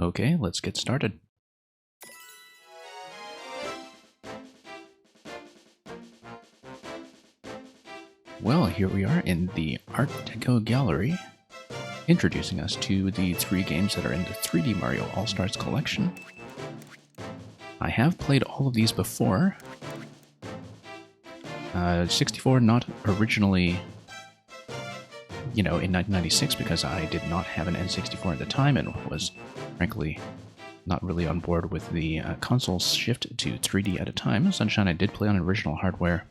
Okay, let's get started. Well, here we are in the Art Deco Gallery, introducing us to the 3 games that are in the 3D Mario All-Stars collection. I have played all of these before. 64 not originally, in 1996 because I did not have an N64 at the time and was, frankly, not really on board with the console shift to 3D at a time. Sunshine I did play on original hardware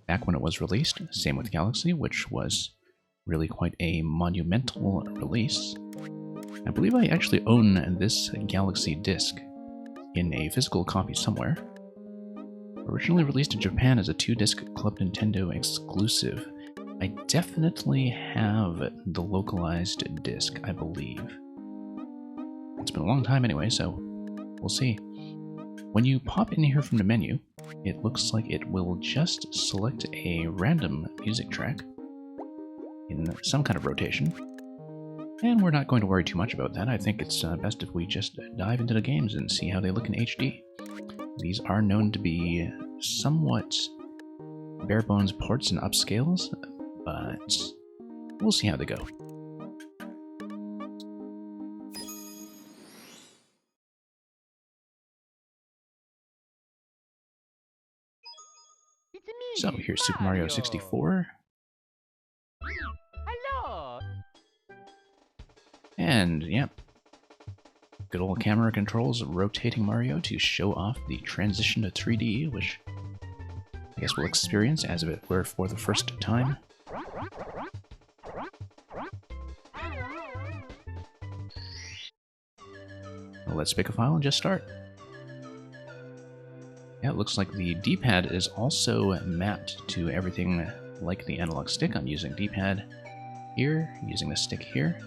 back when it was released. Same with Galaxy, which was really quite a monumental release. I believe I actually own this Galaxy disc in a physical copy somewhere. Originally released in Japan as a 2-disc Club Nintendo exclusive. I definitely have the localized disc, I believe. It's been a long time anyway, so we'll see. When you pop in here from the menu, it looks like it will just select a random music track in some kind of rotation. And we're not going to worry too much about that. I think it's best if we just dive into the games and see how they look in HD. These are known to be somewhat bare-bones ports and upscales, but we'll see how they go. So here's Super Mario 64. Hello. And, yeah, good old camera controls rotating Mario to show off the transition to 3D, which I guess we'll experience as if it were for the first time. Well, let's pick a file and just start. Yeah, it looks like the D-pad is also mapped to everything like the analog stick. I'm using D-pad here, using the stick here.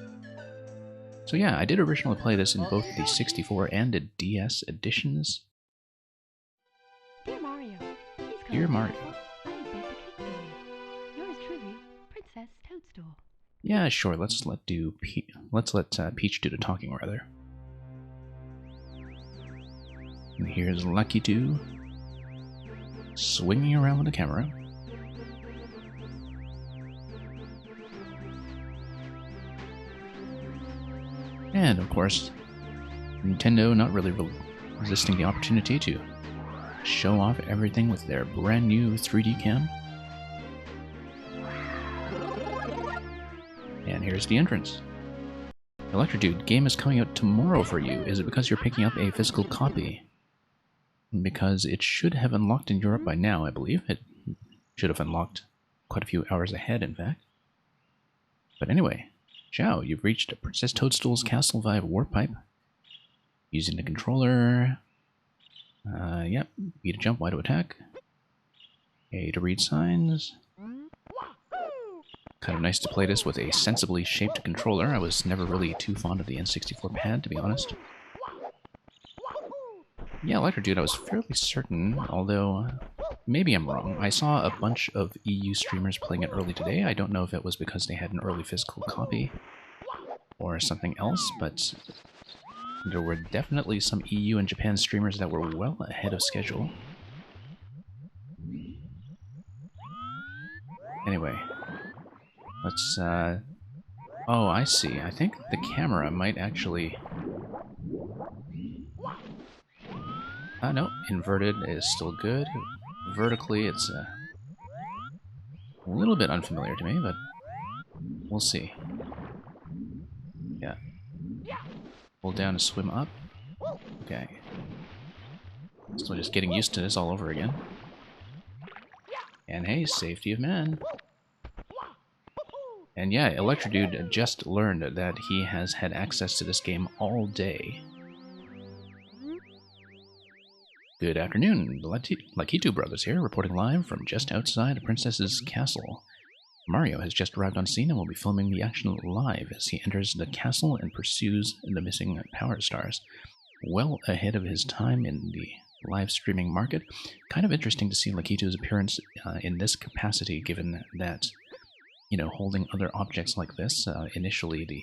So yeah, I did originally play this in both the 64 and the DS editions. Dear Mario, Dear Mario. I have baked a cake for you. Yours truly, Princess Toadstool. Yeah, sure. Let's let Peach do the talking rather. And here's Lakitu swinging around with the camera. And of course, Nintendo not really resisting the opportunity to show off everything with their brand new 3D cam. And here's the entrance. Electrodude, game is coming out tomorrow for you. Is it because you're picking up a physical copy? Because it should have unlocked in Europe by now, I believe. It should have unlocked quite a few hours ahead, in fact. But anyway, ciao, you've reached Princess Toadstool's Castle Vive Warp Pipe. Using the controller. Yep, B to jump, Y to attack. A to read signs. Kind of nice to play this with a sensibly shaped controller. I was never really too fond of the N64 pad, to be honest. Yeah, Electrodude, I was fairly certain, although maybe I'm wrong. I saw a bunch of EU streamers playing it early today. I don't know if it was because they had an early physical copy or something else, but there were definitely some EU and Japan streamers that were well ahead of schedule. Anyway, let's, oh, I see. I think the camera might actually... no, inverted is still good. Vertically, it's a little bit unfamiliar to me, but we'll see. Yeah. Hold down to swim up. Okay. Still just getting used to this all over again. And hey, safety of man. And yeah, Electrodude just learned that he has had access to this game all day. Good afternoon, the Lakitu brothers here, reporting live from just outside a princess's castle. Mario has just arrived on scene and will be filming the action live as he enters the castle and pursues the missing Power Stars. Well ahead of his time in the live streaming market. Kind of interesting to see Lakitu's appearance in this capacity, given that, holding other objects like this, initially the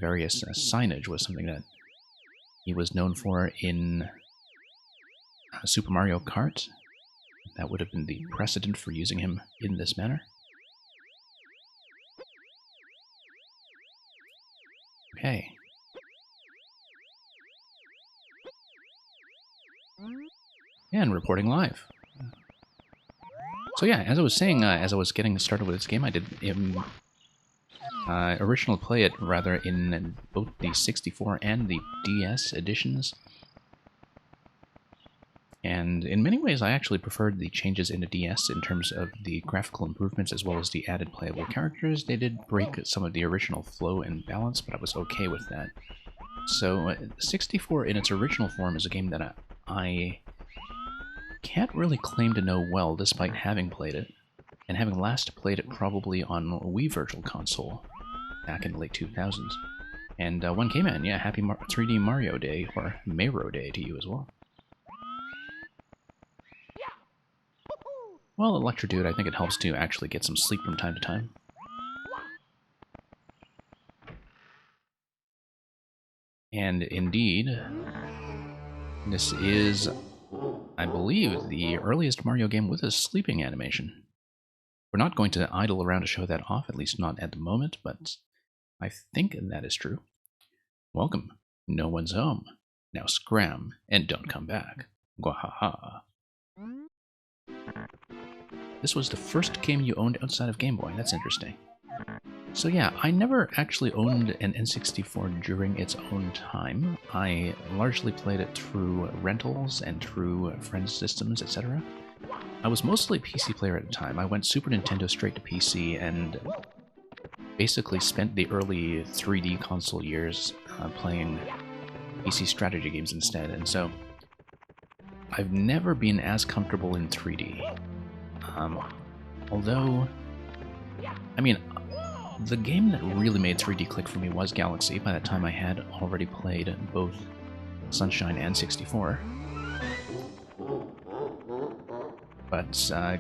various signage was something that he was known for in Super Mario Kart. That would have been the precedent for using him in this manner. Okay. And reporting live. So yeah, as I was saying, as I was getting started with this game, I did originally play it rather in both the 64 and the DS editions. And in many ways, I actually preferred the changes in the DS in terms of the graphical improvements as well as the added playable characters. They did break some of the original flow and balance, but I was okay with that. So 64 in its original form is a game that I can't really claim to know well despite having played it, and having last played it probably on Wii Virtual Console back in the late 2000s. And one came in, yeah, happy 3D Mario Day, or Mayro Day to you as well. Well, Electro Dude, I think it helps to actually get some sleep from time to time. And indeed, this is, I believe, the earliest Mario game with a sleeping animation. We're not going to idle around to show that off, at least not at the moment, but I think that is true. Welcome. No one's home. Now scram and don't come back. Gwahaha. This was the first game you owned outside of Game Boy. That's interesting. So yeah, I never actually owned an N64 during its own time. I largely played it through rentals and through friends' systems, etc. I was mostly a PC player at the time. I went Super Nintendo straight to PC and basically spent the early 3D console years playing PC strategy games instead, and so I've never been as comfortable in 3D. Although, I mean, the game that really made 3D click for me was Galaxy. By that time I had already played both Sunshine and 64. But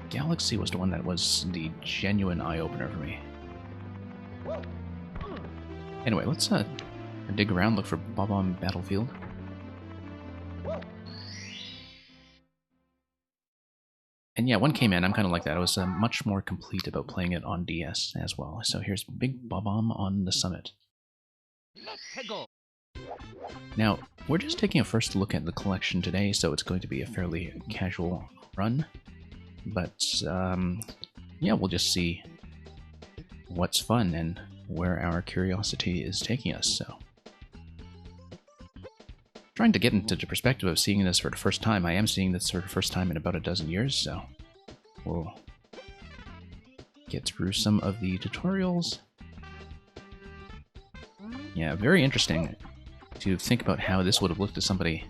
Galaxy was the one that was the genuine eye-opener for me. Anyway, let's dig around, look for Bob-omb Battlefield. And yeah, one came in, I'm kind of like that. I was much more complete about playing it on DS as well. So here's Big Bob-omb on the Summit. Now, we're just taking a first look at the collection today, so it's going to be a fairly casual run. But, yeah, we'll just see what's fun and where our curiosity is taking us, so. Trying to get into the perspective of seeing this for the first time. I am seeing this for the first time in about a dozen years, so we'll get through some of the tutorials. Yeah, very interesting to think about how this would have looked to somebody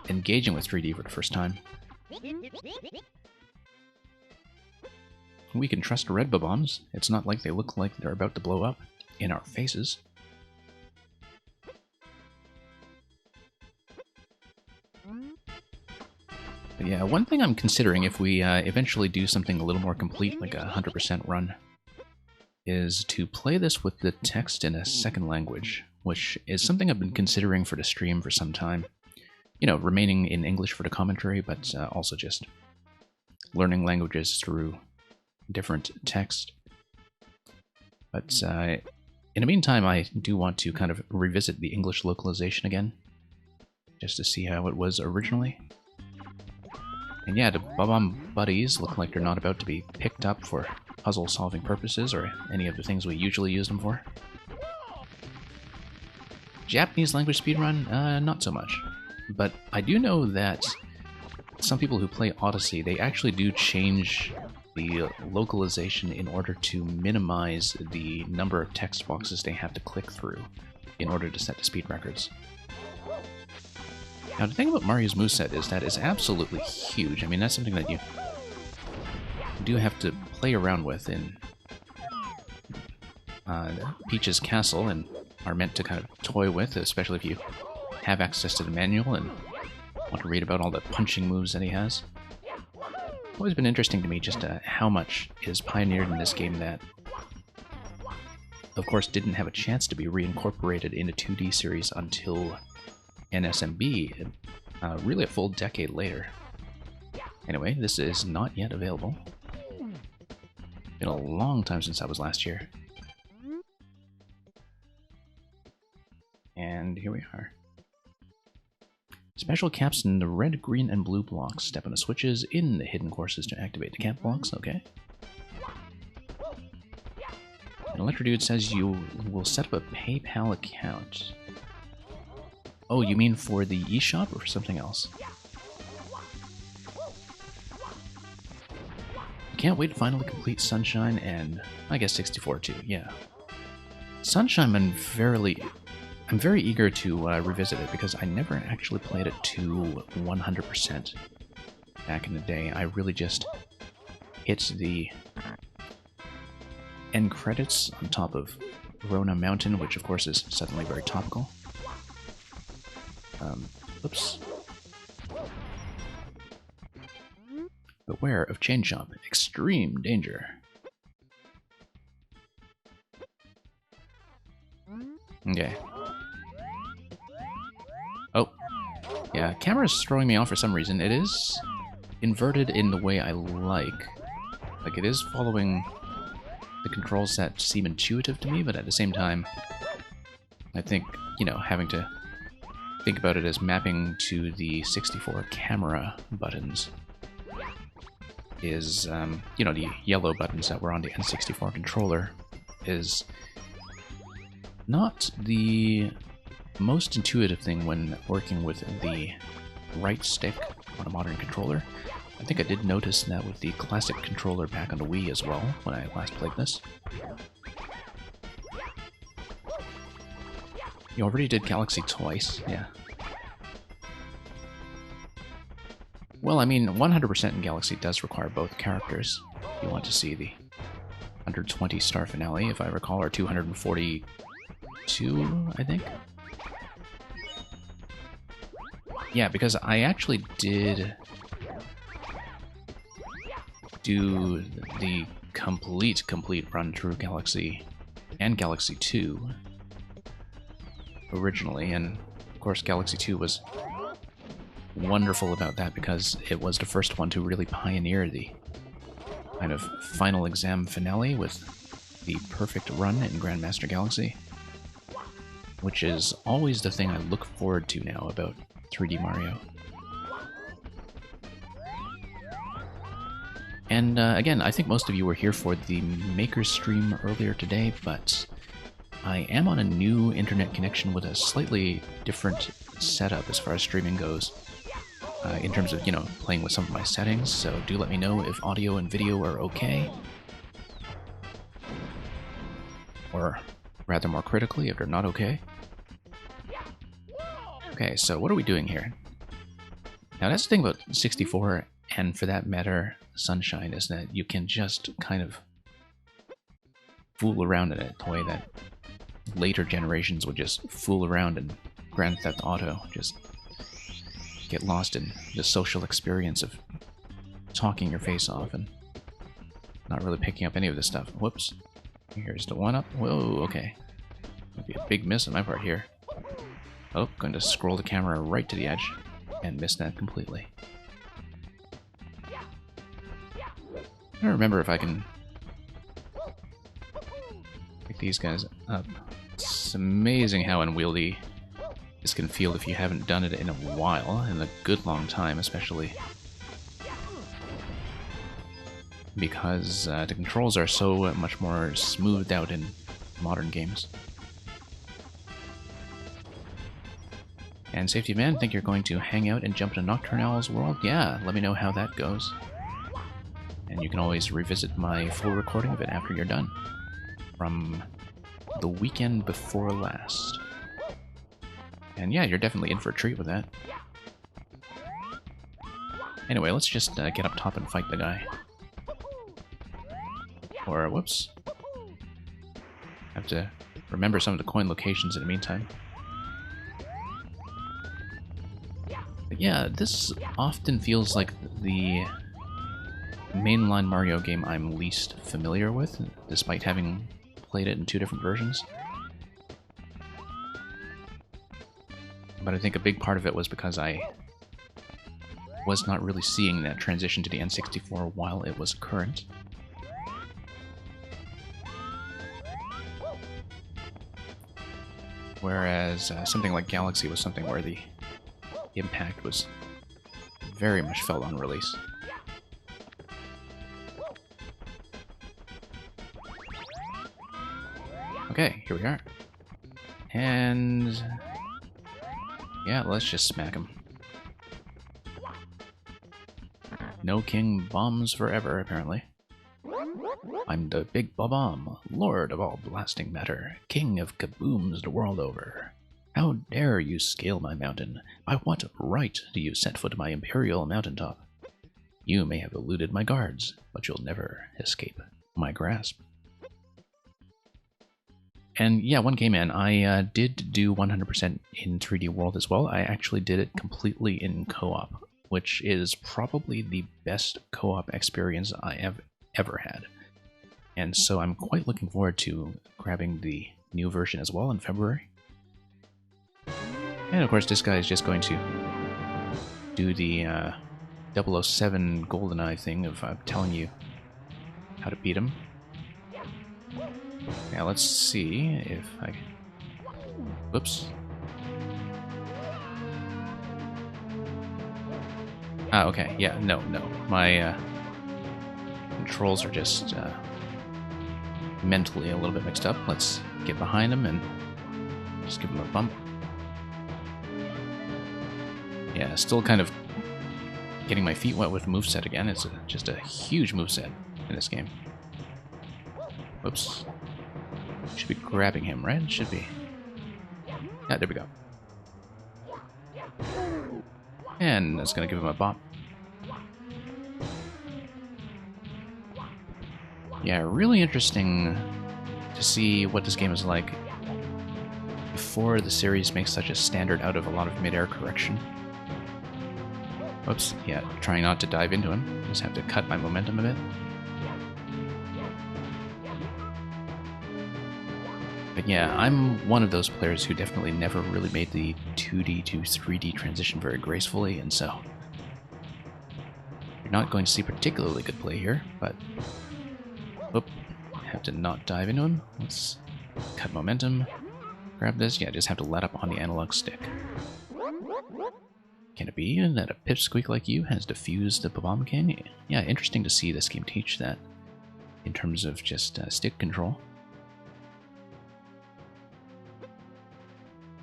engaging with 3D for the first time. We can trust red Bob-ombs. It's not like they look like they're about to blow up in our faces. But yeah, one thing I'm considering if we eventually do something a little more complete, like a 100% run, is to play this with the text in a second language, which is something I've been considering for the stream for some time. You know, remaining in English for the commentary, but also just learning languages through different text. But in the meantime, I do want to kind of revisit the English localization again, just to see how it was originally. And yeah, the Bob-omb buddies look like they're not about to be picked up for puzzle-solving purposes or any of the things we usually use them for. Japanese language speedrun? Not so much. But I do know that some people who play Odyssey, they actually do change the localization in order to minimize the number of text boxes they have to click through in order to set the speed records. Now, the thing about Mario's moveset is that it's absolutely huge. I mean, that's something that you do have to play around with in Peach's Castle and are meant to kind of toy with, especially if you have access to the manual and want to read about all the punching moves that he has. It's always been interesting to me just how much is pioneered in this game that of course, didn't have a chance to be reincorporated in a 2D series until NSMB, really a full decade later. Anyway, this is not yet available. Been a long time since that was last year. And here we are. Special caps in the red, green, and blue blocks. Step on the switches in the hidden courses to activate the cap blocks. Okay. And Electrodude says you will set up a PayPal account. Oh, you mean for the eShop or for something else? Can't wait to finally complete Sunshine and I guess 64 too. Yeah. Sunshine, I'm very eager to revisit it because I never actually played it to 100% back in the day. I really just hit the end credits on top of Rona Mountain, which of course is suddenly very topical. Oops. Beware of Chain Chomp. Extreme danger. Okay. Oh. Yeah, camera's throwing me off for some reason. It is inverted in the way I like. Like, it is following the controls that seem intuitive to me, but at the same time, I think, you know, having to think about it as mapping to the 64 camera buttons is, you know, the yellow buttons that were on the N64 controller is not the most intuitive thing when working with the right stick on a modern controller. I think I did notice that with the classic controller back on the Wii as well, when I last played this. You already did Galaxy twice, yeah. Well, I mean, 100% in Galaxy does require both characters. If you want to see the 120 star finale, if I recall, or 242, I think? Yeah, because I actually did do the complete run through Galaxy and Galaxy 2 originally, and of course Galaxy 2 was wonderful about that because it was the first one to really pioneer the kind of final exam finale with the perfect run in Grandmaster Galaxy, which is always the thing I look forward to now about 3D Mario. And again, I think most of you were here for the Maker stream earlier today, but I am on a new internet connection with a slightly different setup as far as streaming goes. In terms of, you know, playing with some of my settings, so do let me know if audio and video are okay. Or rather more critically, if they're not okay. Okay, so what are we doing here? Now that's the thing about 64, and for that matter, Sunshine, is that you can just kind of fool around in it the way that later generations would just fool around in Grand Theft Auto, just get lost in the social experience of talking your face off and not really picking up any of this stuff. Whoops. Here's the one-up. Whoa, okay. Might be a big miss on my part here. Oh, going to scroll the camera right to the edge and miss that completely. I don't remember if I can pick these guys up. It's amazing how unwieldy this can feel if you haven't done it in a while, in a good long time especially. Because the controls are so much more smoothed out in modern games. And Safety Man, think you're going to hang out and jump into Nocturnal's world? Yeah, let me know how that goes. And you can always revisit my full recording of it after you're done. From the weekend before last. And yeah, you're definitely in for a treat with that. Anyway, let's just get up top and fight the guy. Or, whoops. Have to remember some of the coin locations in the meantime. But yeah, this often feels like the mainline Mario game I'm least familiar with, despite having played it in 2 different versions. But I think a big part of it was because I was not really seeing that transition to the N64 while it was current. Whereas something like Galaxy was something where the impact was very much felt on release. Okay, here we are. And yeah, let's just smack him. No king bombs forever, apparently. I'm the Big Bob-omb, lord of all blasting matter, king of kabooms the world over. How dare you scale my mountain? By what right do you set foot on my imperial mountaintop? You may have eluded my guards, but you'll never escape my grasp. And yeah, one game in, I did do 100% in 3D World as well. I actually did it completely in co-op, which is probably the best co-op experience I have ever had. And so I'm quite looking forward to grabbing the new version as well in February. And of course, this guy is just going to do the 007 GoldenEye thing of telling you how to beat him. Now let's see if I can... Whoops. Ah, okay. Yeah, no. My controls are just mentally a little bit mixed up. Let's get behind him and just give him a bump. Yeah, still kind of getting my feet wet with the moveset again. It's just a huge moveset in this game. Whoops. Should be grabbing him, right? Should be. Yeah, there we go. And that's gonna give him a bop. Yeah, really interesting to see what this game is like before the series makes such a standard out of a lot of mid-air correction. Whoops, yeah, trying not to dive into him. Just have to cut my momentum a bit. But yeah, I'm one of those players who definitely never really made the 2D to 3D transition very gracefully, and so you're not going to see particularly good play here, but whoop, have to not dive into him. Let's cut momentum, grab this. Yeah, just have to let up on the analog stick. Can it be that a pipsqueak like you has defused the Bob-omb King? Yeah, interesting to see this game teach that in terms of just stick control.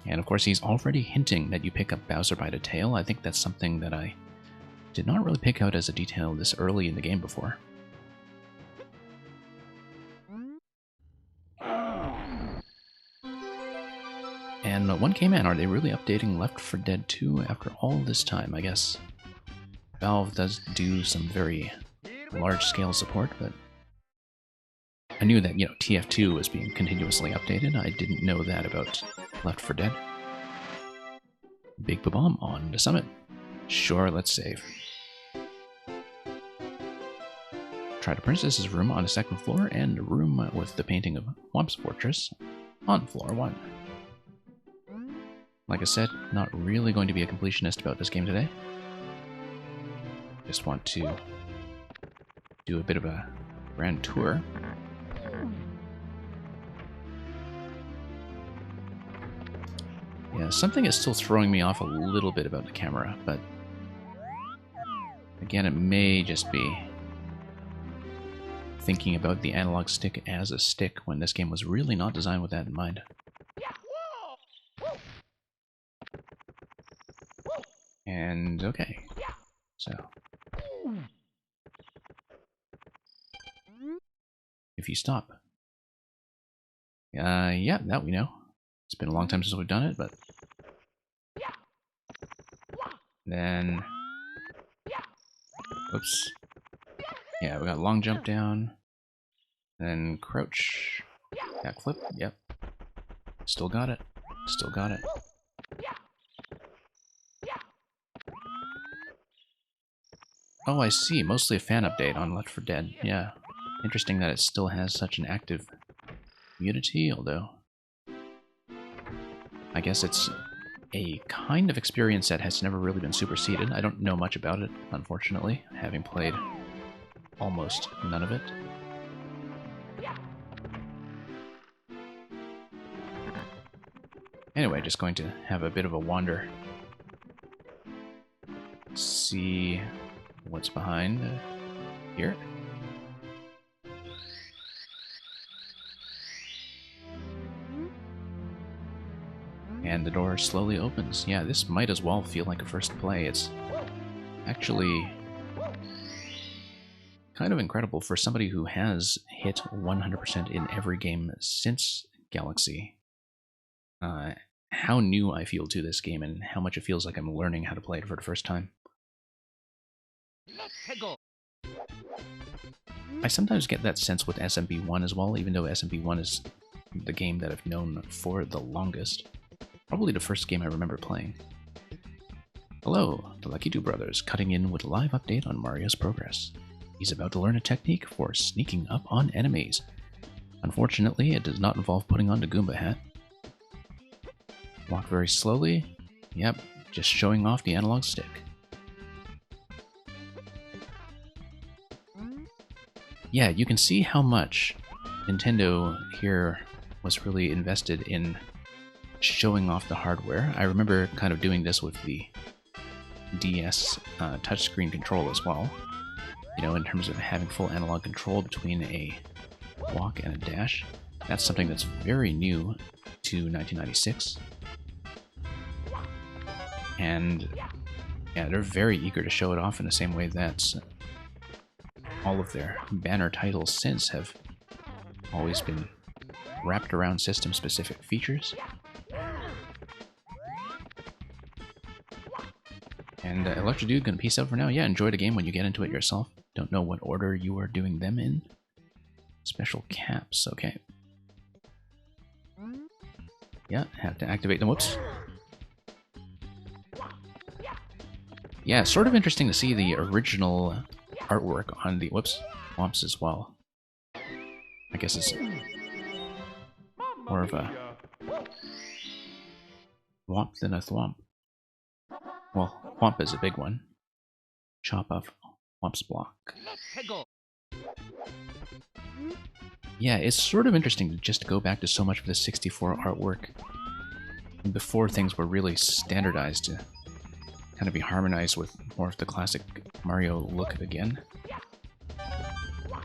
And of course, he's already hinting that you pick up Bowser by the tail. I think that's something that I did not really pick out as a detail this early in the game before. And one came in, are they really updating Left 4 Dead 2 after all this time? I guess Valve does do some very large-scale support, but I knew that, TF2 was being continuously updated. I didn't know that about Left 4 Dead. Big Bob-omb on the summit. Sure, let's save. Try to Princess's room on the 2nd floor, and a room with the painting of Whomp's Fortress on floor 1. Like I said, not really going to be a completionist about this game today. Just want to do a bit of a grand tour. Yeah, something is still throwing me off a little bit about the camera, but again, it may just be thinking about the analog stick as a stick when this game was really not designed with that in mind. And okay, so if you stop, yeah, that we know. It's been a long time since we've done it, but then, whoops, yeah, we got long jump down, then crouch, backflip, yep, still got it, still got it. Oh, I see. Mostly a fan update on Left 4 Dead. Yeah. Interesting that it still has such an active community, although I guess it's a kind of experience that has never really been superseded. I don't know much about it, unfortunately, having played almost none of it. Anyway, just going to have a bit of a wander. See what's behind here. And the door slowly opens. Yeah, this might as well feel like a first play. It's actually kind of incredible for somebody who has hit 100% in every game since Galaxy. How new I feel to this game and how much it feels like I'm learning how to play it for the first time. I sometimes get that sense with SMB1 as well, even though SMB1 is the game that I've known for the longest. Probably the first game I remember playing. Hello, the Lucky Two Brothers, cutting in with a live update on Mario's progress. He's about to learn a technique for sneaking up on enemies. Unfortunately, it does not involve putting on the Goomba hat. Walk very slowly. Yep, just showing off the analog stick. Yeah, you can see how much Nintendo here was really invested in showing off the hardware. I remember kind of doing this with the DS touchscreen control as well. You know, in terms of having full analog control between a walk and a dash. That's something that's very new to 1996. And yeah, they're very eager to show it off in the same way that all of their banner titles since have always been wrapped around system-specific features. And Electro Dude, gonna peace out for now. Yeah, enjoy the game when you get into it yourself. Don't know what order you are doing them in. Special caps, okay. Yeah, have to activate them. Whoops. Yeah, sort of interesting to see the original artwork on the thwomps as well. I guess it's more of a thwomp than a thwomp. Well, thwomp is a big one. Chop off thwomp's block. Yeah, it's sort of interesting to just go back to so much of the 64 artwork before things were really standardized to kind of be harmonized with more of the classic Mario look again.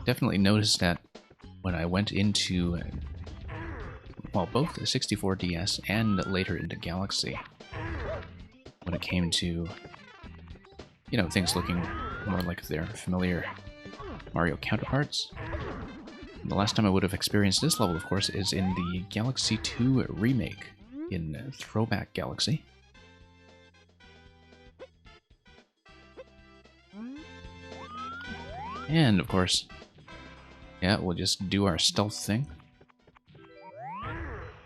Definitely noticed that when I went into, well, both the 64 DS and later into Galaxy, when it came to, you know, things looking more like their familiar Mario counterparts. And the last time I would have experienced this level, of course, is in the Galaxy 2 remake in Throwback Galaxy. And, of course, yeah, we'll just do our stealth thing.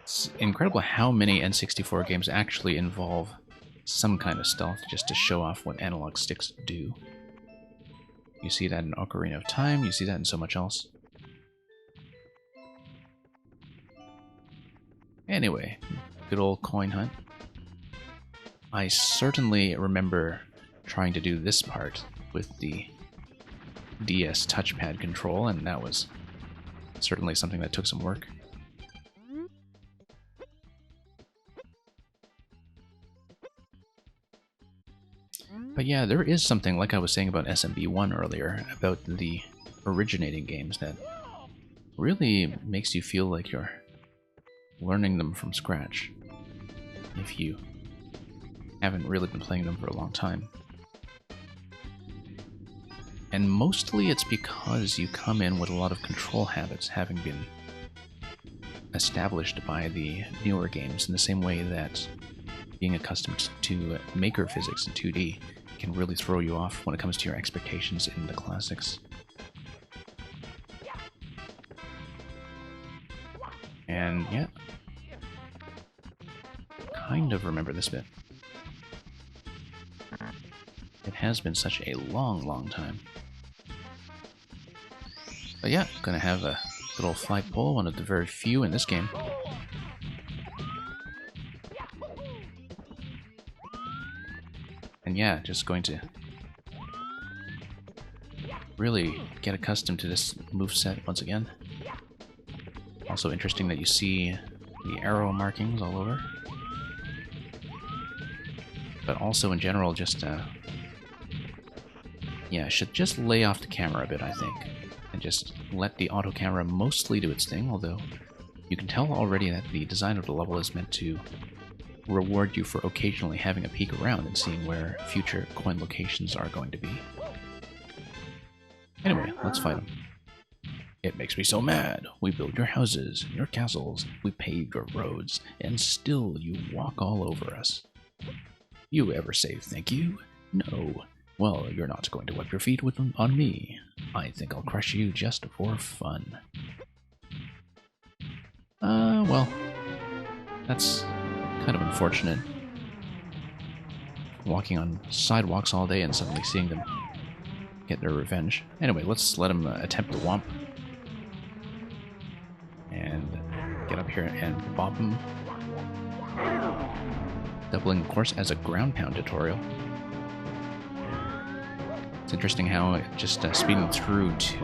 It's incredible how many N64 games actually involve some kind of stealth just to show off what analog sticks do. You see that in Ocarina of Time, you see that in so much else. Anyway, good old coin hunt. I certainly remember trying to do this part with the DS touchpad control, and that was certainly something that took some work. But yeah, there is something, like I was saying about SMB1 earlier, about the originating games that really makes you feel like you're learning them from scratch, if you haven't really been playing them for a long time. And mostly it's because you come in with a lot of control habits having been established by the newer games, in the same way that being accustomed to maker physics in 2D can really throw you off when it comes to your expectations in the classics. And yeah, kind of remember this bit. It has been such a long, long time. But yeah, gonna have a Good old flagpole, one of the very few in this game. And yeah, just going to really get accustomed to this moveset once again. Also interesting that you see the arrow markings all over. But also in general, just yeah, should just lay off the camera a bit, I think. And just let the auto camera mostly do its thing, although you can tell already that the design of the level is meant to reward you for occasionally having a peek around and seeing where future coin locations are going to be. Anyway, let's fight them. It makes me so mad. We build your houses, your castles, we pave your roads, and still you walk all over us. You ever say thank you? No. Well, you're not going to wipe your feet on me. I think I'll crush you just for fun. Well, that's kind of unfortunate. Walking on sidewalks all day and suddenly seeing them get their revenge. Anyway, let's let them attempt the womp. And get up here and bop him. Doubling, of course, as a ground pound tutorial. It's interesting how it just speeding through to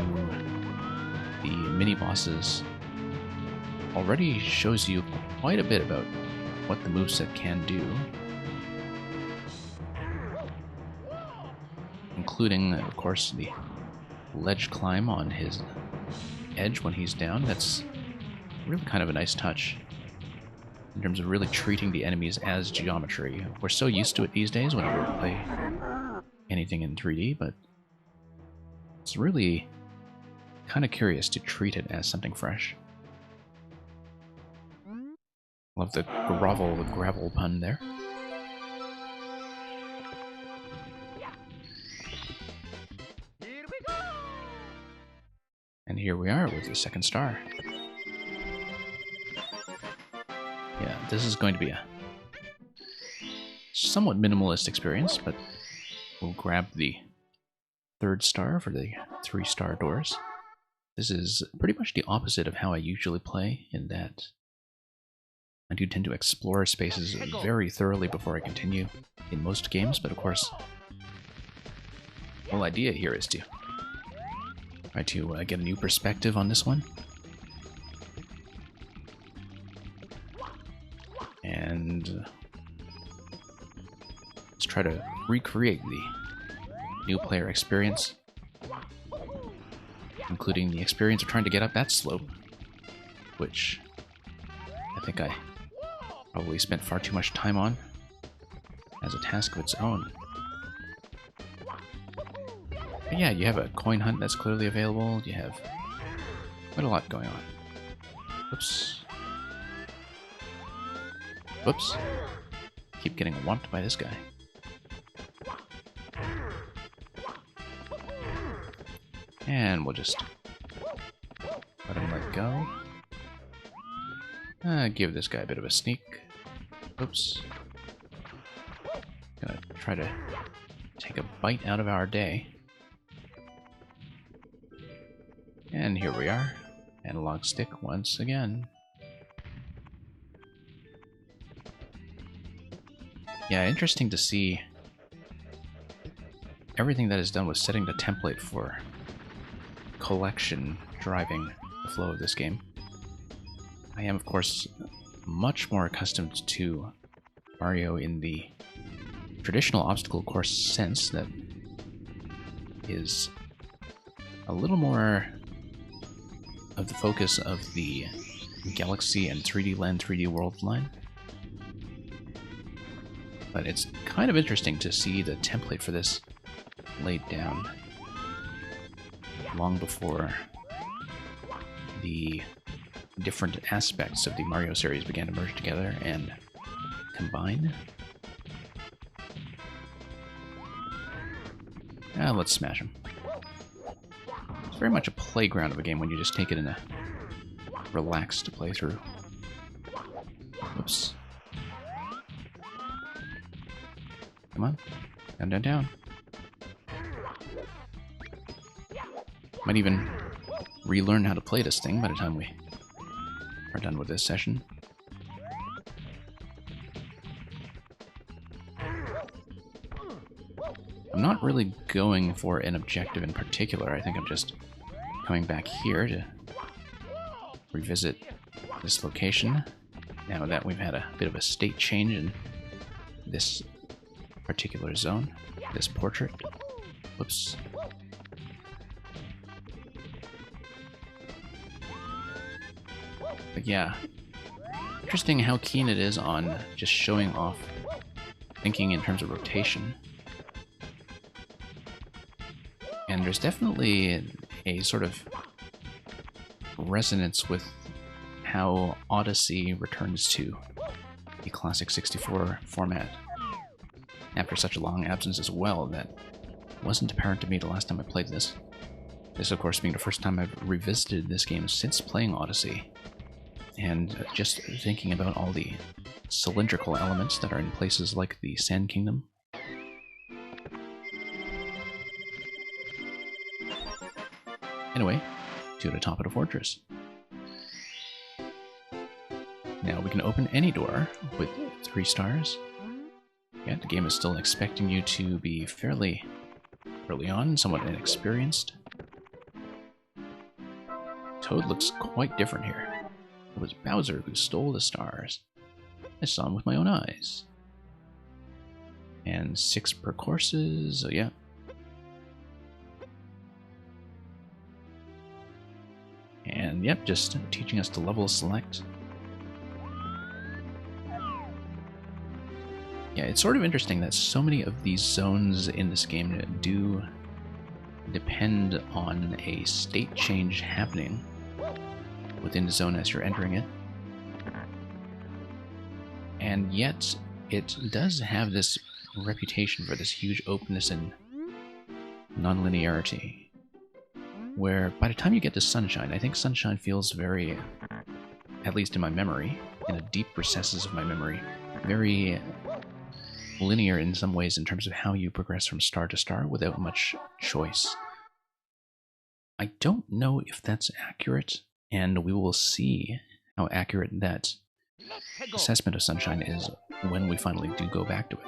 the mini-bosses already shows you quite a bit about what the moveset can do. Including, of course, the ledge climb on his edge when he's down. That's really kind of a nice touch in terms of really treating the enemies as geometry. We're so used to it these days whenever we play anything in 3D, but it's really kind of curious to treat it as something fresh. Love the gravel pun there. And here we are with the second star. Yeah, this is going to be a somewhat minimalist experience, but we'll grab the third star for the 3-star doors. This is pretty much the opposite of how I usually play, in that I do tend to explore spaces very thoroughly before I continue in most games, but of course, the whole idea here is to try to get a new perspective on this one. And let's try to recreate the new player experience, including the experience of trying to get up that slope, which I think I probably spent far too much time on as a task of its own. But yeah, you have a coin hunt that's clearly available. You have quite a lot going on. Oops. Whoops. Keep getting whomped by this guy. And we'll just let him let go. Give this guy a bit of a sneak. Oops. Gonna try to take a bite out of our day. And here we are. Analog stick once again. Yeah, interesting to see everything that is done with setting the template for collection driving the flow of this game. I am, of course, much more accustomed to Mario in the traditional obstacle course sense that is a little more of the focus of the Galaxy and 3D Land, 3D World line. But it's kind of interesting to see the template for this laid down long before the different aspects of the Mario series began to merge together and combine. Let's smash him. It's very much a playground of a game when you just take it in a relaxed playthrough. Whoops. Come on. Down, down, down. Might even relearn how to play this thing by the time we are done with this session. I'm not really going for an objective in particular. I think I'm just coming back here to revisit this location now that we've had a bit of a state change in this particular zone, this portrait. Whoops. But yeah, interesting how keen it is on just showing off thinking in terms of rotation. And there's definitely a sort of resonance with how Odyssey returns to the classic 64 format after such a long absence as well that wasn't apparent to me the last time I played this. This, of course, being the first time I've revisited this game since playing Odyssey, and just thinking about all the cylindrical elements that are in places like the Sand Kingdom. Anyway, to the top of the fortress. Now we can open any door with 3 stars. Yeah, the game is still expecting you to be fairly early on, somewhat inexperienced. Toad looks quite different here. It was Bowser who stole the stars. I saw him with my own eyes. And 6 per courses, so yeah. And yep, just teaching us to level select. Yeah, it's sort of interesting that so many of these zones in this game do depend on a state change happening within the zone as you're entering it. And yet, it does have this reputation for this huge openness and non-linearity, where by the time you get to Sunshine, I think Sunshine feels very, at least in my memory, in the deep recesses of my memory, very linear in some ways in terms of how you progress from star to star without much choice. I don't know if that's accurate, and we will see how accurate that assessment of Sunshine is when we finally do go back to it.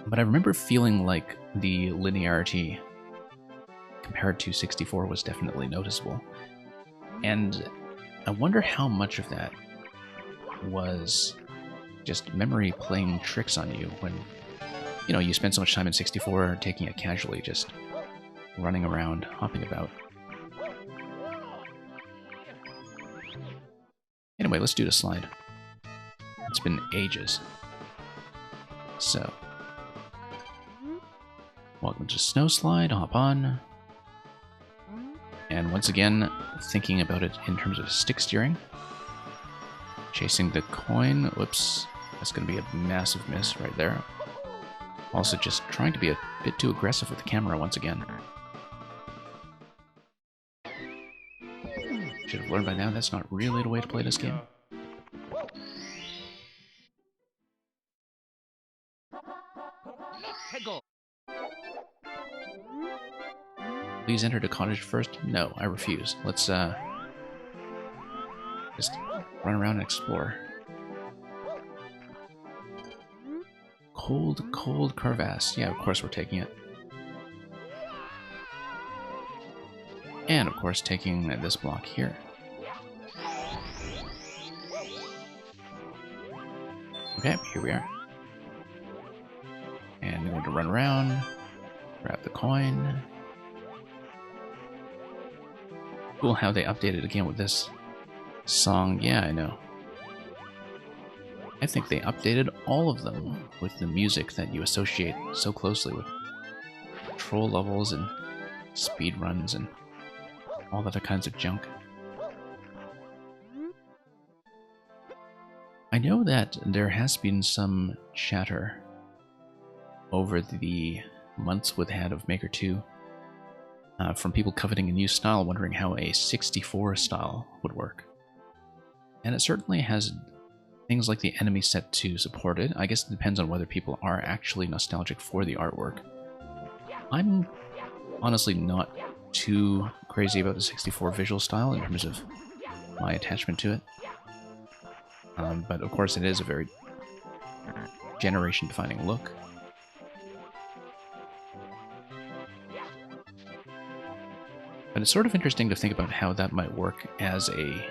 But I remember feeling like the linearity compared to 64 was definitely noticeable. And I wonder how much of that was just memory playing tricks on you when, you know, you spend so much time in 64 taking it casually, just running around, hopping about. Anyway, let's do the slide. It's been ages. So, welcome to Snow Slide, hop on. And once again, thinking about it in terms of stick steering. Chasing the coin, whoops, that's going to be a massive miss right there. Also just trying to be a bit too aggressive with the camera once again. Should have learned by now that's not really the way to play this game. Please enter the cottage first. No, I refuse. Let's just run around and explore. Cold, cold crevasse. Yeah, of course we're taking it. And of course taking this block here. Okay, here we are. And we're going to run around, grab the coin. Cool how they updated again with this song. Yeah, I know. I think they updated all of them with the music that you associate so closely with control levels and speed runs and all other kinds of junk. I know that there has been some chatter over the months we've had of Maker 2 from people coveting a new style, wondering how a 64 style would work. And it certainly has things like the enemy set to support it. I guess it depends on whether people are actually nostalgic for the artwork. I'm honestly not too crazy about the 64 visual style in terms of my attachment to it. But of course it is a very generation-defining look. But it's sort of interesting to think about how that might work as a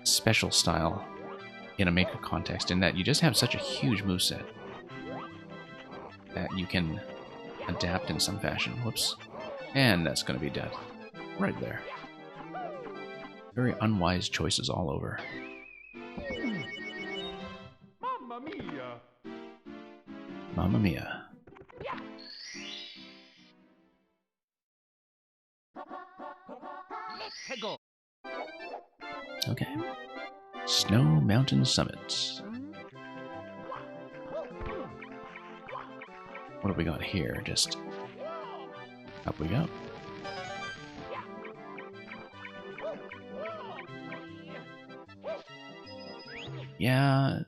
special style in a Maker context, in that you just have such a huge moveset that you can adapt in some fashion. Whoops. And that's going to be dead. Right there. Very unwise choices all over. Mamma mia! Mamma mia. Let's go! Okay. Snow Mountain Summit. What have we got here? Just up we go. Yeah,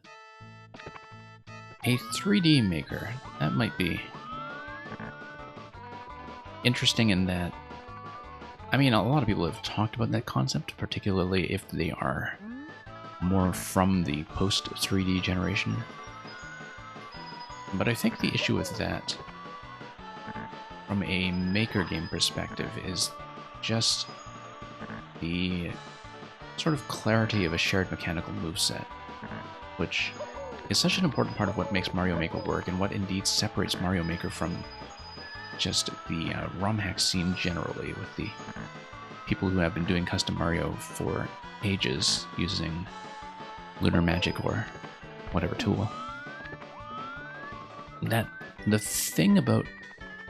a 3D maker. That might be interesting in that, I mean, a lot of people have talked about that concept, particularly if they are more from the post-3D generation. But I think the issue with that, from a Maker game perspective, is just the sort of clarity of a shared mechanical moveset, which is such an important part of what makes Mario Maker work, and what indeed separates Mario Maker from just the ROM hack scene generally, with the people who have been doing custom Mario for ages using Lunar Magic or whatever tool. That the thing about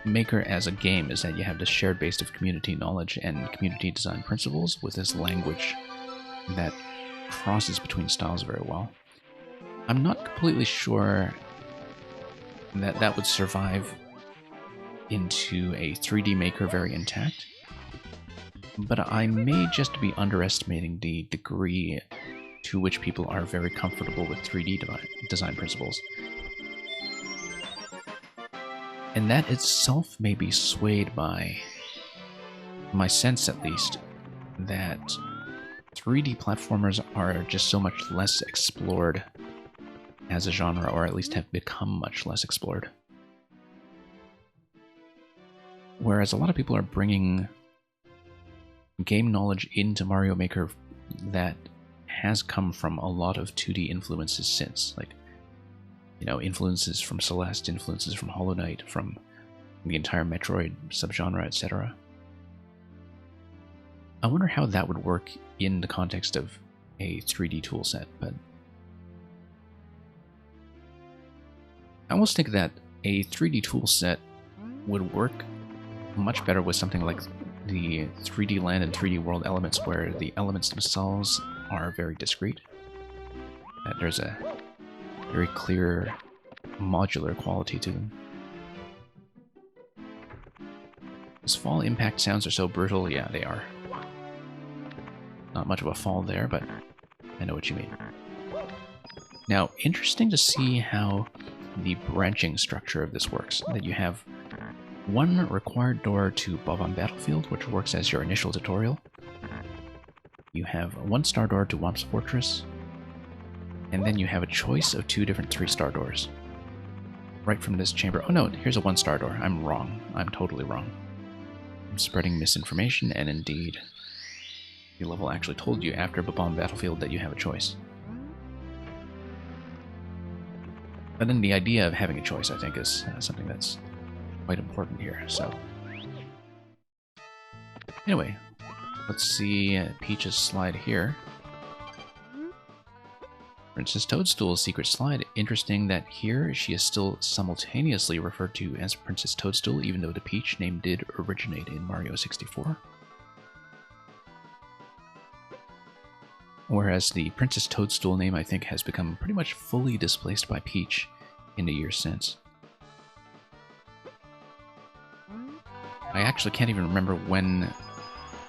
Maker as a game is that you have this shared base of community knowledge and community design principles with this language that crosses between styles very well. I'm not completely sure that that would survive into a 3D Maker very intact, but I may just be underestimating the degree to which people are very comfortable with 3D design principles. And that itself may be swayed by my sense, at least, that 3D platformers are just so much less explored as a genre, or at least have become much less explored. Whereas a lot of people are bringing game knowledge into Mario Maker that has come from a lot of 2D influences since, like, you know, influences from Celeste, influences from Hollow Knight, from the entire Metroid subgenre, etc. I wonder how that would work in the context of a 3D toolset, but I almost think that a 3D toolset would work much better with something like the 3D Land and 3D World elements, where the elements themselves are very discrete. That there's a very clear modular quality to them. Those fall impact sounds are so brutal. Yeah, they are. Not much of a fall there, but I know what you mean. Now, interesting to see how the branching structure of this works. That you have one required door to Bob-omb Battlefield, which works as your initial tutorial. You have one star door to Whomp's Fortress, and then you have a choice of two different 3-star doors. Right from this chamber. Oh no, here's a 1-star door. I'm wrong. I'm totally wrong. I'm spreading misinformation, and indeed, the level actually told you after Bob-omb Battlefield that you have a choice. But then the idea of having a choice, I think, is something that's quite important here. So, anyway, let's see Peach's slide here. Princess Toadstool's secret slide. Interesting that here she is still simultaneously referred to as Princess Toadstool, even though the Peach name did originate in Mario 64. Whereas the Princess Toadstool name, I think, has become pretty much fully displaced by Peach in the years since. I actually can't even remember when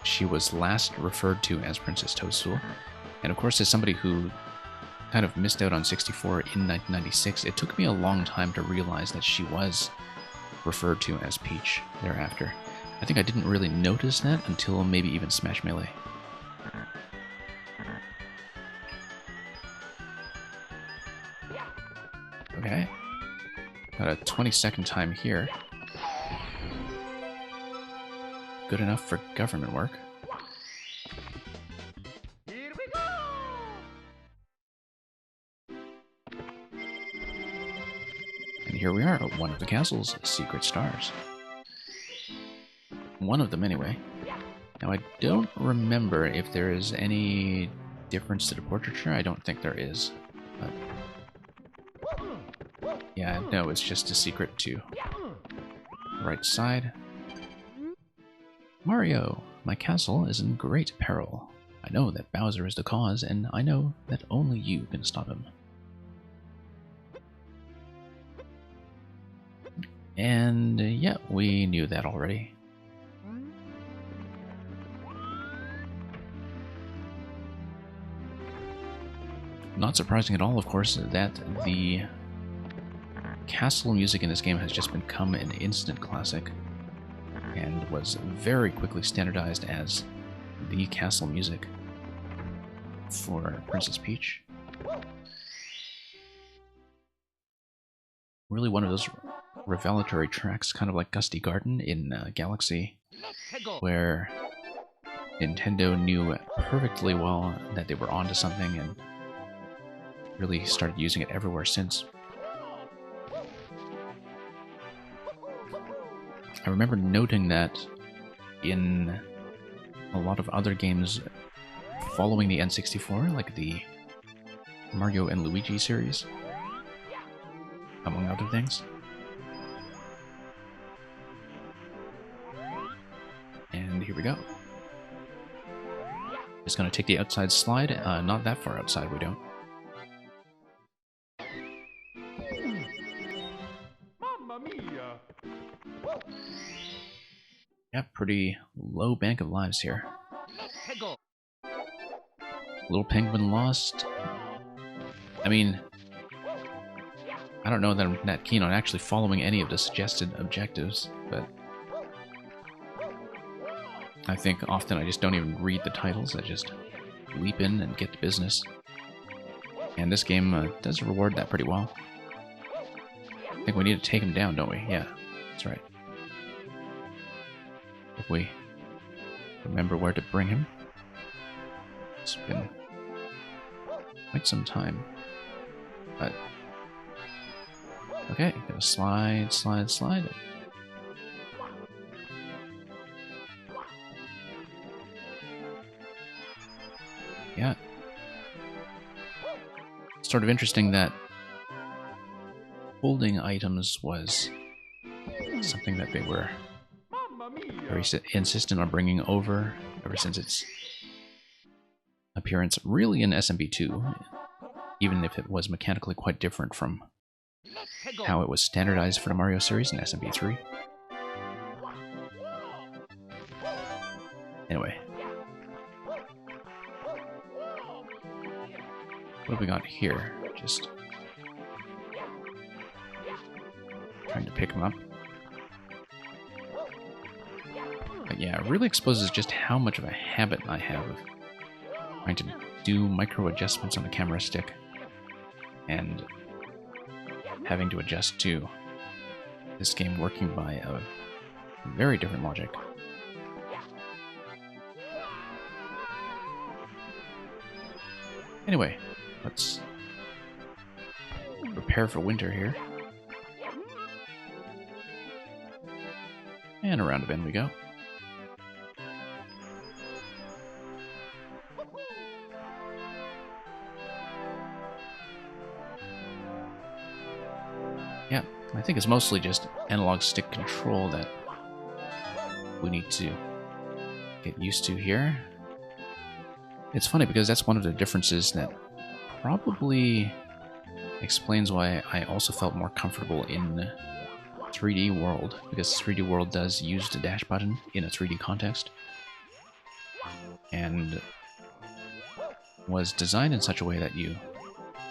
she was last referred to as Princess Toadstool. And of course, as somebody who kind of missed out on 64 in 1996, it took me a long time to realize that she was referred to as Peach thereafter. I think I didn't really notice that until maybe even Smash Melee. Okay. Got a 20-second time here. Good enough for government work. Here we go! And here we are at one of the castle's secret stars. One of them, anyway. Now, I don't remember if there is any difference to the portraiture. I don't think there is. But yeah, no, it's just a secret to the right side. Mario, my castle is in great peril. I know that Bowser is the cause, and I know that only you can stop him. And yeah, we knew that already. Not surprising at all, of course, that the castle music in this game has just become an instant classic and was very quickly standardized as the castle music for Princess Peach. Really one of those revelatory tracks, kind of like Gusty Garden in Galaxy, where Nintendo knew perfectly well that they were onto something and really started using it everywhere since. I remember noting that in a lot of other games following the N64, like the Mario and Luigi series, among other things. And here we go. Just gonna take the outside slide. Not that far outside, we don't. Mamma mia! Yeah, pretty low bank of lives here. Little Penguin lost. I mean, I don't know that I'm that keen on actually following any of the suggested objectives, but I think often I just don't even read the titles, I just leap in and get to business. And this game does reward that pretty well. I think we need to take him down, don't we? Yeah, that's right. If we remember where to bring him. It's been quite some time. But okay, gonna slide, slide, slide. Yeah. Sort of interesting that holding items was something that they were very insistent on bringing over ever since its appearance really in SMB2, even if it was mechanically quite different from how it was standardized for the Mario series in SMB3. Anyway. What have we got here? Just trying to pick him up. But yeah, it really exposes just how much of a habit I have of trying to do micro adjustments on the camera stick and having to adjust to this game working by a very different logic. Anyway, let's prepare for winter here. And around a bend we go. Yeah, I think it's mostly just analog stick control that we need to get used to here. It's funny because that's one of the differences that probably explains why I also felt more comfortable in 3D World, because 3D World does use the dash button in a 3D context, and was designed in such a way that you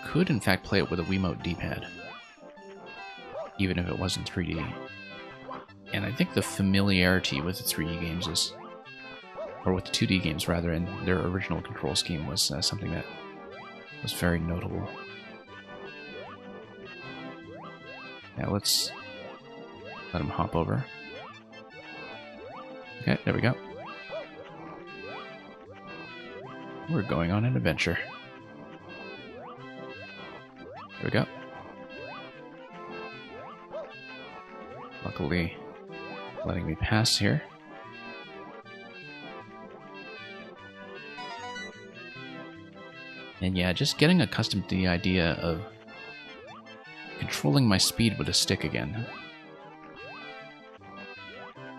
could in fact play it with a Wiimote D-pad, even if it wasn't 3D. And I think the familiarity with the 3D games is, or with the 2D games rather, and their original control scheme was something that was very notable. Now let's let him hop over. Okay, there we go. We're going on an adventure. There we go. Luckily, letting me pass here. And yeah, just getting accustomed to the idea of controlling my speed with a stick again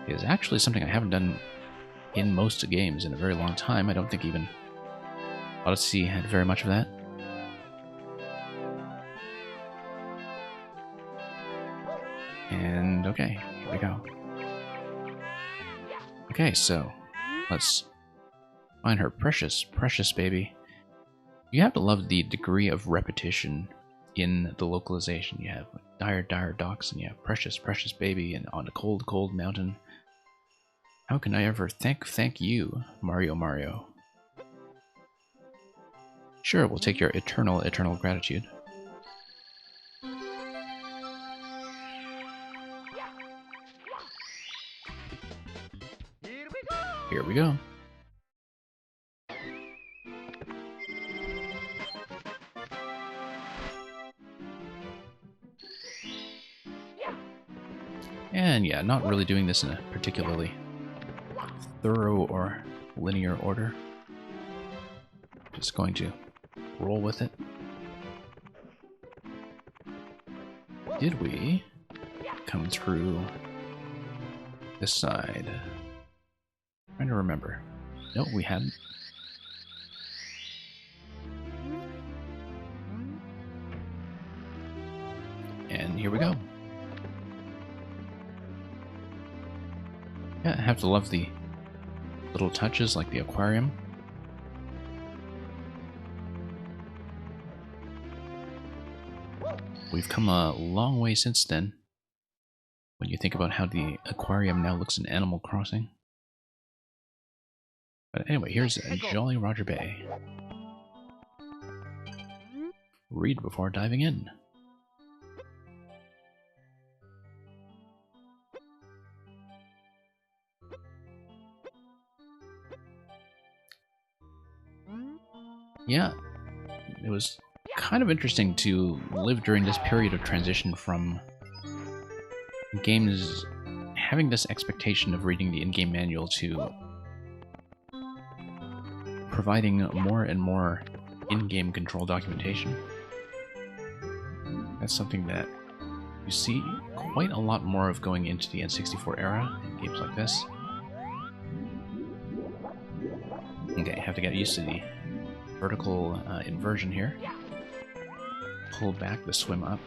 is actually something I haven't done in most games in a very long time. I don't think even Odyssey had very much of that. And okay, here we go. Okay, so let's find her. Precious, precious baby. You have to love the degree of repetition in the localization. You have dire, dire docks, and you have precious, precious baby, and on a cold, cold mountain. How can I ever thank you, Mario Mario? Sure, we'll take your eternal, eternal gratitude. Here we go. And yeah, not really doing this in a particularly thorough or linear order. Just going to roll with it. Did we come through this side? Trying to remember. No, we hadn't. And here we go. Yeah, I have to love the little touches like the aquarium. We've come a long way since then, when you think about how the aquarium now looks in Animal Crossing. But anyway, here's Jolly Roger Bay. Read before diving in. Yeah, it was kind of interesting to live during this period of transition from games having this expectation of reading the in-game manual to providing more and more in-game control documentation. That's something that you see quite a lot more of going into the N64 era in games like this. Okay, have to get used to the vertical inversion here. Pull back to swim up.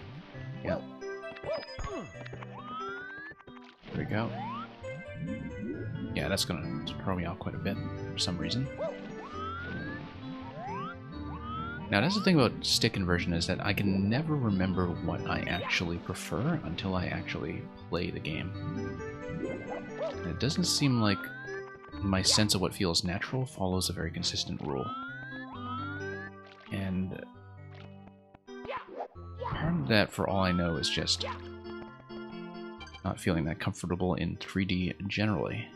Yep. There we go. Yeah, that's gonna throw me off quite a bit for some reason. Now, that's the thing about stick inversion, is that I can never remember what I actually prefer until I actually play the game. And it doesn't seem like my sense of what feels natural follows a very consistent rule. And part of that, for all I know, is just not feeling that comfortable in 3D generally.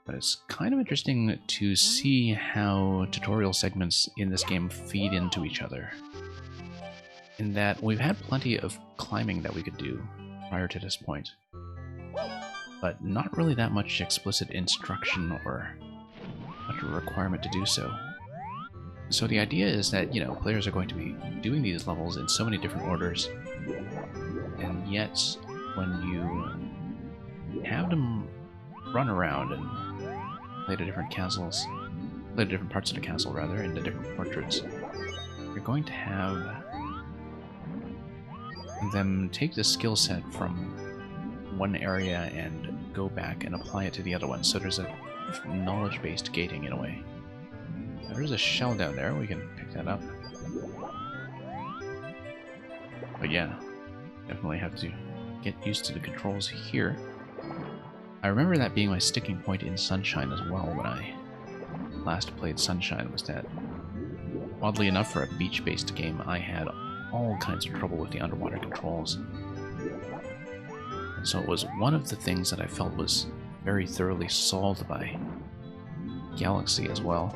But it's kind of interesting to see how tutorial segments in this game feed into each other. In that we've had plenty of climbing that we could do prior to this point, but not really that much explicit instruction or much of a requirement to do so. So the idea is that, you know, players are going to be doing these levels in so many different orders, and yet when you have them run around and play to different castles, play to different parts of the castle rather, and the different portraits, you're going to have them take the skill set from one area and go back and apply it to the other one. So there's a knowledge-based gating in a way. Now, there's a shell down there, we can pick that up. But yeah, Definitely have to get used to the controls here. I remember that being my sticking point in Sunshine as well when I last played Sunshine, was that, oddly enough for a beach-based game, I had all kinds of trouble with the underwater controls. And so it was one of the things that I felt was very thoroughly solved by Galaxy as well.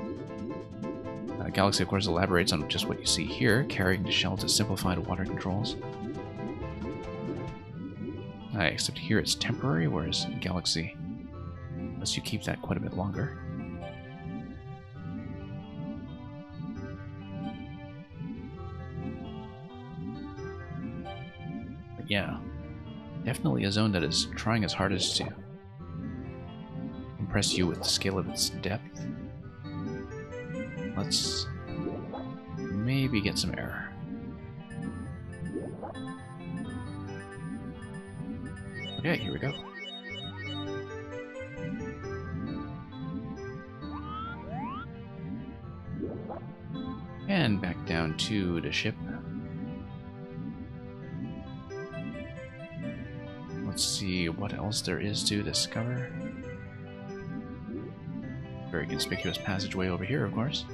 Galaxy, of course, elaborates on just what you see here, carrying the shell to simplified water controls. Except here it's temporary, whereas in Galaxy lets you keep that quite a bit longer. But yeah, definitely a zone that is trying its hardest to impress you with the scale of its depth. Let's maybe get some error. Okay, here we go. And back down to the ship. Let's see what else there is to discover. Very conspicuous passageway over here, of course.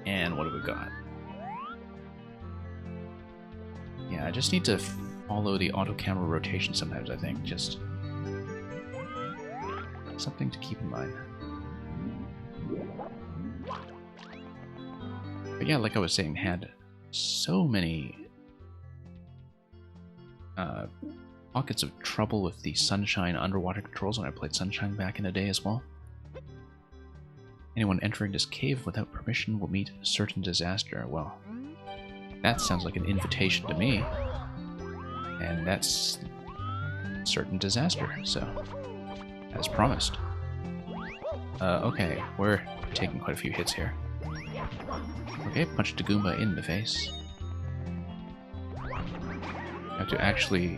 And what have we got? Yeah, I just need to follow the auto camera rotation sometimes, I think. Just something to keep in mind. But yeah, like I was saying, had so many pockets of trouble with the Sunshine underwater controls when I played Sunshine back in the day as well. Anyone entering this cave without permission will meet certain disaster. Well, that sounds like an invitation to me. And that's certain disaster, so as promised. Okay, we're taking quite a few hits here. Okay, punched the Goomba in the face. Have to actually,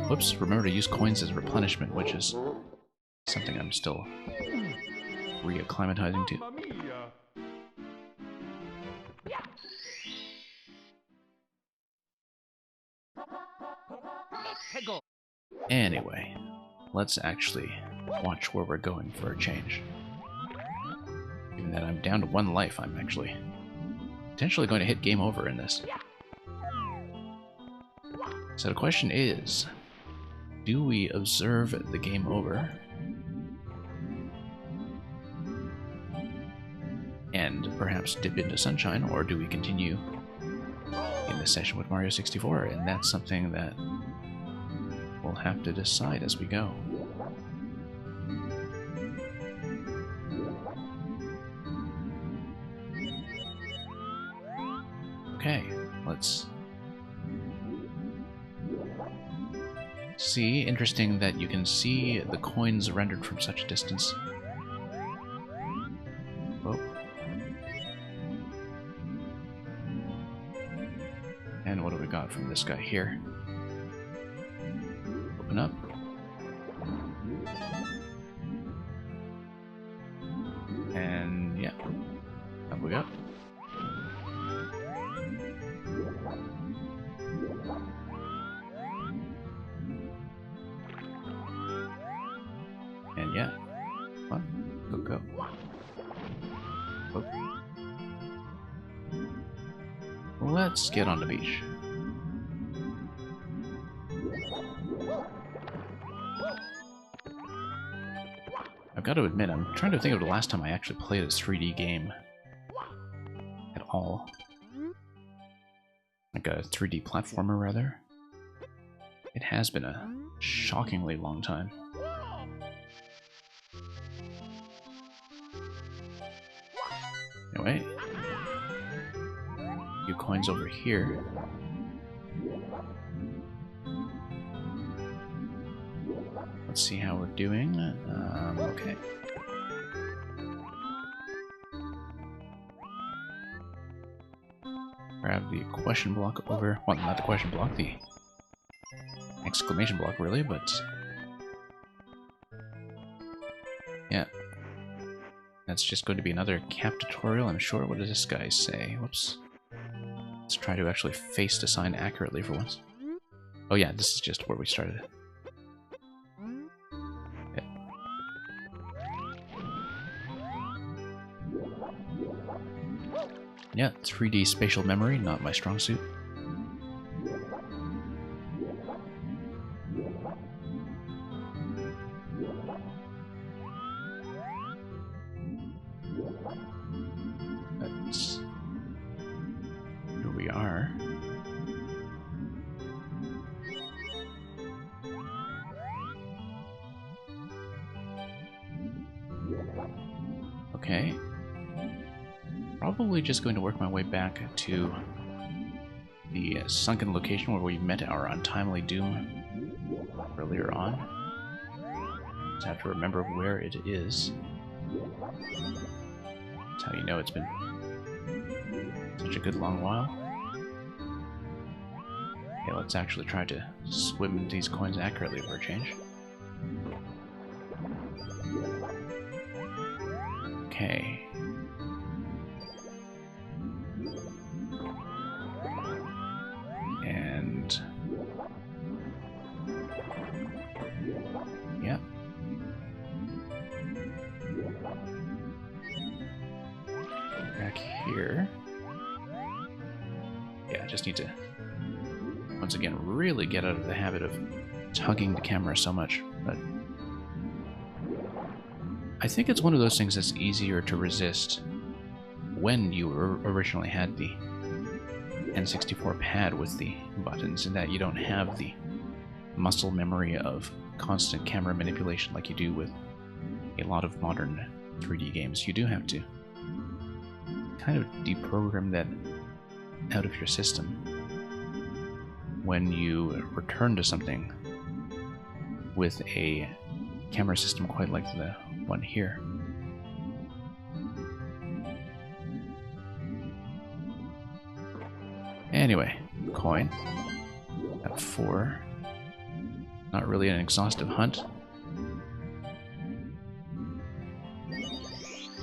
whoops, remember to use coins as replenishment, which is something I'm still reacclimatizing to. Mamma mia! Anyway, let's actually watch where we're going for a change. Given that I'm down to 1 life, I'm actually potentially going to hit game over in this. So the question is, do we observe the game over and perhaps dip into Sunshine, or do we continue in this session with Mario 64? And that's something that we'll have to decide as we go. Okay, let's see. Interesting that you can see the coins rendered from such a distance. Oh. And what do we got from this guy here? Open up. And yeah, up we go. And yeah, come on, go. Oh. Let's get on the beach. I've got to admit, I'm trying to think of the last time I actually played a 3D game at all. Like a 3D platformer, rather. It has been a shockingly long time. Anyway, a few coins over here. Let's see how we're doing. Okay. Grab the question block over. Well, not the question block, the exclamation block, really, but yeah. That's just going to be another cap tutorial, I'm sure. What does this guy say? Whoops. Let's try to actually face design accurately for once. Oh yeah, this is just where we started. Okay. Yeah, 3D spatial memory, not my strong suit. That's... Here we are. Okay. Probably just going to work my way back to the sunken location where we met our untimely doom earlier on. Just have to remember where it is. That's how you know it's been such a good long while. Okay, let's actually try to swim these coins accurately for a change. Okay. And... yeah. Back here. Yeah, I just need to, once again, really get out of the habit of tugging the camera so much, but I think it's one of those things that's easier to resist when you originally had the N64 pad with the buttons, in that you don't have the muscle memory of constant camera manipulation like you do with a lot of modern 3D games. You do have to kind of deprogram that out of your system when you return to something with a camera system quite like the one here. Anyway, coin. Got 4. Not really an exhaustive hunt.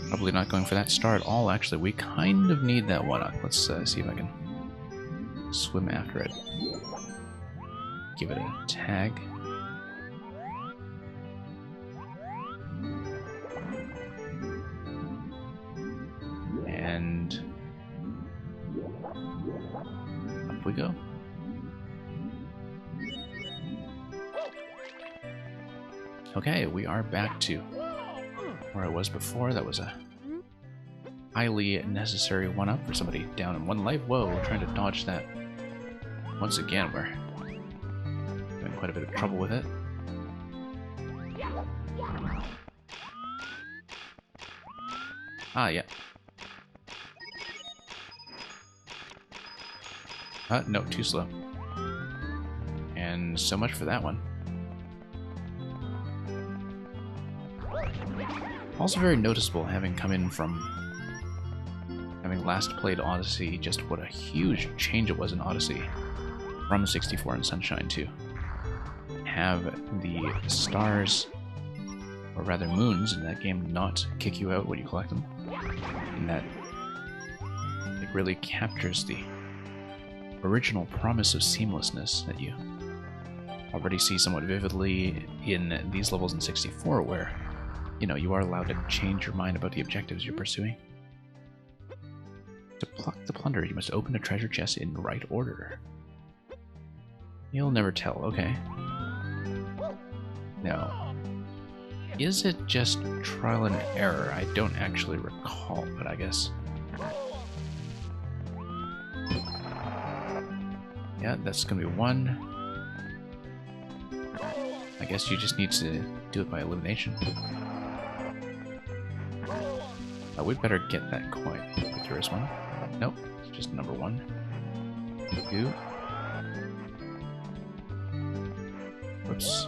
Probably not going for that star at all, actually. We kind of need that one up. Let's see if I can swim after it. Give it a tag. And up we go. Okay, we are back to where I was before. That was a highly necessary one-up for somebody down in 1 life. Whoa, we're trying to dodge that. Once again, we're having quite a bit of trouble with it. Ah, yeah. No, too slow. And so much for that one. Also very noticeable, having come in from having last played Odyssey, just what a huge change it was in Odyssey from 64 and Sunshine 2. Have the stars, or rather moons, in that game not kick you out when you collect them. And that it really captures the original promise of seamlessness that you already see somewhat vividly in these levels in 64, where, you know, you are allowed to change your mind about the objectives you're pursuing. To pluck the plunder, you must open a treasure chest in the right order. You'll never tell, okay. Now, is it just trial and error? I don't actually recall, but I guess... yeah, that's gonna be 1. I guess you just need to do it by elimination. We'd better get that coin, if there is one. Nope, it's just number 1. 2. Whoops.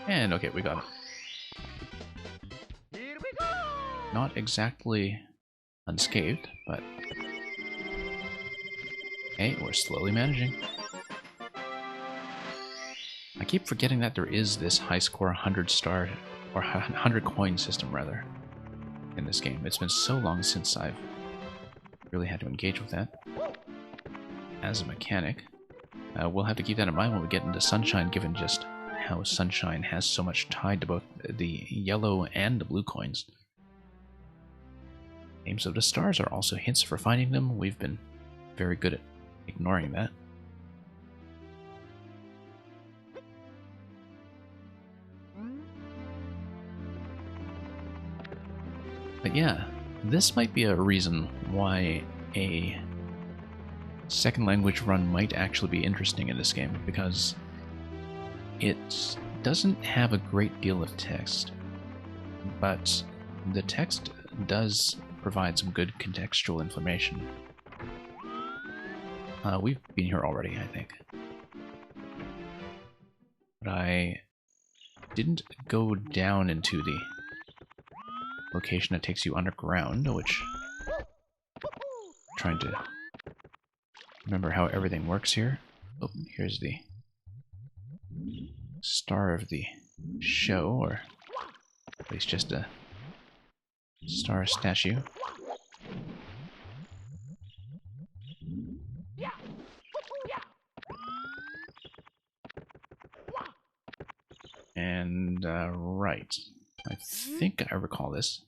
And okay, we got it. Here we go! Not exactly unscathed, but hey, we're slowly managing. I keep forgetting that there is this high score 100 star, or 100 coin system rather, in this game. It's been so long since I've really had to engage with that as a mechanic. We'll have to keep that in mind when we get into Sunshine, given just how Sunshine has so much tied to both the yellow and the blue coins. Names of the stars are also hints for finding them. We've been very good at ignoring that. But yeah, this might be a reason why a second language run might actually be interesting in this game, because it doesn't have a great deal of text, but the text does provide some good contextual information. We've been here already, I think. But I didn't go down into the location that takes you underground, which I'm trying to remember how everything works here. Oh, here's the star of the show, or at least just a star statue. And, right. I think I recall this.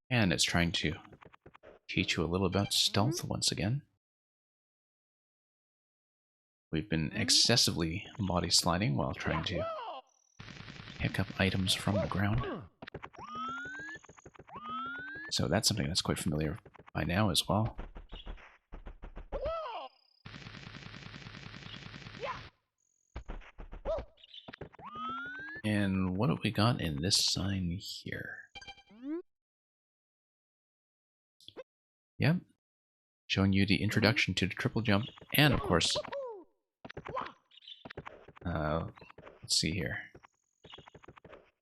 And it's trying to teach you a little about stealth once again. We've been excessively body sliding while trying to pick up items from the ground. So that's something that's quite familiar by now as well. And what have we got in this sign here? Yep. Showing you the introduction to the triple jump, and of course, let's see here.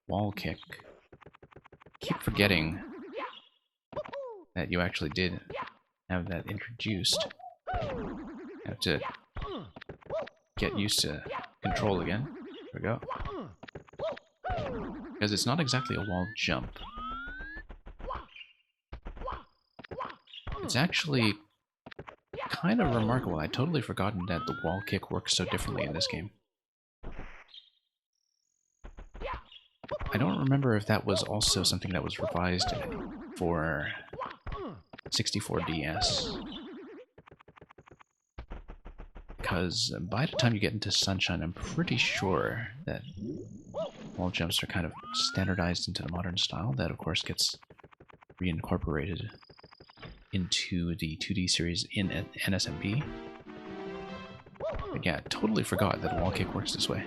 Wall kick. Keep forgetting that you actually did have that introduced. Have to get used to control again. There we go. Because it's not exactly a wall jump. It's actually kind of remarkable. I'd totally forgotten that the wall kick works so differently in this game. I don't remember if that was also something that was revised for 64DS. Because by the time you get into Sunshine, I'm pretty sure that wall jumps are kind of standardized into the modern style. That, of course, gets reincorporated into the 2D series in NSMP. But yeah, totally forgot that wall kick works this way.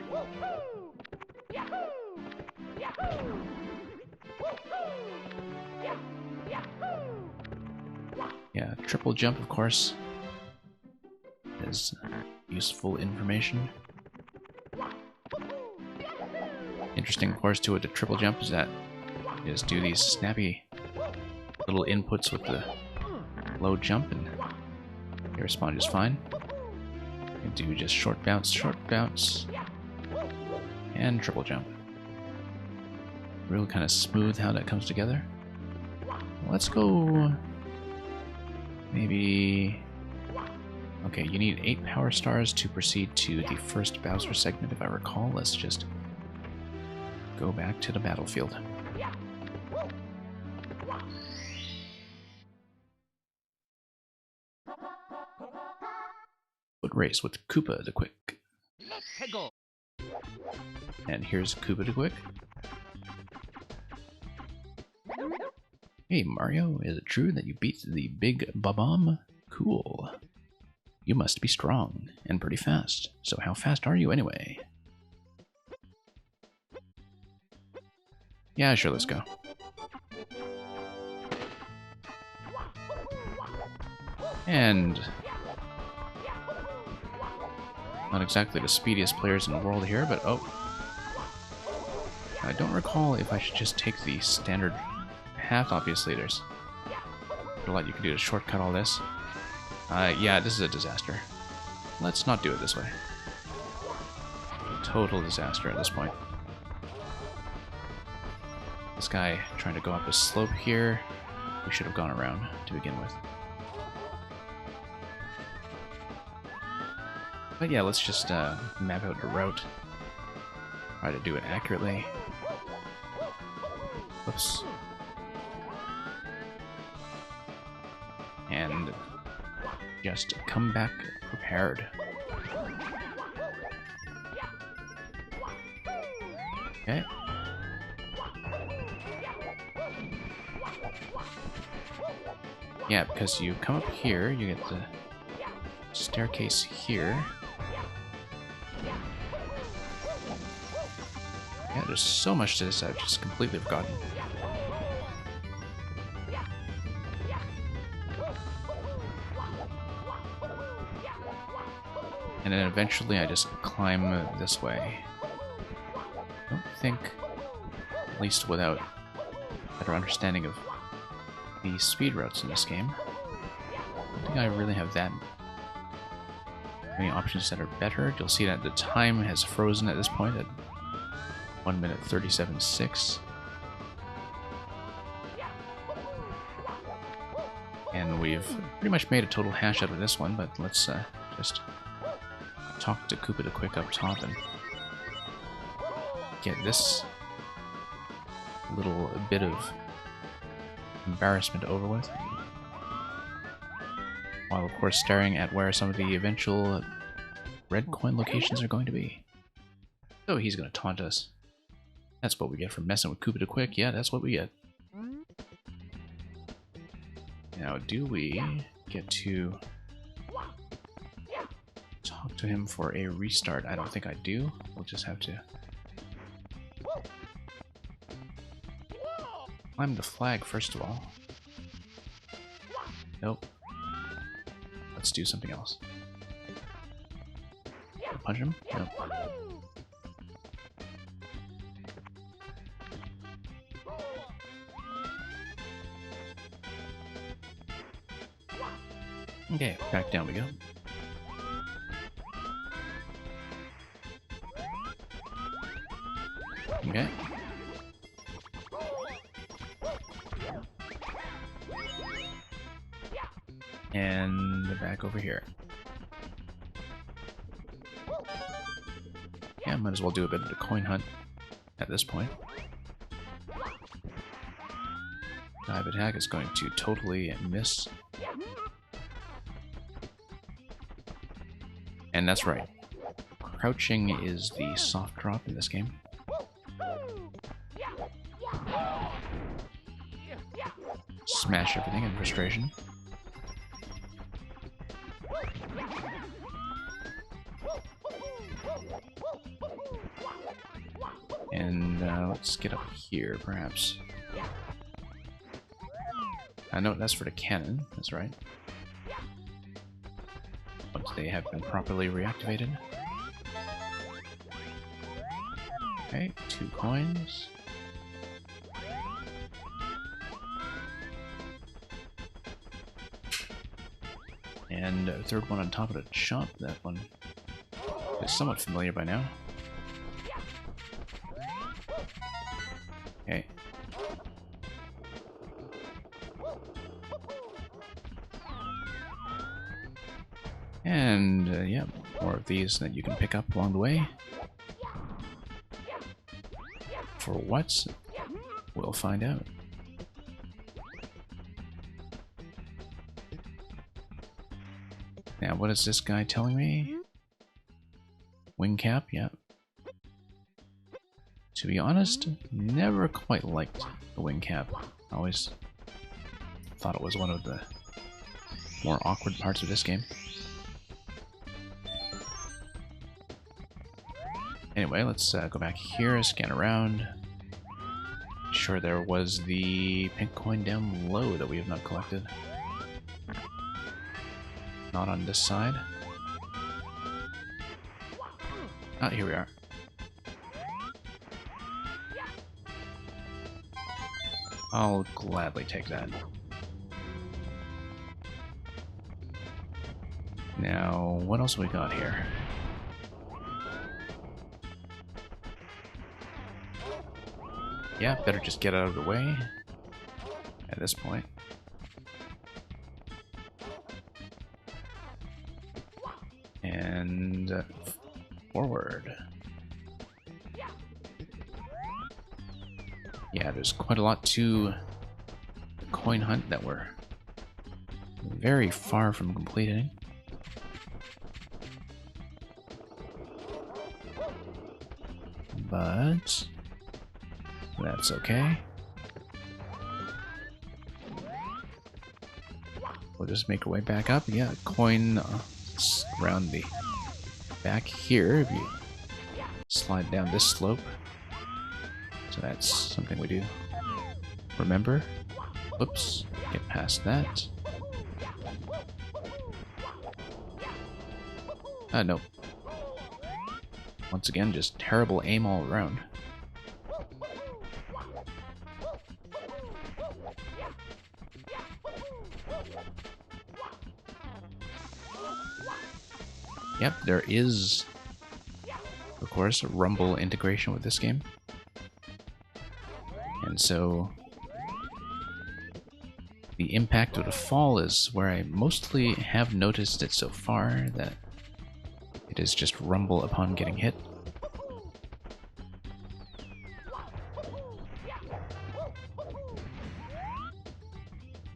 Yeah, triple jump, of course, is useful information. Interesting, of course, too, with the triple jump is that you just do these snappy little inputs with the low jump, and you respond just fine. You do just short bounce, and triple jump. Real kind of smooth how that comes together. Let's go. Maybe. Okay, you need 8 power stars to proceed to the first Bowser segment, if I recall. Let's just go back to the battlefield. Foot race with Koopa the Quick. Let's go. And here's Koopa the Quick. Hey Mario, is it true that you beat the big Bob-omb? Cool. You must be strong and pretty fast. So how fast are you anyway? Yeah, sure, let's go. And not exactly the speediest players in the world here, but oh. I don't recall if I should just take the standard path. Obviously, there's a lot you can do to shortcut all this. Yeah, this is a disaster. Let's not do it this way. Total disaster at this point. This guy trying to go up a slope here. We should have gone around to begin with. But yeah, let's just map out the route. Try to do it accurately. Whoops. And just come back prepared. Okay. Yeah, because you come up here, you get the staircase here. Yeah, there's so much to this I've just completely forgotten. And then eventually I just climb this way. I don't think, at least without a better understanding of the speed routes in this game, I don't think I really have that many options that are better. You'll see that the time has frozen at this point at 1 minute 37.6. And we've pretty much made a total hash out of this one, but let's just talk to Koopa the Quick up top and get this little bit of embarrassment over with. While of course staring at where some of the eventual red coin locations are going to be. So he's going to taunt us. That's what we get for messing with Koopa the Quick. Yeah, that's what we get. Now, do we get to talk to him for a restart? I don't think I do. We'll just have to climb the flag first of all. Nope. Let's do something else. Punch him? Nope. Okay, back down we go. Okay. And back over here. Yeah, might as well do a bit of the coin hunt at this point. Dive attack is going to totally miss. And that's right. Crouching is the soft drop in this game. Smash everything in frustration. And let's get up here, perhaps. I know that's for the cannon, that's right. Once they have been properly reactivated. Okay, 2 coins. And a third one on top of the shop. That one is somewhat familiar by now. Okay. And yeah, more of these that you can pick up along the way. For what? We'll find out. Now, what is this guy telling me? Wing cap, yeah. To be honest, never quite liked the wing cap. I always thought it was one of the more awkward parts of this game. Anyway, let's go back here, scan around. Sure, there was the pink coin down low that we have not collected. Not on this side. Ah, here we are. I'll gladly take that. Now, what else we got here? Yeah, better just get out of the way at this point. And forward. Yeah, there's quite a lot to the coin hunt that we're very far from completing. But that's okay. We'll just make our way back up. Yeah, coin around the back here if you slide down this slope. So that's something we do. Remember? Oops, get past that. Nope. Once again, just terrible aim all around. Yep, there is, of course, Rumble integration with this game. And so the impact of the fall is where I mostly have noticed it so far, that it is just rumble upon getting hit.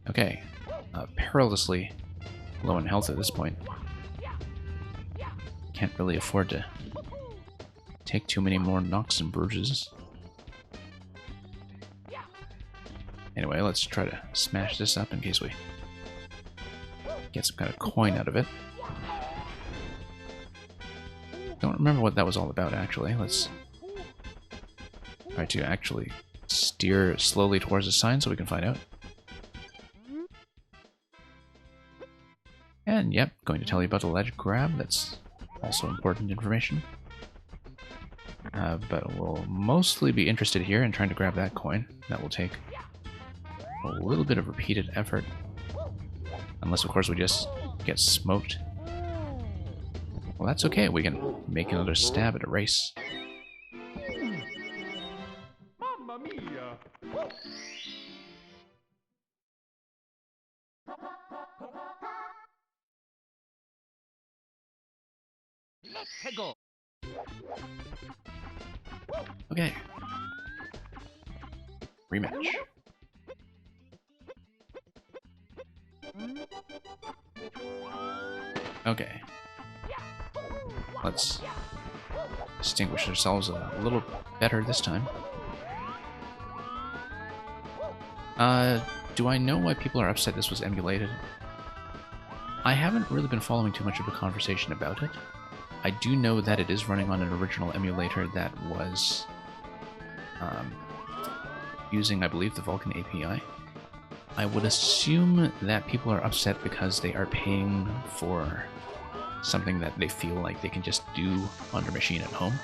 Okay, perilously low in health at this point. Can't really afford to take too many more knocks and bruises. Anyway, let's try to smash this up in case we get some kind of coin out of it. Don't remember what that was all about, actually. Let's try to actually steer slowly towards the sign so we can find out. And yep, going to tell you about the ledge grab. That's also important information. But we'll mostly be interested here in trying to grab that coin. That will take a little bit of repeated effort. Unless, of course, we just get smoked. Well, that's okay. We can make another stab at a race. Mamma mia! Let's go! Okay. Rematch. Okay. Let's distinguish ourselves a little better this time. Do I know why people are upset this was emulated? I haven't really been following too much of a conversation about it. I do know that it is running on an original emulator that was using, I believe, the Vulkan API. I would assume that people are upset because they are paying for something that they feel like they can just do on their machine at home,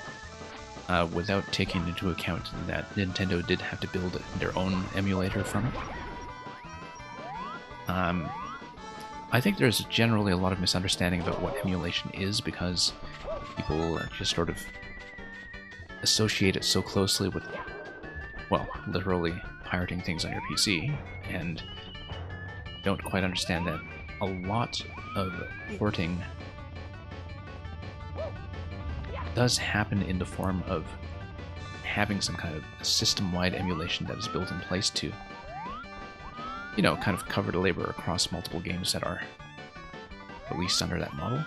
without taking into account that Nintendo did have to build their own emulator from it. I think there's generally a lot of misunderstanding about what emulation is, because people just sort of associate it so closely with, well, literally pirating things on your PC, and don't quite understand that a lot of porting does happen in the form of having some kind of system-wide emulation that is built in place to, you know, kind of cover the labor across multiple games that are released under that model.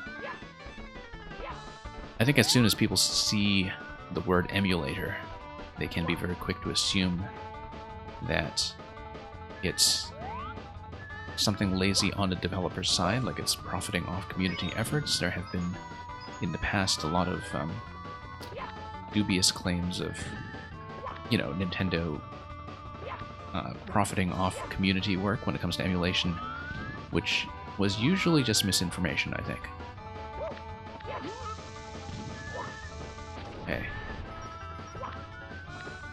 I think as soon as people see the word emulator, they can be very quick to assume that it's something lazy on the developer's side, like it's profiting off community efforts. There have been, in the past, a lot of dubious claims of, you know, Nintendo profiting off community work when it comes to emulation, which was usually just misinformation, I think. Okay.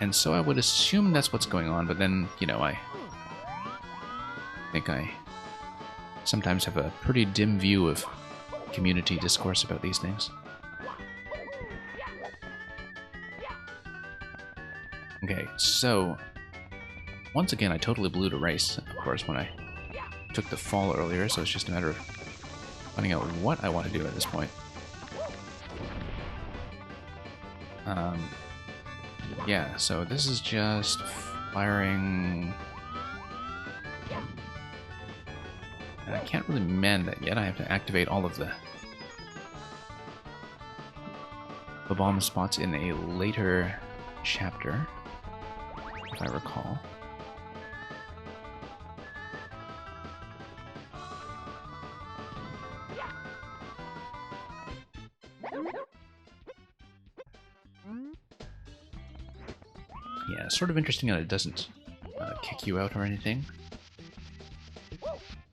And so I would assume that's what's going on, but then, you know, I think I sometimes have a pretty dim view of community discourse about these things. Okay, so once again, I totally blew the race, of course, when I took the fall earlier, so it's just a matter of finding out what I want to do at this point. Yeah, so this is just firing... And I can't really mend that yet. I have to activate all of the bomb spots in a later chapter, if I recall. Yeah, sort of interesting that it doesn't kick you out or anything.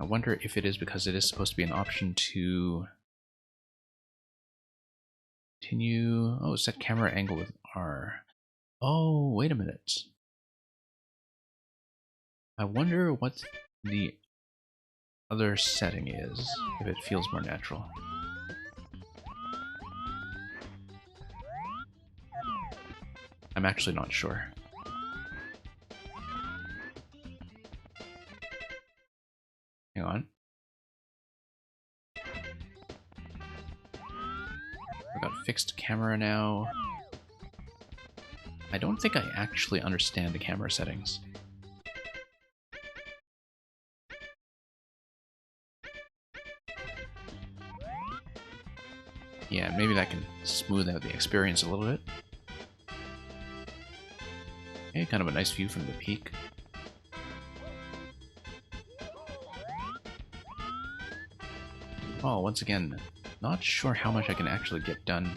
I wonder if it is because it is supposed to be an option to continue... Oh, set camera angle with R. Oh, wait a minute. I wonder what the other setting is, if it feels more natural. I'm actually not sure. Hang on. I've got fixed camera now. I don't think I actually understand the camera settings. Yeah, maybe that can smooth out the experience a little bit. Okay, kind of a nice view from the peak. Oh, once again, not sure how much I can actually get done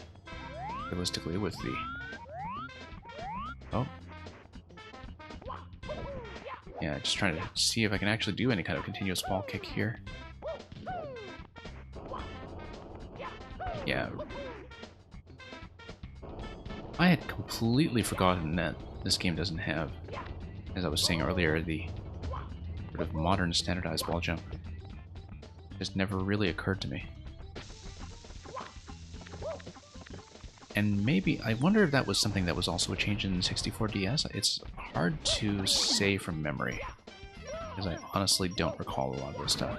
realistically with the... Oh. Yeah, just trying to see if I can actually do any kind of continuous wall kick here. Yeah. I had completely forgotten that this game doesn't have, as I was saying earlier, the sort of modern standardized wall jump. Just never really occurred to me. And maybe, I wonder if that was something that was also a change in 64DS. It's hard to say from memory, because I honestly don't recall a lot of this stuff.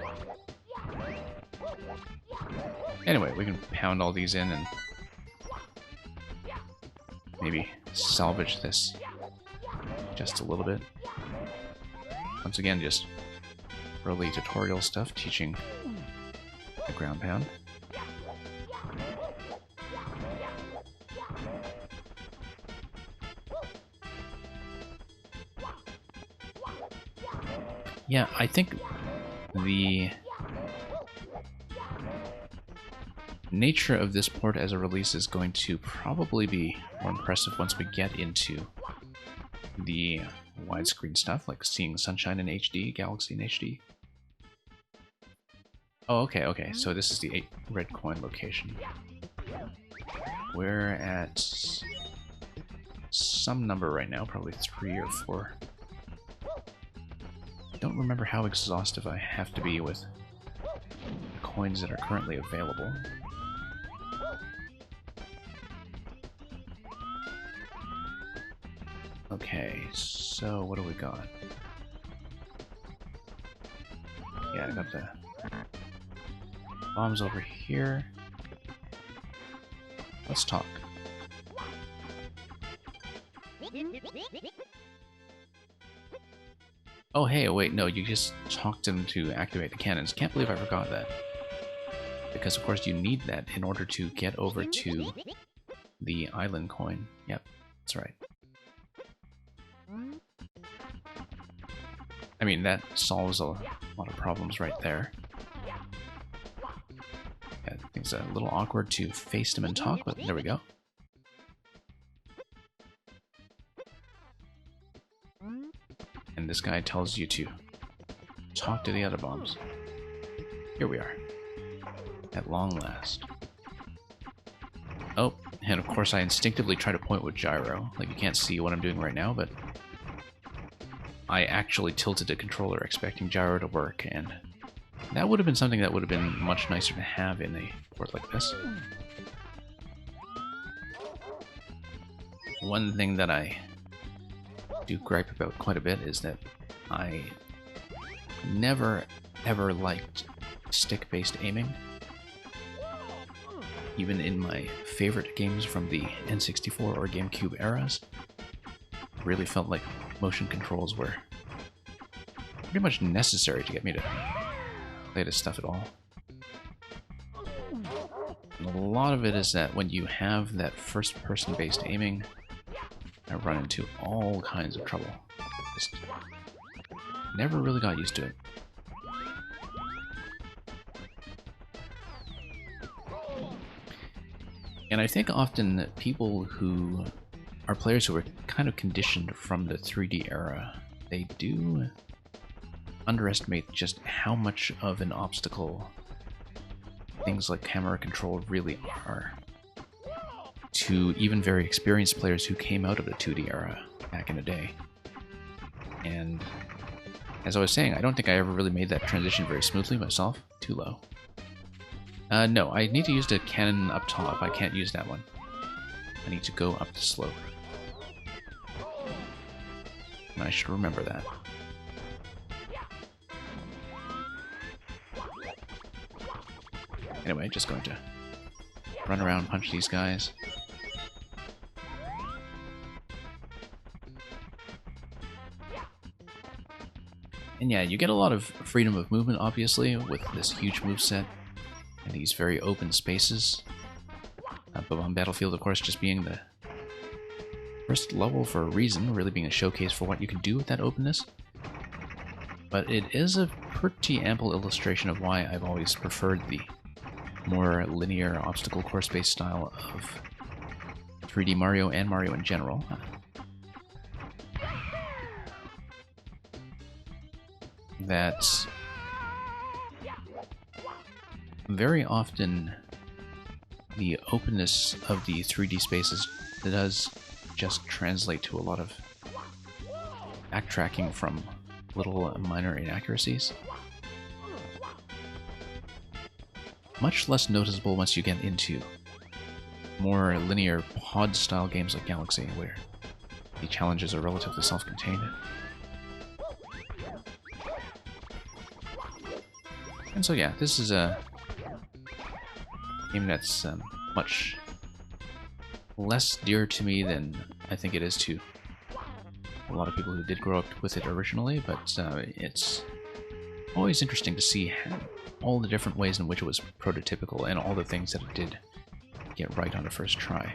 Anyway, we can pound all these in and maybe salvage this just a little bit. Once again, just early tutorial stuff, teaching the ground pound. Yeah, I think the nature of this port as a release is going to probably be more impressive once we get into the widescreen stuff, like seeing Sunshine in HD, Galaxy in HD. Oh, okay, so this is the 8 red coin location. We're at some number right now, probably 3 or 4. I don't remember how exhaustive I have to be with the coins that are currently available. Okay, so what do we got? Yeah, I got the bombs over here. Let's talk. Oh, hey, wait, no, you just talked him to activate the cannons. Can't believe I forgot that. Because, of course, you need that in order to get over to the island coin. Yep, that's right. I mean, that solves a lot of problems right there. Yeah, I think it's a little awkward to face them and talk, but there we go. And this guy tells you to talk to the other bombs. Here we are. At long last. Oh, and of course I instinctively try to point with gyro. Like, you can't see what I'm doing right now, but I actually tilted the controller expecting gyro to work, and That would have been something that would have been much nicer to have in a port like this. One thing that I do gripe about quite a bit is that I never ever liked stick-based aiming. Even in my favorite games from the N64 or GameCube eras, it really felt like motion controls were pretty much necessary to get me to play this stuff at all. And a lot of it is that when you have that first-person based aiming, I run into all kinds of trouble. Just never really got used to it. And I think often that people who are players who are kind of conditioned from the 3D era, they do underestimate just how much of an obstacle things like camera control really are to even very experienced players who came out of the 2D era back in the day. And as I was saying, I don't think I ever really made that transition very smoothly myself. Too low. No, I need to use the cannon up top. I can't use that one. I need to go up the slope. And I should remember that. Anyway, just going to run around, punch these guys. And yeah, you get a lot of freedom of movement, obviously, with this huge moveset and these very open spaces. Bob-omb Battlefield, of course, just being the first level for a reason, really being a showcase for what you can do with that openness. But it is a pretty ample illustration of why I've always preferred the more linear obstacle course-based style of 3D Mario and Mario in general. That very often the openness of the 3D spaces does just translate to a lot of backtracking from little minor inaccuracies. Much less noticeable once you get into more linear pod-style games like Galaxy, where the challenges are relatively self-contained. And so yeah, this is a game that's much less dear to me than I think it is to a lot of people who did grow up with it originally, but it's always interesting to see all the different ways in which it was prototypical and all the things that it did get right on the first try.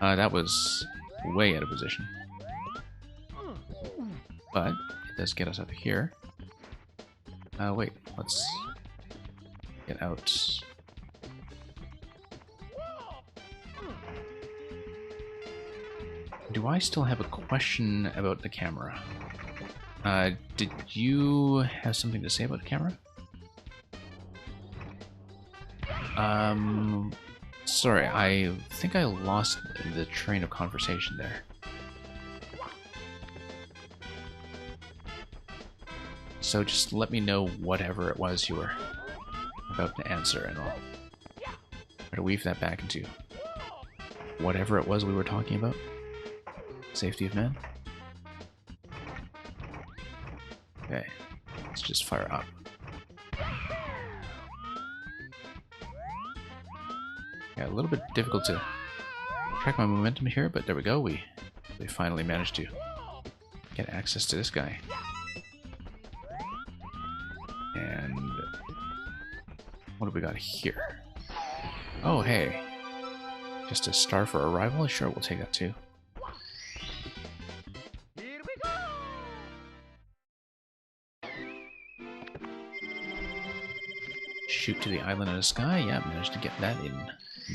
That was way out of position. But it does get us up here. Wait, let's get out. Do I still have a question about the camera? Did you have something to say about the camera? Sorry, I think I lost the train of conversation there. So just let me know whatever it was you were about to answer, and I'll try to weave that back into whatever it was we were talking about. Safety of man. Okay, let's just fire up. Yeah, a little bit difficult to track my momentum here, but there we go. We finally managed to get access to this guy. And what do we got here? Oh, hey. Just a star for arrival? Sure, we'll take that too. Here we go! Shoot to the island in the sky. Yeah, managed to get that in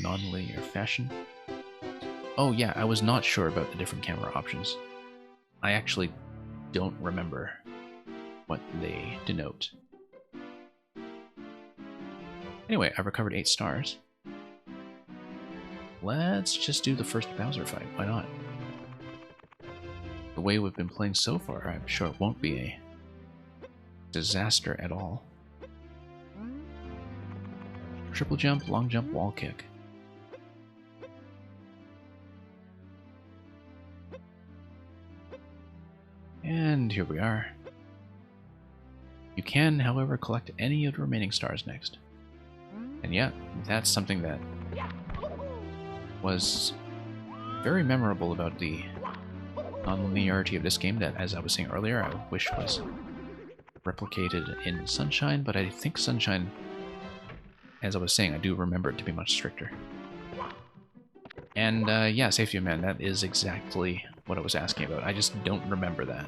non-linear fashion. Oh yeah, I was not sure about the different camera options. I actually don't remember what they denote. Anyway, I've recovered 8 stars. Let's just do the first Bowser fight. Why not? The way we've been playing so far, I'm sure it won't be a disaster at all. Triple jump, long jump, wall kick. And here we are. You can, however, collect any of the remaining stars next. And yeah, that's something that was very memorable about the non-linearity of this game that, as I was saying earlier, I wish was replicated in Sunshine, but I think Sunshine, as I was saying, I do remember it to be much stricter. And yeah, Safety of Man, that is exactly what I was asking about. I just don't remember that.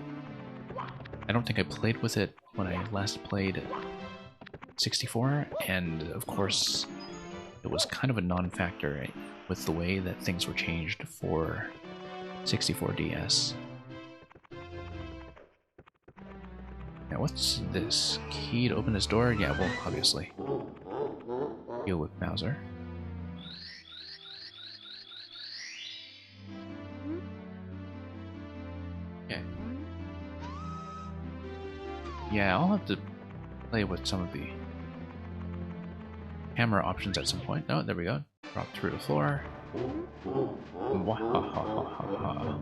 I don't think I played with it when I last played 64, and of course it was kind of a non-factor with the way that things were changed for 64DS. Now what's this? Key to open this door? Yeah, well, obviously. Deal with Bowser. Okay. Yeah, I'll have to play with some of the camera options at some point. Oh, there we go. Drop through the floor. Wahahaha.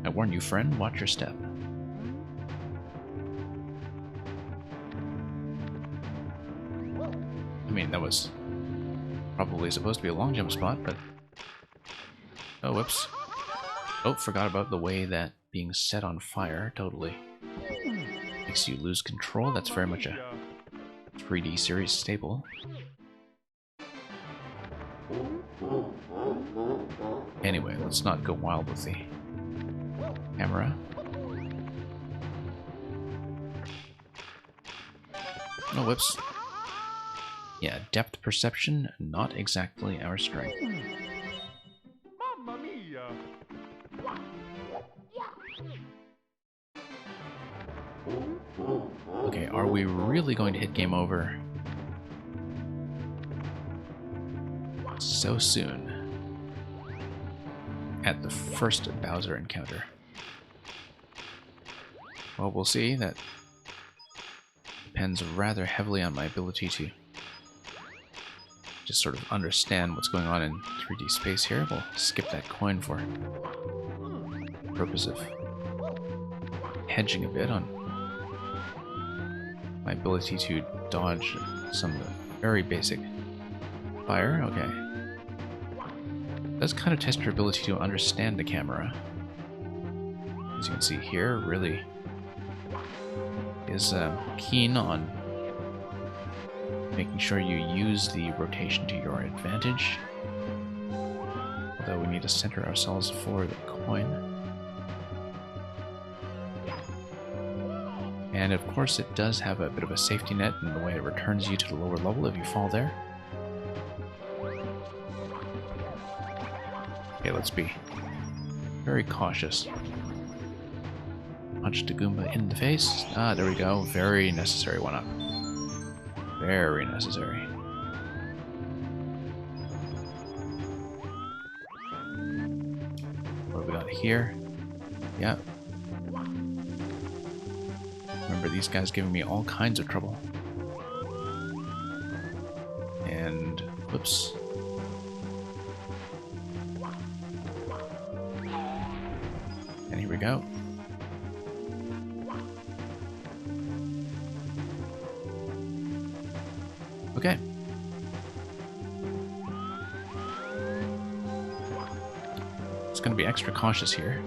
I warn you, friend, watch your step. I mean, that was probably supposed to be a long jump spot, but... Oh, whoops. Oh, forgot about the way that being set on fire totally makes you lose control. That's very much a 3D series staple. Anyway, let's not go wild with the camera. Oh, whoops. Yeah, depth perception, not exactly our strength. Mamma mia! Okay, are we really going to hit game over so soon at the first Bowser encounter? Well, we'll see. That depends rather heavily on my ability to just sort of understand what's going on in 3D space here. We'll skip that coin for the purpose of hedging a bit on my ability to dodge some very basic fire. Okay. Does kind of test your ability to understand the camera. As you can see here, really is keen on making sure you use the rotation to your advantage. Although we need to center ourselves for the coin. And of course it does have a bit of a safety net in the way it returns you to the lower level if you fall there. Okay, let's be very cautious. Punch the Goomba in the face. Ah, there we go. Very necessary one-up. Very necessary. What have we got here? Yep. Remember, these guys giving me all kinds of trouble. And, whoops. And here we go. Okay. It's going to be extra cautious here.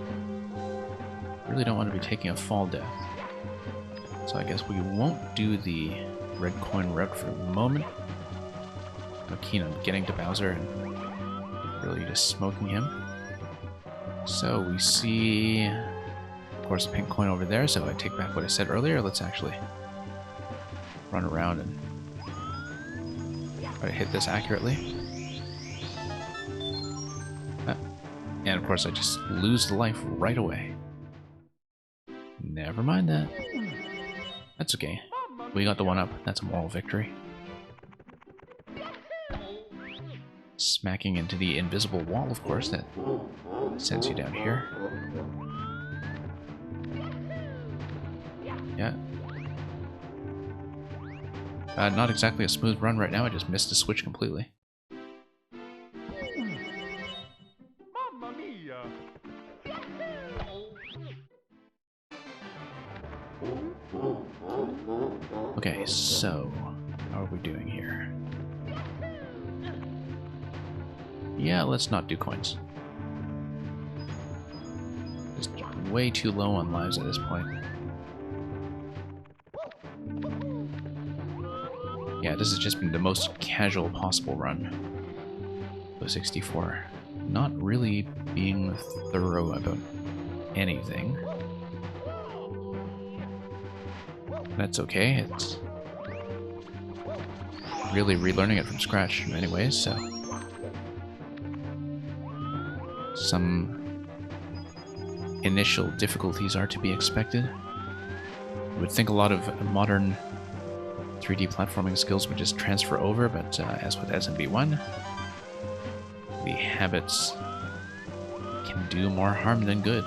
Really don't want to be taking a fall death. So I guess we won't do the red coin route for the moment. I'm keen on getting to Bowser and really just smoking him. So we see, of course, a pink coin over there, so I take back what I said earlier. Let's actually run around and try to hit this accurately. And of course I just lose the life right away. Never mind that. That's okay. We got the one up. That's a moral victory. Smacking into the invisible wall, of course, that sends you down here. Yeah, Not exactly a smooth run right now, I just missed the switch completely. Mamma mia! Okay, so how are we doing here? Yeah, let's not do coins. Just way too low on lives at this point. Yeah, this has just been the most casual possible run of 64. Not really being thorough about anything. That's okay, it's really relearning it from scratch in many ways, so some initial difficulties are to be expected. I would think a lot of modern 3D platforming skills would just transfer over, but as with SMB1, the habits can do more harm than good.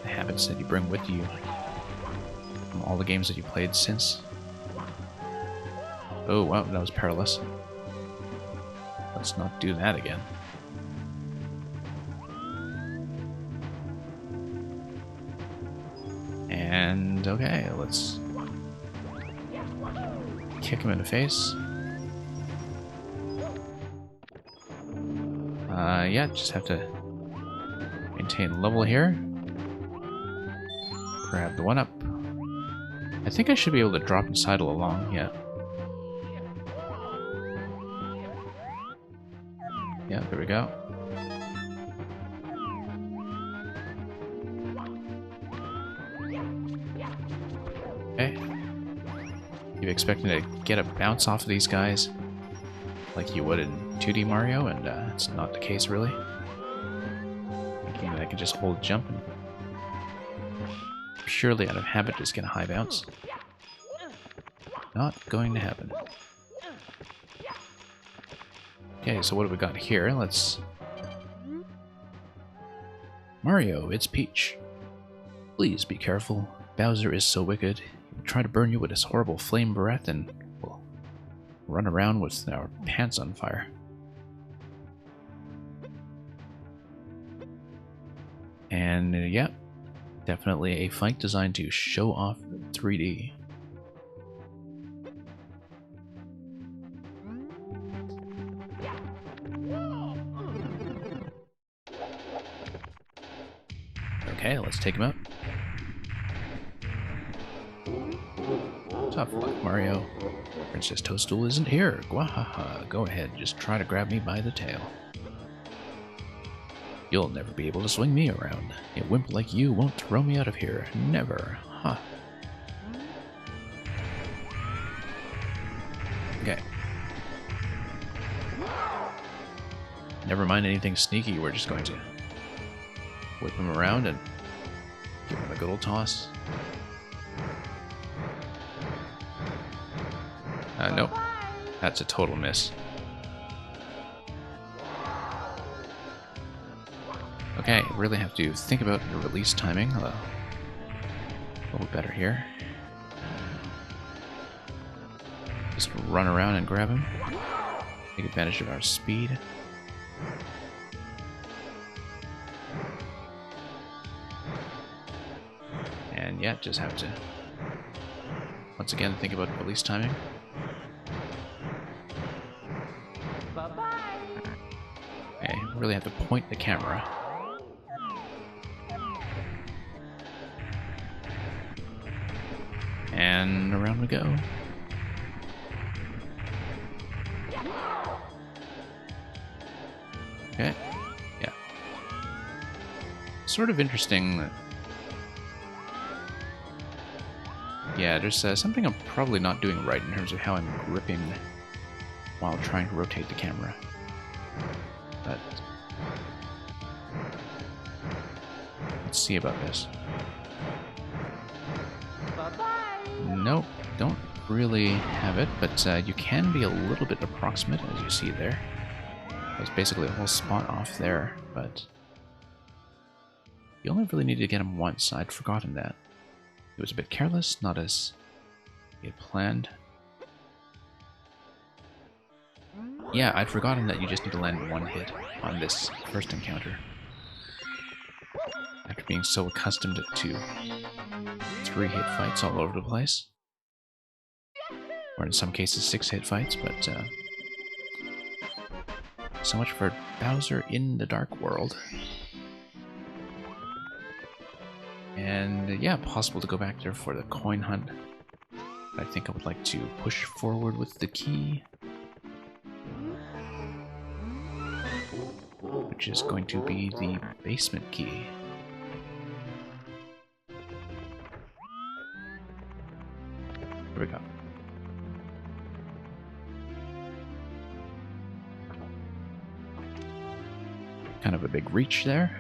The habits that you bring with you from all the games that you played since. Oh wow, that was perilous. Let's not do that again. And okay, let's kick him in the face. Yeah, just have to maintain level here. Grab the one up. I think I should be able to drop and sidle along, yeah. Yeah, there we go. Okay. You're expecting to get a bounce off of these guys like you would in 2D Mario, and it's not the case really. Thinking that I can just hold jump and purely out of habit just get a high bounce. Not going to happen. Okay, so what have we got here? Let's... Mario, it's Peach. Please be careful. Bowser is so wicked. He'll try to burn you with his horrible flame breath and we'll run around with our pants on fire. And yeah, definitely a fight designed to show off 3D. Okay, let's take him out. Tough luck, Mario. Princess Toadstool isn't here. Gwahaha. Go ahead, just try to grab me by the tail. You'll never be able to swing me around. A wimp like you won't throw me out of here. Never. Huh. Okay. Never mind anything sneaky, we're just going to whip him around and give him a good old toss. Nope. That's a total miss. Okay, really have to think about the release timing a little better here. Just run around and grab him. Take advantage of our speed. And yeah, just have to once again think about release timing. Okay, really have to point the camera. And around we go. Okay, yeah. Sort of interesting that... Yeah, there's something I'm probably not doing right in terms of how I'm gripping while trying to rotate the camera. But let's see about this. Nope, don't really have it, but you can be a little bit approximate, as you see there. There's basically a whole spot off there, but you only really need to get him once. I'd forgotten that. It was a bit careless, not as we had planned. Yeah, I'd forgotten that you just need to land one hit on this first encounter. After being so accustomed to 3-hit fights all over the place. Or in some cases 6-hit fights, but so much for Bowser in the Dark World. And yeah, possible to go back there for the coin hunt. I think I would like to push forward with the key, which is going to be the basement key. Here we go. Kind of a big reach there.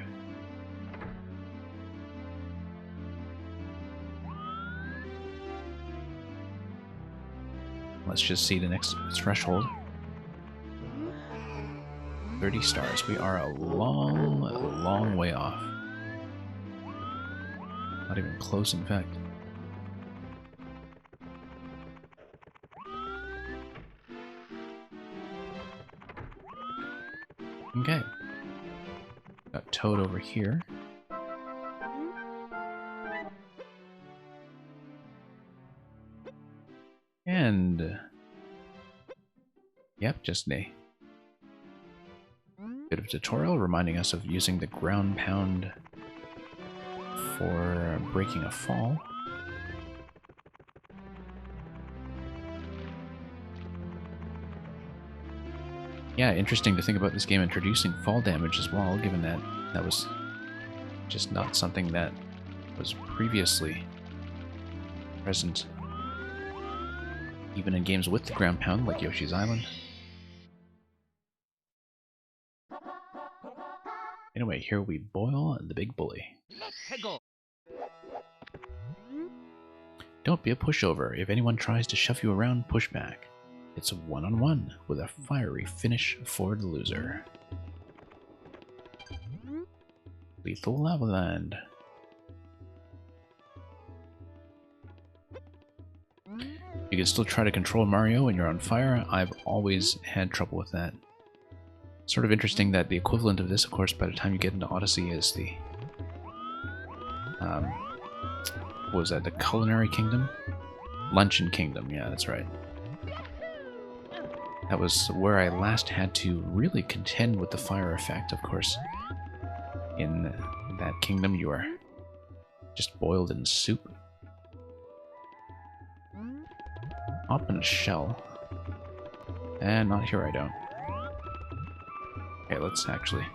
Let's just see the next threshold. 30 stars. We are a long way off. Not even close, in fact. Okay. Got Toad over here. And yep, just a bit of tutorial reminding us of using the ground pound for breaking a fall. Yeah, interesting to think about this game introducing fall damage as well, given that that was just not something that was previously present even in games with the ground pound, like Yoshi's Island. Anyway, here we boil the big bully. Don't be a pushover. If anyone tries to shove you around, push back. It's a one-on-one with a fiery finish for the loser. Lethal Lava Land. You can still try to control Mario when you're on fire. I've always had trouble with that. Sort of interesting that the equivalent of this, of course, by the time you get into Odyssey is the... what was that? The Culinary Kingdom? Luncheon Kingdom, yeah, that's right. That was where I last had to really contend with the fire effect, of course. In that kingdom, you are just boiled in soup. Up in a shell. And not here, I don't. Okay, let's actually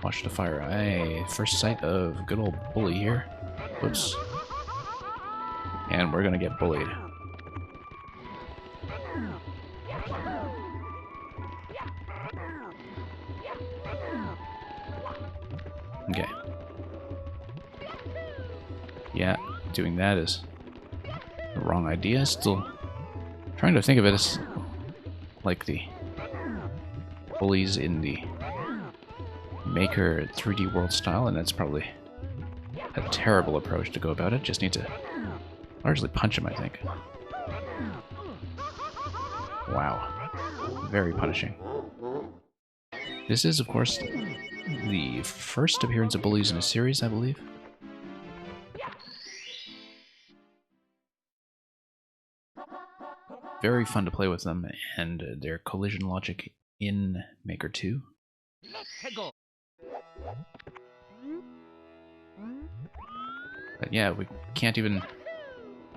watch the fire. Hey, first sight of good old Bully here. Whoops. And we're gonna get bullied. Okay. Yeah, doing that is the wrong idea. Still trying to think of it as like the bullies in the Maker 3D World style, and that's probably a terrible approach to go about it. Just need to largely punch him, I think. Wow. Very punishing. This is, of course, the first appearance of bullies in a series, I believe. Very fun to play with them, and their collision logic in Maker 2. But yeah, we can't even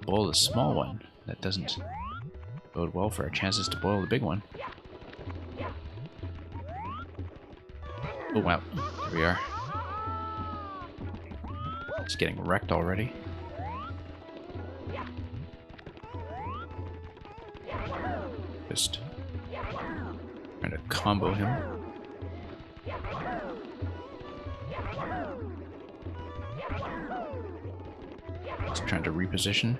boil the small one. That doesn't bode well for our chances to boil the big one. Oh wow, there we are. It's getting wrecked already. Just trying to combo him. Just trying to reposition.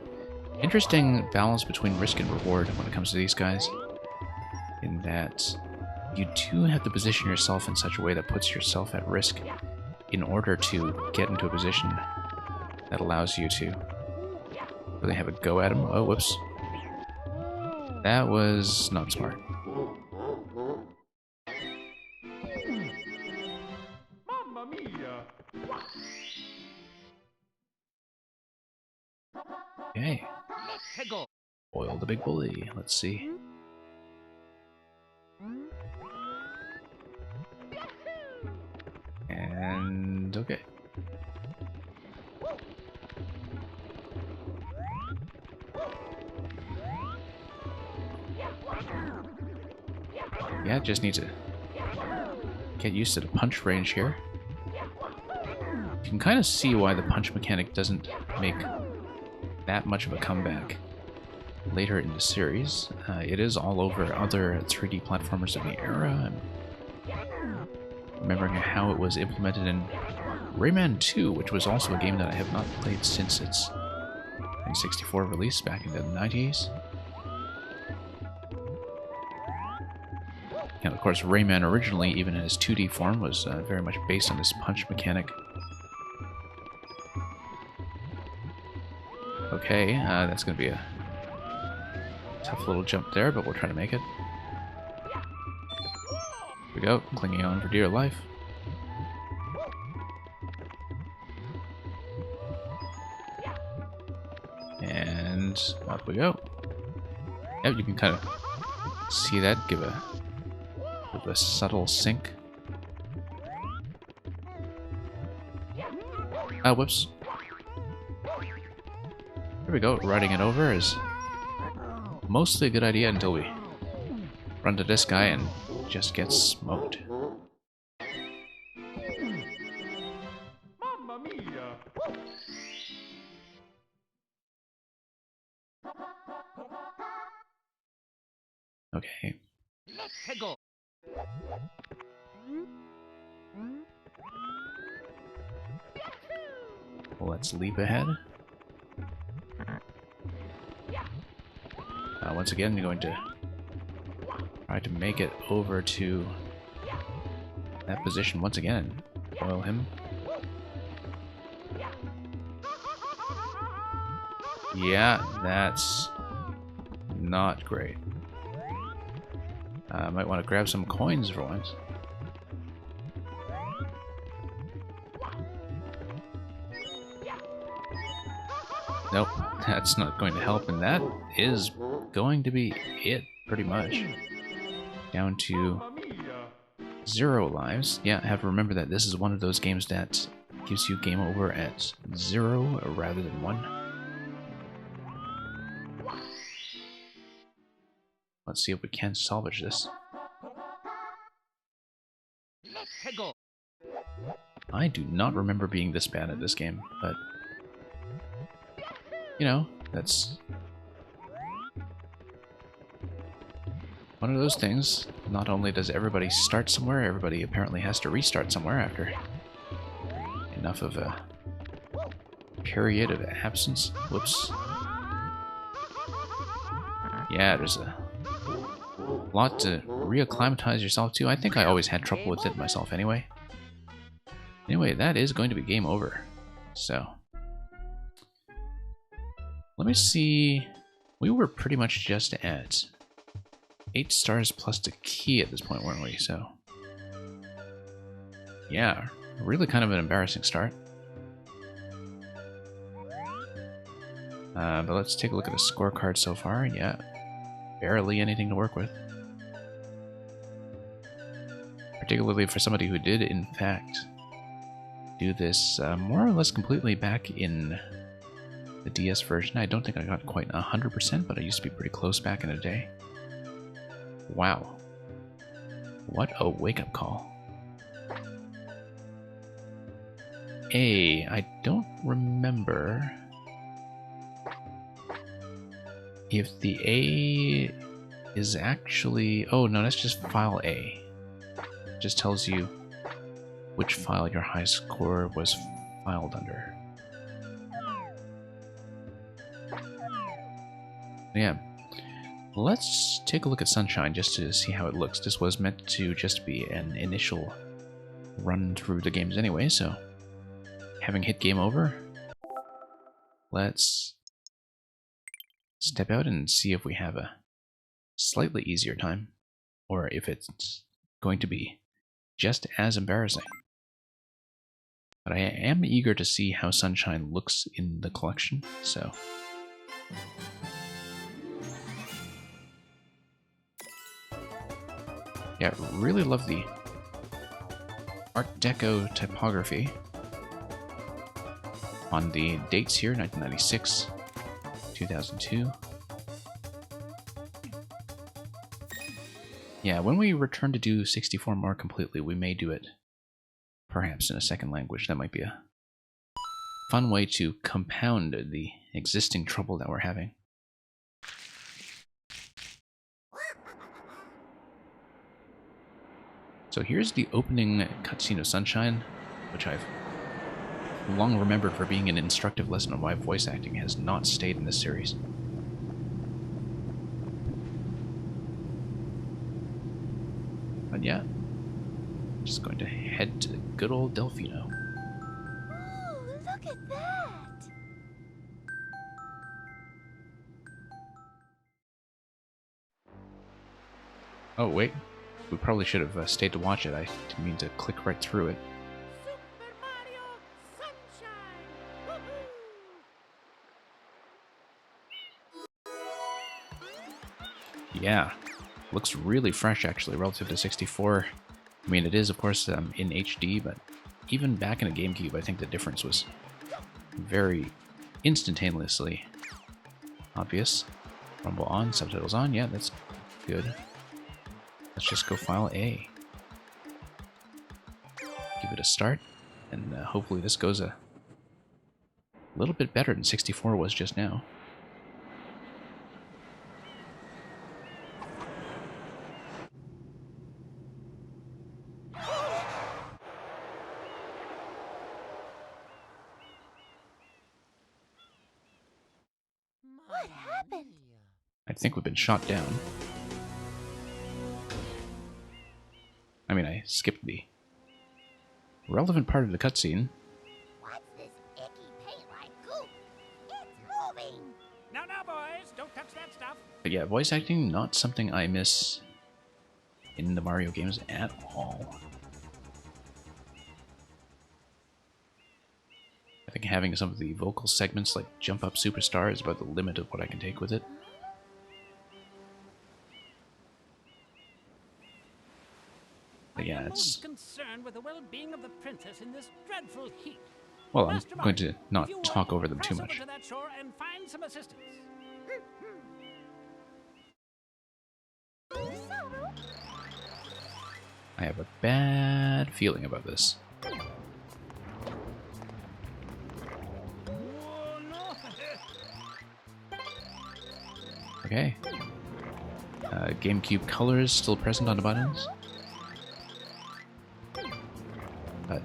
Interesting balance between risk and reward when it comes to these guys. In that you do have to position yourself in such a way that puts yourself at risk in order to get into a position that allows you to Really have a go at him. Oh, whoops. That was not smart. Mamma mia! Okay. Let's go! Oil the big bully. Let's see. And okay. Yeah, just need to get used to the punch range here. You can kind of see why the punch mechanic doesn't make that much of a comeback later in the series. It is all over other 3D platformers of the era. I'm remembering how it was implemented in Rayman 2, which was also a game that I have not played since its N64 release back in the 90s. And of course, Rayman originally, even in its 2D form, was very much based on this punch mechanic. Okay, that's going to be a tough little jump there, but we'll try to make it. Here we go, clinging on for dear life. And up we go. Yep, you can kind of see that give a subtle sink. Ah, whoops. There we go. Riding it over is mostly a good idea until we run to this guy and just get smoked. Mamma mia! Okay. Let's go! Let's leap ahead. Once again, I'm going to try to make it over to that position once again. Oil him. Yeah, that's not great. I might want to grab some coins for once. Nope, that's not going to help, and that is going to be it, pretty much. Down to 0 lives. Yeah, I have to remember that this is one of those games that gives you game over at 0 rather than 1. Let's see if we can salvage this. Let's go! I do not remember being this bad at this game, but you know, that's one of those things. Not only does everybody start somewhere, everybody apparently has to restart somewhere after enough of a period of absence. Whoops. Yeah, there's a lot to reacclimatize yourself to. I think I always had trouble with it myself anyway. Anyway, that is going to be game over. So let me see. We were pretty much just at 8 stars plus the key at this point, weren't we? So yeah, really kind of an embarrassing start. But let's take a look at the scorecard so far. Yeah, barely anything to work with. Particularly for somebody who did, in fact, do this more or less completely back in the DS version. I don't think I got quite 100%, but I used to be pretty close back in the day. Wow. What a wake-up call. I don't remember if the A is actually... Oh, no, that's just file A. It just tells you which file your high score was filed under. Yeah. Let's take a look at Sunshine just to see how it looks. This was meant to just be an initial run through the games anyway, so having hit game over, let's step out and see if we have a slightly easier time, or if it's going to be just as embarrassing. But I am eager to see how Sunshine looks in the collection, so... Yeah, really love the Art Deco typography on the dates here, 1996, 2002. Yeah, when we return to do 64 more completely, we may do it perhaps in a second language. That might be a fun way to compound the existing trouble that we're having. So here's the opening cutscene of Sunshine, which I've long remembered for being an instructive lesson on why voice acting has not stayed in this series. But yeah, just going to head to good old Delfino. Oh, look at that! Oh wait, we probably should have stayed to watch it. I didn't mean to click right through it. Super Mario Sunshine! Woohoo! Yeah, looks really fresh actually relative to 64. I mean, it is of course in HD, but even back in a GameCube, I think the difference was very instantaneously obvious. Rumble on, subtitles on, yeah, that's good. Let's just go file A. Give it a start, and hopefully this goes a little bit better than 64 was just now. What happened? I think we've been shot down. I mean, I skipped the relevant part of the cutscene. What's this icky paint-like goop? It's moving! Now, boys, don't touch that stuff. But yeah, voice acting, not something I miss in the Mario games at all. I think having some of the vocal segments like Jump Up Superstar is about the limit of what I can take with it. But yeah, I'm it's... most concerned with the well-being of the princess in this dreadful heat. Well, I'm Master going to Mario, not if you talk would, over them too press over much. to that shore and find some assistance. I have a bad feeling about this. Oh, no. Okay. GameCube colors still present on the buttons. But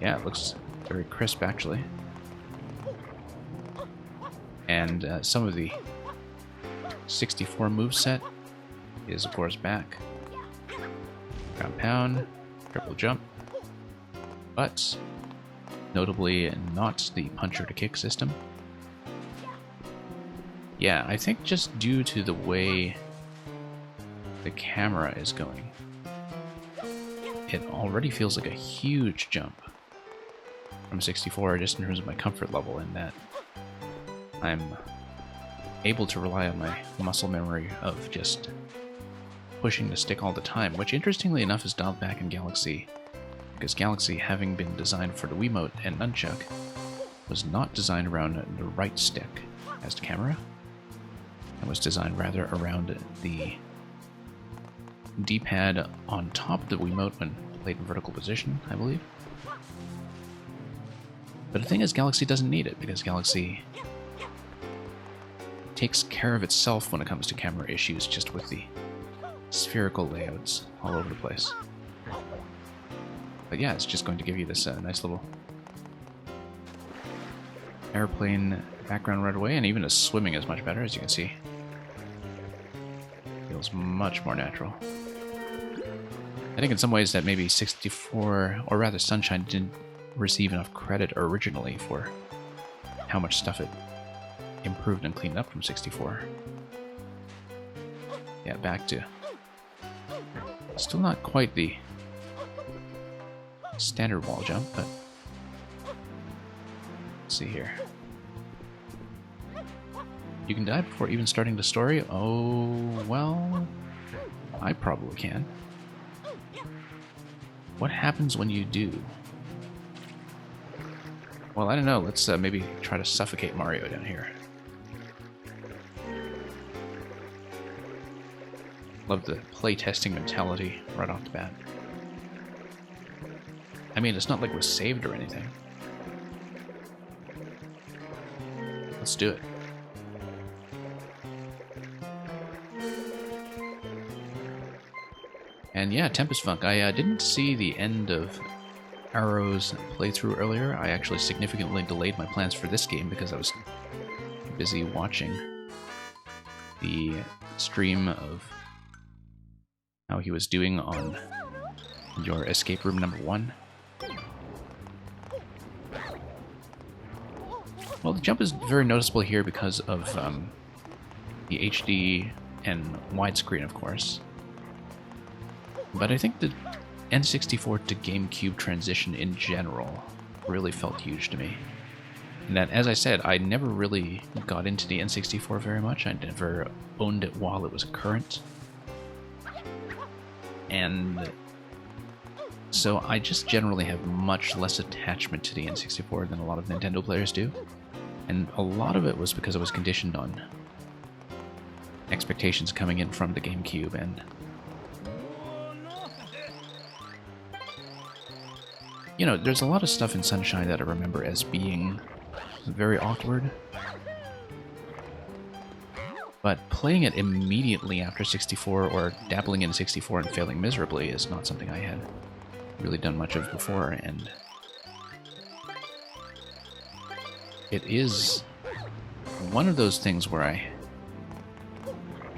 yeah, it looks very crisp actually. And some of the 64 moveset is of course back. Ground pound, triple jump, but notably not the puncher to kick system. Yeah, I think just due to the way the camera is going, it already feels like a huge jump from 64 just in terms of my comfort level, in that I'm able to rely on my muscle memory of just pushing the stick all the time, which interestingly enough is dialed back in Galaxy, because Galaxy, having been designed for the Wiimote and Nunchuck, was not designed around the right stick as the camera. It was designed rather around the D-pad on top of the Wiimote when played in vertical position, I believe. But the thing is, Galaxy doesn't need it, because Galaxy takes care of itself when it comes to camera issues, just with the spherical layouts all over the place. But yeah, it's just going to give you this nice little airplane background right away, and even the swimming is much better, as you can see. Feels much more natural. I think in some ways that maybe 64, or rather Sunshine, didn't receive enough credit originally for how much stuff it improved and cleaned up from 64. Yeah, back to... Still not quite the standard wall jump, but... Let's see here. You can die before even starting the story? Oh, well... I probably can. What happens when you do? Well, I don't know. Let's maybe try to suffocate Mario down here. Love the playtesting mentality right off the bat. I mean, it's not like we're saved or anything. Let's do it. And yeah, Tempest Funk. I didn't see the end of Arrow's playthrough earlier. I actually significantly delayed my plans for this game because I was busy watching the stream of how he was doing on your escape room number 1. Well, the jump is very noticeable here because of the HD and widescreen, of course. But I think the N64 to GameCube transition in general really felt huge to me. And that, as I said, I never really got into the N64 very much. I never owned it while it was current. And so I just generally have much less attachment to the N64 than a lot of Nintendo players do. And a lot of it was because I was conditioned on expectations coming in from the GameCube, and you know, there's a lot of stuff in Sunshine that I remember as being very awkward. But playing it immediately after 64 or dabbling in 64 and failing miserably is not something I had really done much of before, and it is one of those things where I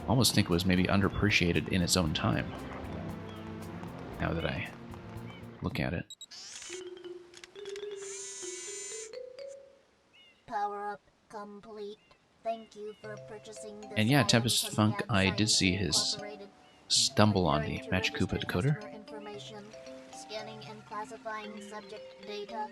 almost think it was maybe underappreciated in its own time, now that I look at it. Power up complete. Thank you for purchasing this. And yeah, item Tempest from Funk, I did Capsite see his Incorporated. stumble on the Adhering to Match Koopa registered decoder. customer information, scanning and classifying subject data.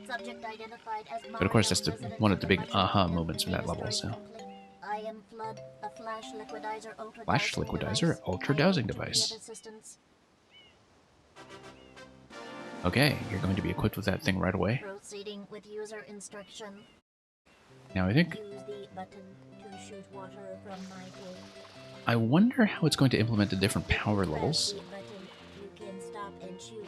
Subject identified as But of course, that's Mario, one of the big resident aha of moments from that level, prehistoric so. complete. I am Flood, a flash liquidizer ultra Flash dowsing liquidizer, device. ultra I am dowsing internet device. assistance. Okay, you're going to be equipped with that thing right away. Proceeding with user instruction. Now I think, Use the button to shoot water from my tank. I wonder how it's going to implement the different power levels. Press the button, you can stop and shoot.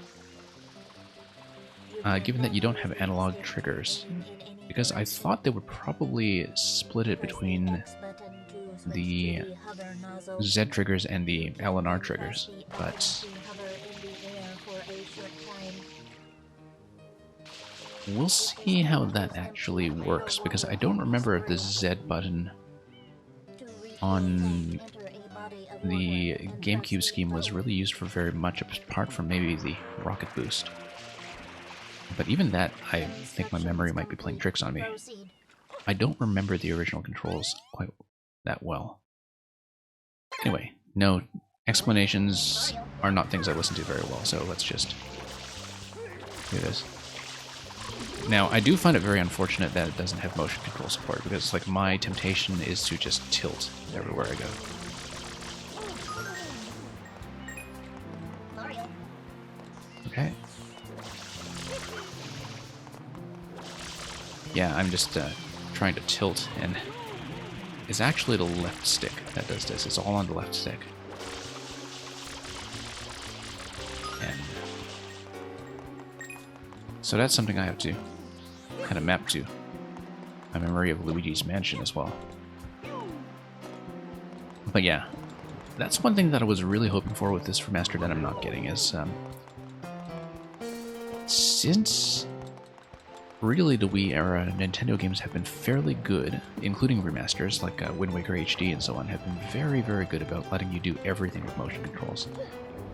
Given that you don't have analog triggers, because I thought they would probably split it between the Z triggers and the LNR triggers, but we'll see how that actually works, because I don't remember if the Z button on the GameCube scheme was really used for very much, apart from maybe the rocket boost. But even that, I think my memory might be playing tricks on me. I don't remember the original controls quite that well. Anyway, no, explanations are not things I listen to very well, so let's just do this. Now, I do find it very unfortunate that it doesn't have motion control support, because like my temptation is to just tilt everywhere I go. Okay. Yeah, I'm just trying to tilt, and it's actually the left stick that does this. It's all on the left stick. And so that's something I have to kind of map to my memory of Luigi's Mansion as well. But yeah, that's one thing that I was really hoping for with this remaster that I'm not getting is, since really the Wii era, Nintendo games have been fairly good, including remasters like Wind Waker HD and so on, have been very, very good about letting you do everything with motion controls.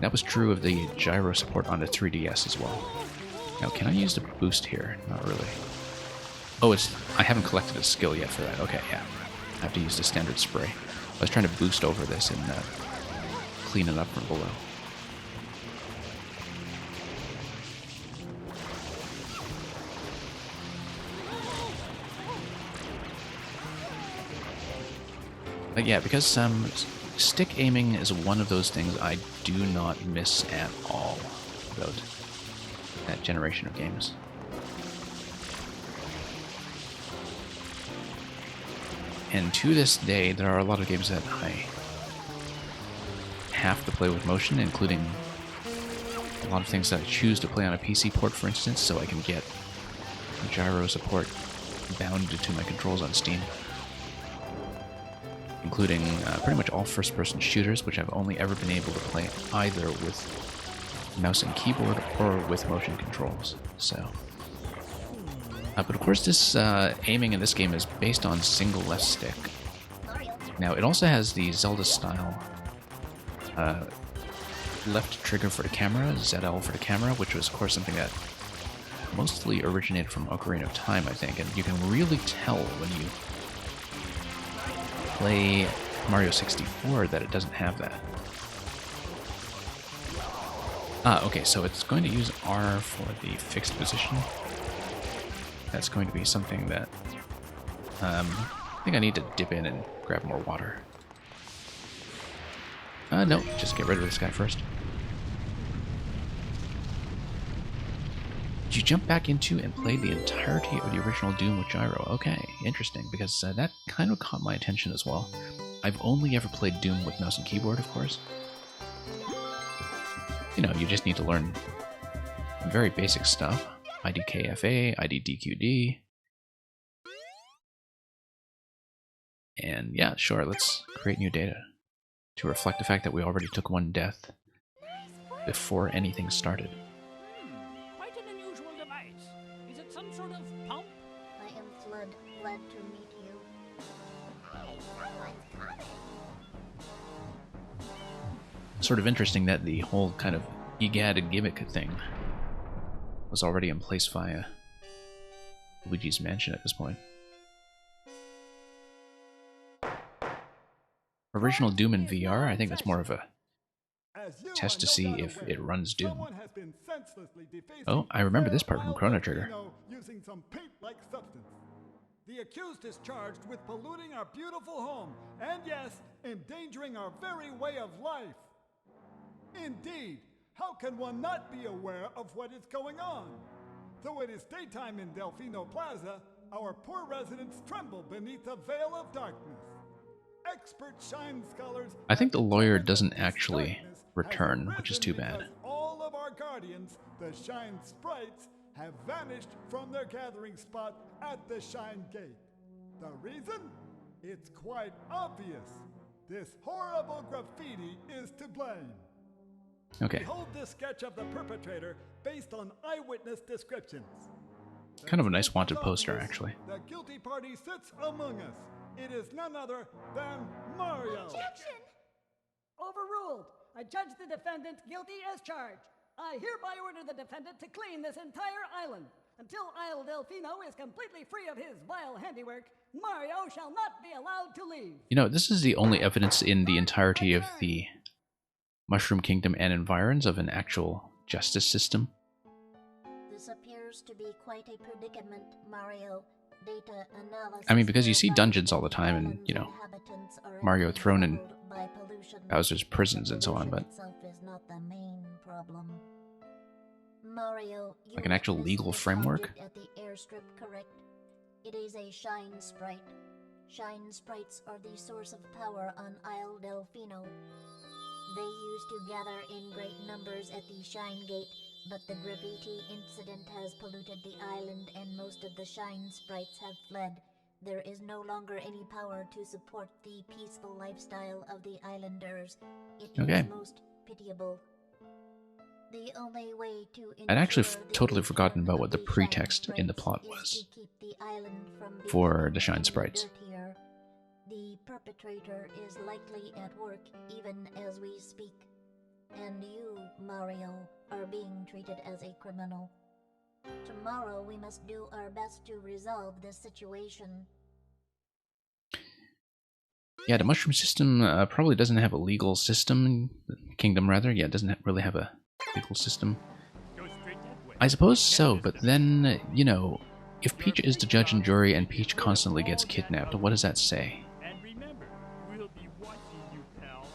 That was true of the gyro support on the 3DS as well. Now, can I use the boost here? Not really. Oh, I haven't collected a skill yet for that. Okay, yeah. I have to use the standard spray. I was trying to boost over this and clean it up from below. But yeah, because stick aiming is one of those things I do not miss at all about that generation of games. And to this day, there are a lot of games that I have to play with motion, including a lot of things that I choose to play on a PC port, for instance, so I can get gyro support bounded to my controls on Steam. Including pretty much all first-person shooters, which I've only ever been able to play either with mouse and keyboard or with motion controls. So, but of course, this aiming in this game is based on single left stick. Now, it also has the Zelda-style left trigger for the camera, ZL for the camera, which was, of course, something that mostly originated from Ocarina of Time, I think, and you can really tell when you play Mario 64 that it doesn't have that. Okay, so it's going to use R for the fixed position. That's going to be something that I think I need to dip in and grab more water. No, just get rid of this guy first. Did you jump back into and play the entirety of the original Doom with gyro? Okay, interesting, because that kind of caught my attention as well. I've only ever played Doom with mouse and keyboard, of course. You know, you just need to learn very basic stuff. IDKFA, IDDQD. And yeah, sure, let's create new data to reflect the fact that we already took one death before anything started. Quite an unusual device. Is it some sort of pump? I am Flood, glad to meet you. Hey, someone's coming. Sort of interesting that the whole kind of EGAD gimmick thing was already in place via Luigi's Mansion at this point. Original Doom in VR, I think that's more of a test to see if it runs Doom. Oh, I remember this part from Chrono Trigger. Using some paint-like substance. The accused is charged with polluting our beautiful home, and yes, endangering our very way of life. Indeed, how can one not be aware of what is going on? Though it is daytime in Delfino Plaza, our poor residents tremble beneath a veil of darkness. Expert shine scholars. I think the lawyer doesn't actually return, which is too bad. All of our guardians, the Shine Sprites, have vanished from their gathering spot at the Shine Gate. The reason? It's quite obvious. This horrible graffiti is to blame. Okay. Behold this sketch of the perpetrator based on eyewitness descriptions. Kind of a nice wanted poster, actually. The guilty party sits among us. It is none other than Mario. Objection! Overruled. I judge the defendant guilty as charged. I hereby order the defendant to clean this entire island. Until Isle Delfino is completely free of his vile handiwork, Mario shall not be allowed to leave. You know, this is the only evidence in the entirety of the Mushroom Kingdom and environs of an actual justice system. This appears to be quite a predicament, Mario. Data analysis. I mean, because you see dungeons all the time and, you know, Mario thrown in Bowser's prisons and so on, but itself is not the main problem. Mario, like an actual legal framework? At the airstrip, correct? It is a Shine Sprite. Shine Sprites are the source of power on Isle Delfino. They used to gather in great numbers at the Shine Gate, but the graffiti incident has polluted the island and most of the Shine Sprites have fled. There is no longer any power to support the peaceful lifestyle of the islanders. It is most pitiable. The only way to I'd actually totally forgotten about what the pretext in the plot was for the Shine Sprites. The perpetrator is likely at work even as we speak. And you, Mario, are being treated as a criminal. Tomorrow we must do our best to resolve this situation. Yeah, the Mushroom System probably doesn't have a legal system. Kingdom, rather. Yeah, it doesn't really have a legal system. Go straight that way. I suppose so, but then, you know, if Peach is the judge and jury and Peach constantly gets kidnapped, what does that say? And remember, we'll be watching you, pal.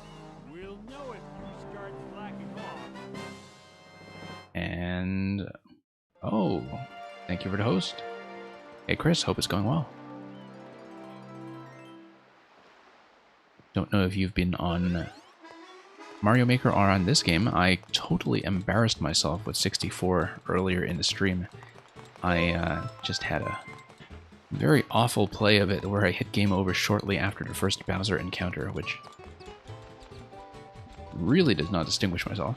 We'll know if you start slacking off. And... oh, thank you for the host. Hey Chris, hope it's going well. Don't know if you've been on Mario Maker or on this game. I totally embarrassed myself with 64 earlier in the stream. I just had a very awful play of it where I hit game over shortly after the first Bowser encounter, which really does not distinguish myself.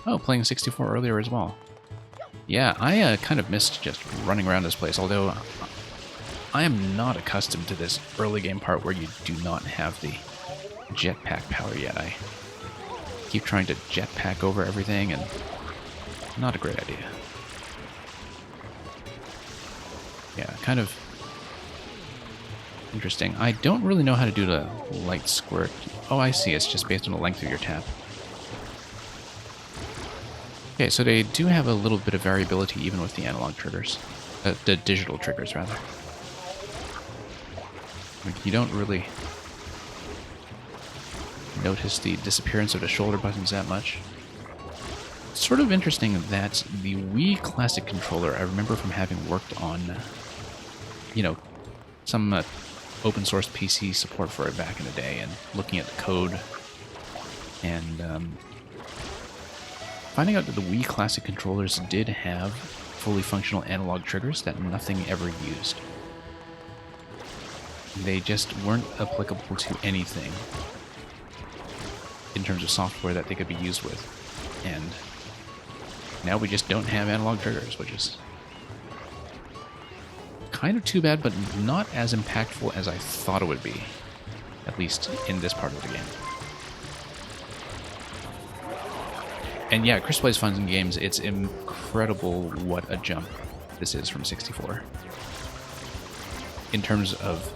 Oh, playing 64 earlier as well. Yeah, I kind of missed just running around this place, although I am not accustomed to this early game part where you do not have the jetpack power yet. I keep trying to jetpack over everything, and not a great idea. Yeah, kind of interesting. I don't really know how to do the light squirt. Oh, I see. It's just based on the length of your tap. Okay, so they do have a little bit of variability even with the analog triggers. The digital triggers, rather. Like, you don't really notice the disappearance of the shoulder buttons that much. It's sort of interesting that the Wii Classic controller, I remember from having worked on, you know, some open source PC support for it back in the day and looking at the code and finding out that the Wii Classic controllers did have fully functional analog triggers that nothing ever used. They just weren't applicable to anything in terms of software that they could be used with. And now we just don't have analog triggers, which is kind of too bad, but not as impactful as I thought it would be, at least in this part of the game. And yeah, Chris Plays Fun and Games, it's incredible what a jump this is from 64. In terms of,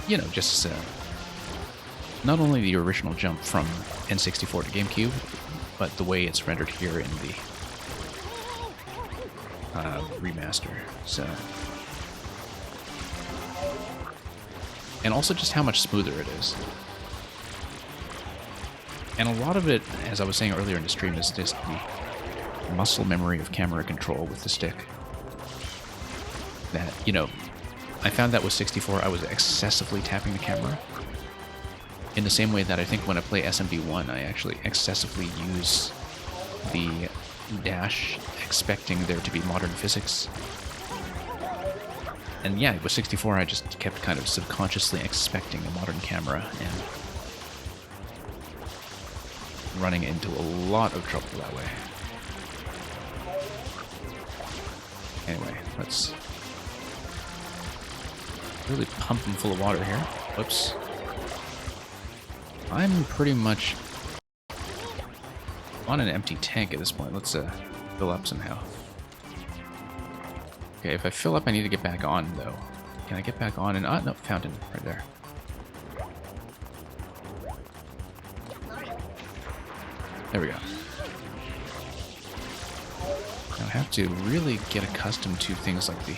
you know, just not only the original jump from N64 to GameCube, but the way it's rendered here in the remaster. So, and also just how much smoother it is. And a lot of it, as I was saying earlier in the stream, is just the muscle memory of camera control with the stick. That, you know, I found that with 64, I was excessively tapping the camera. In the same way that I think when I play SMD1, I actually excessively use the dash, expecting there to be modern physics. And yeah, with 64, I just kept kind of subconsciously expecting a modern camera and running into a lot of trouble that way. Anyway, let's really pump them full of water here. Whoops. I'm pretty much on an empty tank at this point. Let's fill up somehow. Okay, if I fill up, I need to get back on, though. Can I get back on? And no, fountain right there. There we go. Now I have to really get accustomed to things like the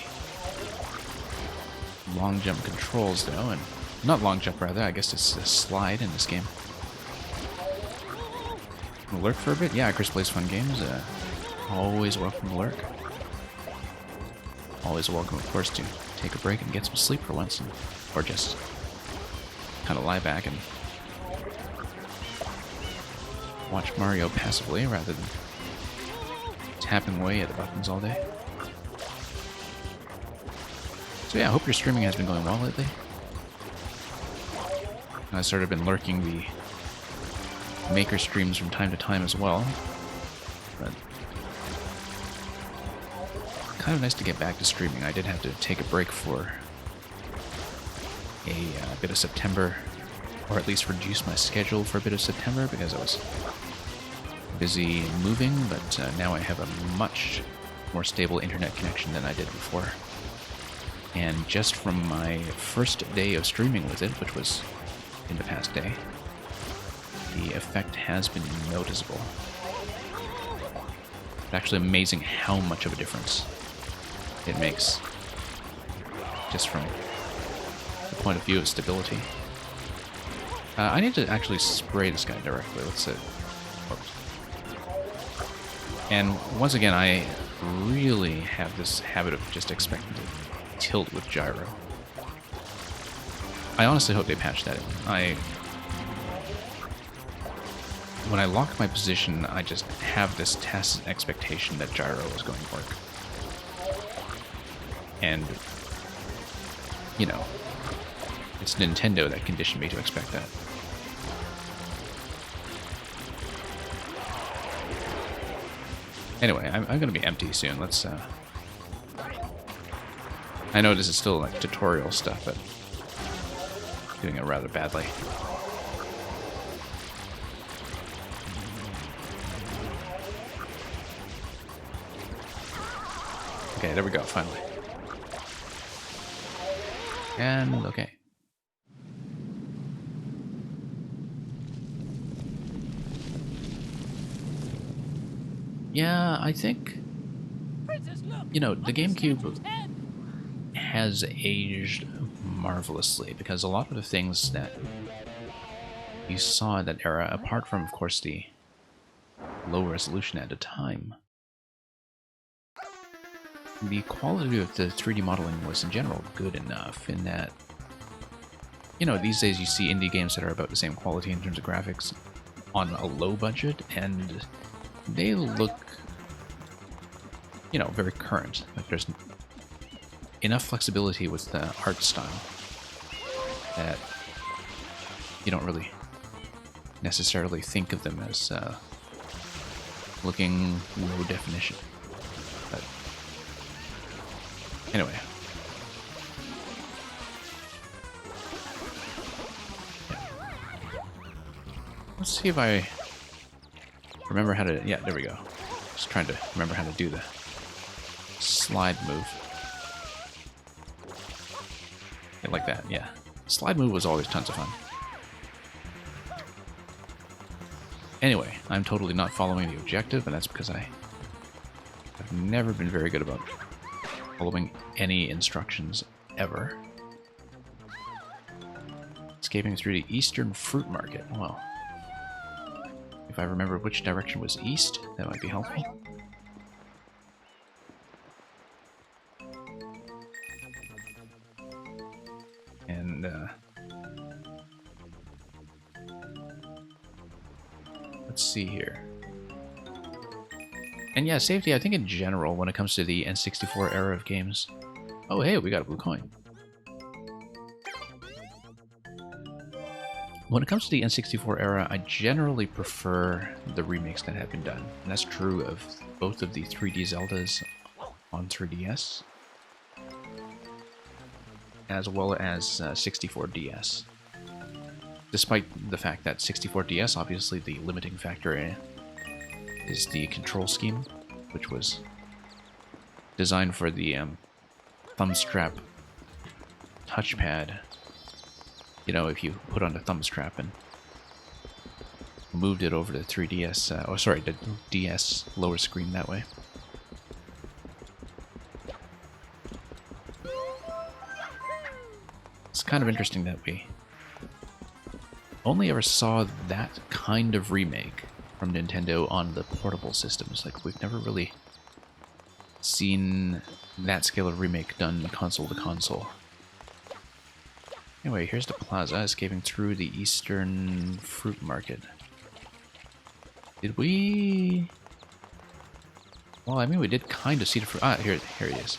long jump controls, though, and not long jump, rather. I guess it's a slide in this game. Wanna lurk for a bit? Yeah, Chris Plays Fun Games. Always welcome to lurk. Always welcome, of course, to take a break and get some sleep for once, or just kind of lie back and watch Mario passively rather than tapping away at the buttons all day. So yeah, I hope your streaming has been going well lately. I've sort of been lurking the Maker streams from time to time as well, but kind of nice to get back to streaming. I did have to take a break for a bit of September, or at least reduce my schedule for a bit of September, because I was busy moving, but now I have a much more stable internet connection than I did before. And just from my first day of streaming with it, which was in the past day, the effect has been noticeable. It's actually amazing how much of a difference it makes, just from the point of view of stability. I need to actually spray this guy directly. Let's oops. And once again, I really have this habit of just expecting to tilt with gyro. I honestly hope they patch that in. When I lock my position, I just have this tacit expectation that gyro is going to work. And, you know, it's Nintendo that conditioned me to expect that. Anyway, I'm going to be empty soon. Let's, I know this is still like tutorial stuff, but doing it rather badly. Okay, there we go, finally. And, okay. Yeah, I think, you know, the GameCube has aged marvelously, because a lot of the things that you saw in that era, apart from, of course, the low resolution at the time, the quality of the 3D modeling was in general good enough in that, you know, these days you see indie games that are about the same quality in terms of graphics on a low budget, and they look, you know, very current. Like, there's enough flexibility with the art style that you don't really necessarily think of them as looking low definition. But anyway. Yeah. Let's see if I remember how to... Yeah, there we go. Just trying to remember how to do the slide move. Yeah, like that, yeah. Slide move was always tons of fun. Anyway, I'm totally not following the objective, and that's because I have never been very good about following any instructions ever. Escaping through the Eastern Fruit Market. Well, if I remember which direction was east, that might be helpful. And, let's see here. And yeah, safety, I think in general, when it comes to the N64 era of games... Oh, hey, we got a blue coin. When it comes to the N64 era, I generally prefer the remakes that have been done. And that's true of both of the 3D Zeldas on 3DS, as well as 64DS. Despite the fact that 64DS, obviously the limiting factor is the control scheme, which was designed for the thumb strap touchpad. You know, if you put on a thumb strap and moved it over to 3DS, oh sorry, the DS lower screen that way. It's kind of interesting that we only ever saw that kind of remake from Nintendo on the portable systems. Like, we've never really seen that scale of remake done console to console. Anyway, here's the plaza, escaping through the Eastern Fruit Market. Did we... Well, I mean, we did kind of see the fruit... Ah, here it is.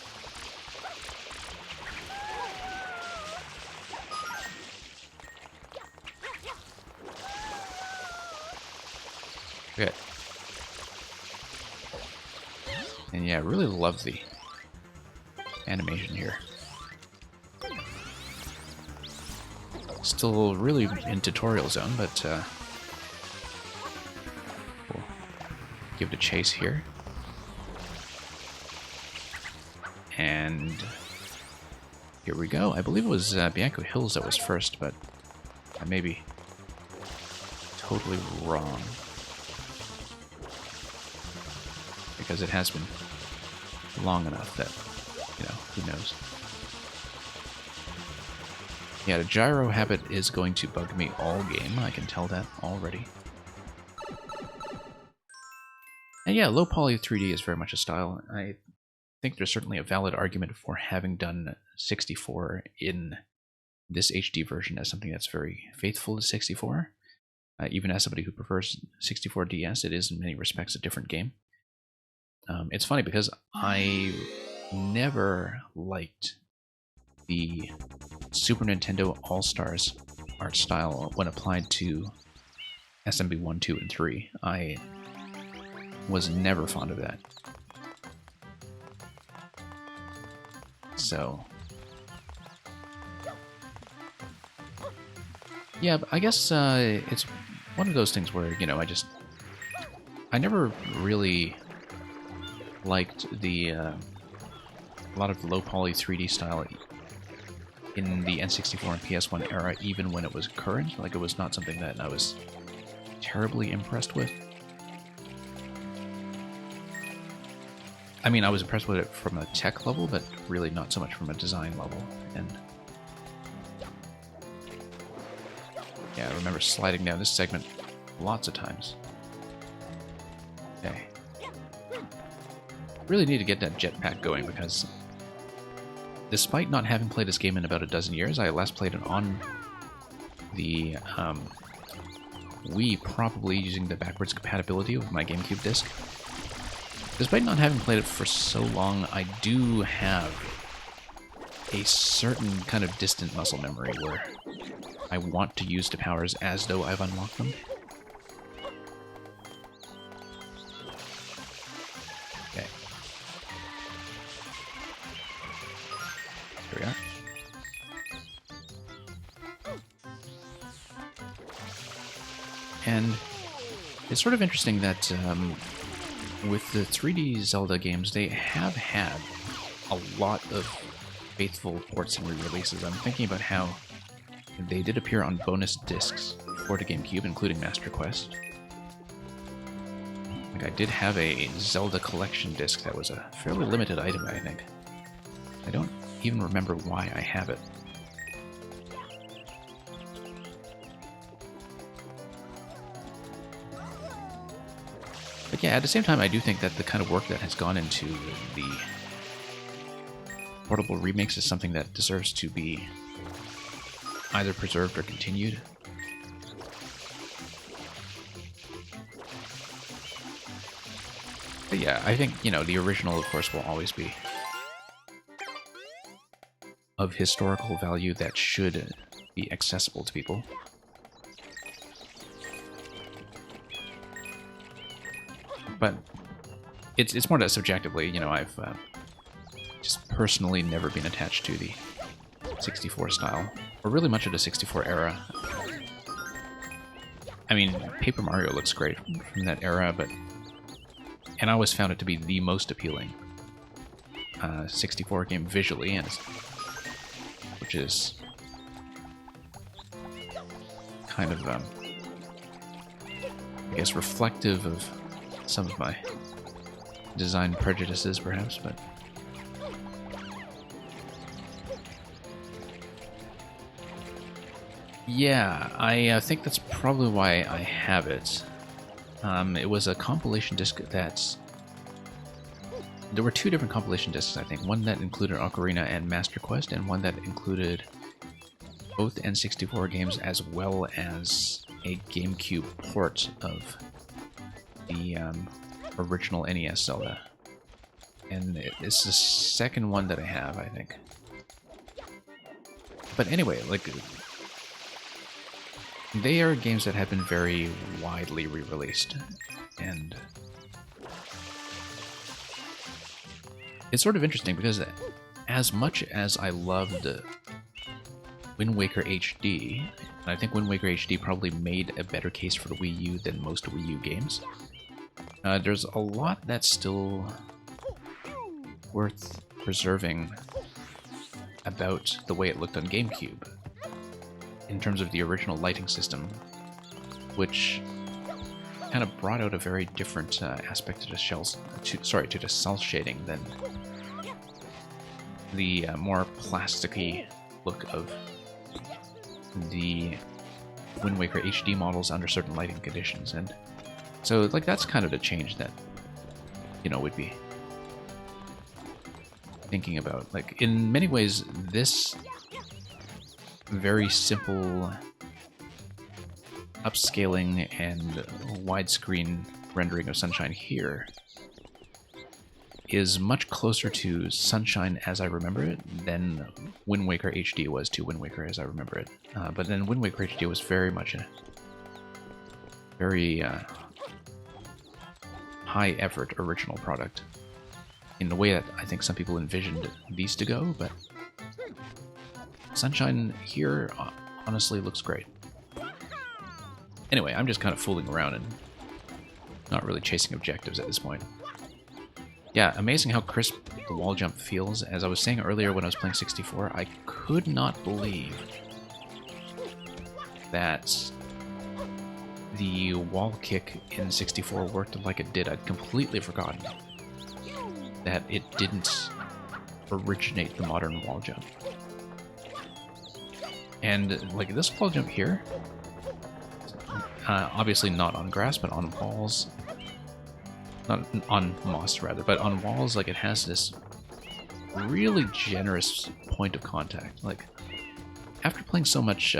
Okay. And yeah, I really love the animation here. Still really in tutorial zone, but cool. give it a chase here. And here we go. I believe it was Bianco Hills that was first, but I may be totally wrong. Because it has been long enough that, you know, who knows. Yeah, the gyro habit is going to bug me all game. I can tell that already. And yeah, low poly 3D is very much a style. I think there's certainly a valid argument for having done 64 in this HD version as something that's very faithful to 64. Even as somebody who prefers 64 DS, it is in many respects a different game. It's funny because I never liked the Super Nintendo All-Stars art style when applied to SMB 1, 2, and 3. I was never fond of that. So yeah, but I guess it's one of those things where, you know, I never really liked the a lot of the low poly 3D style in the N64 and PS1 era, even when it was current. Like, it was not something that I was terribly impressed with. I mean, I was impressed with it from a tech level, but really not so much from a design level. And yeah, I remember sliding down this segment lots of times. Okay. Really need to get that jetpack going, because despite not having played this game in about a dozen years, I last played it on the Wii, probably using the backwards compatibility with my GameCube disc. Despite not having played it for so long, I do have a certain kind of distant muscle memory where I want to use the powers as though I've unlocked them. Okay. Here we are. And it's sort of interesting that with the 3D Zelda games, they have had a lot of faithful ports and re-releases. I'm thinking about how they did appear on bonus discs for the GameCube, including Master Quest. Like, I did have a Zelda collection disc that was a fairly limited item, I think. I don't even remember why I have it. But yeah, at the same time, I do think that the kind of work that has gone into the portable remakes is something that deserves to be either preserved or continued. But yeah, I think, you know, the original, of course, will always be of historical value that should be accessible to people. But it's more that subjectively, you know, I've just personally never been attached to the 64 style, or really much of the 64 era. I mean, Paper Mario looks great from that era, and I always found it to be the most appealing 64 game visually, and which is kind of, I guess, reflective of some of my design prejudices, perhaps, but yeah, I think that's probably why I have it. It was a compilation disc that's... There were two different compilation discs, I think. One that included Ocarina and Master Quest, and one that included both N64 games as well as a GameCube port of the original NES Zelda. And it's the second one that I have, I think. But anyway, like, they are games that have been very widely re-released, and it's sort of interesting because as much as I loved Wind Waker HD, and I think Wind Waker HD probably made a better case for the Wii U than most Wii U games, There's a lot that's still worth preserving about the way it looked on GameCube in terms of the original lighting system, which kind of brought out a very different aspect to the to the cell shading than the more plasticky look of the Wind Waker HD models under certain lighting conditions. And so, like, that's kind of the change that, you know, would be thinking about. Like, in many ways, this very simple upscaling and widescreen rendering of Sunshine here is much closer to Sunshine as I remember it than Wind Waker HD was to Wind Waker as I remember it. But then Wind Waker HD was very much a very high-effort original product in the way that I think some people envisioned these to go, but Sunshine here honestly looks great. Anyway, I'm just kind of fooling around and not really chasing objectives at this point. Yeah, amazing how crisp the wall jump feels. As I was saying earlier when I was playing 64, I could not believe that the wall kick in 64 worked like it did. I'd completely forgotten that it didn't originate the modern wall jump. And, like, this wall jump here, obviously not on grass, but on walls. Not on moss, rather, but on walls, like, it has this really generous point of contact. Like, after playing so much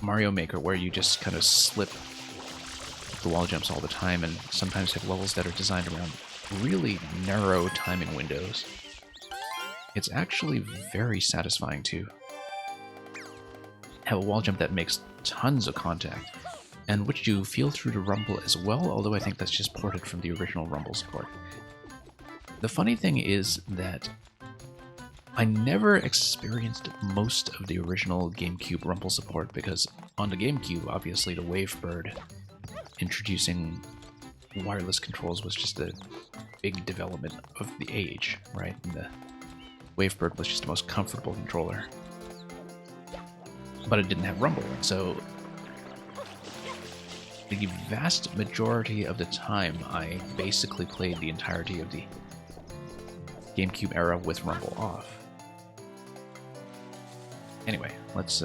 Mario Maker, where you just kind of slip the wall jumps all the time, and sometimes have levels that are designed around really narrow timing windows, it's actually very satisfying to have a wall jump that makes tons of contact, and which you feel through the rumble as well, although I think that's just ported from the original rumble support. The funny thing is that I never experienced most of the original GameCube rumble support, because on the GameCube, obviously the Wavebird introducing wireless controls was just a big development of the age, right? And the Wavebird was just the most comfortable controller. But it didn't have rumble, so the vast majority of the time I basically played the entirety of the GameCube era with rumble off. Anyway, let's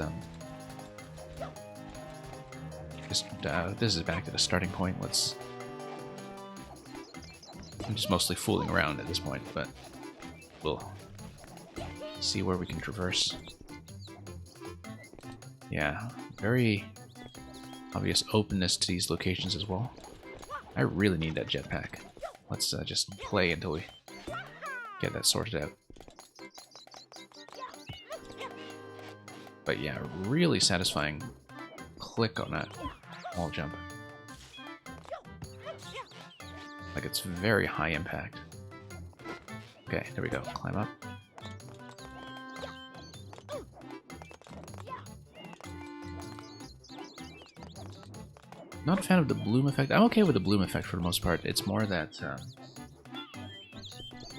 this is back to the starting point. I'm just mostly fooling around at this point, but we'll see where we can traverse. Yeah, very obvious openness to these locations as well. I really need that jetpack. Let's just play until we get that sorted out. But yeah, really satisfying click on that wall jump. Like, it's very high impact. Okay, there we go. Climb up. Not a fan of the bloom effect. I'm okay with the bloom effect for the most part. It's more that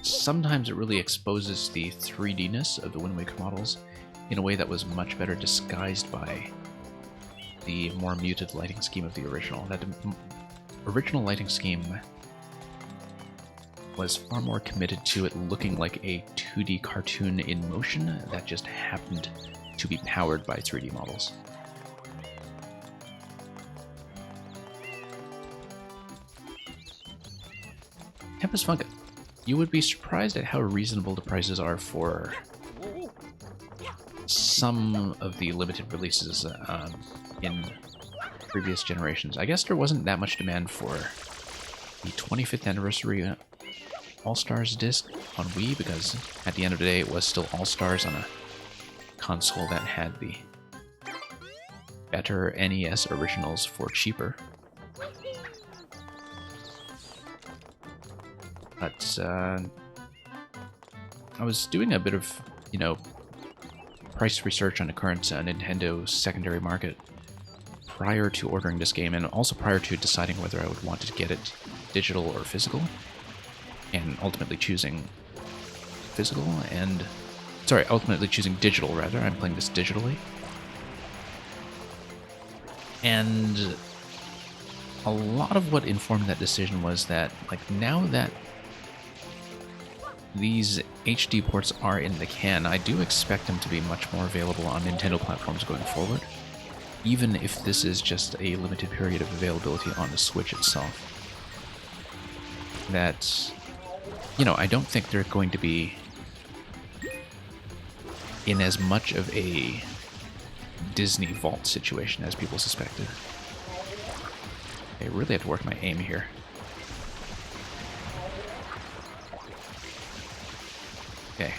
sometimes it really exposes the 3D-ness of the Wind Waker models in a way that was much better disguised by the more muted lighting scheme of the original. That original lighting scheme was far more committed to it looking like a 2D cartoon in motion that just happened to be powered by 3D models. Tempest Funk, you would be surprised at how reasonable the prices are for some of the limited releases in previous generations. I guess there wasn't that much demand for the 25th anniversary All-Stars disc on Wii, because at the end of the day it was still All-Stars on a console that had the better NES originals for cheaper. But I was doing a bit of, price research on the current Nintendo secondary market prior to ordering this game, and also prior to deciding whether I would want to get it digital or physical, and ultimately choosing physical and... Sorry, ultimately choosing digital, rather. I'm playing this digitally. And a lot of what informed that decision was that, like, now that these HD ports are in the can, I do expect them to be much more available on Nintendo platforms going forward, even if this is just a limited period of availability on the Switch itself. That, you know, I don't think they're going to be in as much of a Disney Vault situation as people suspected. I really have to work my aim here. Okay.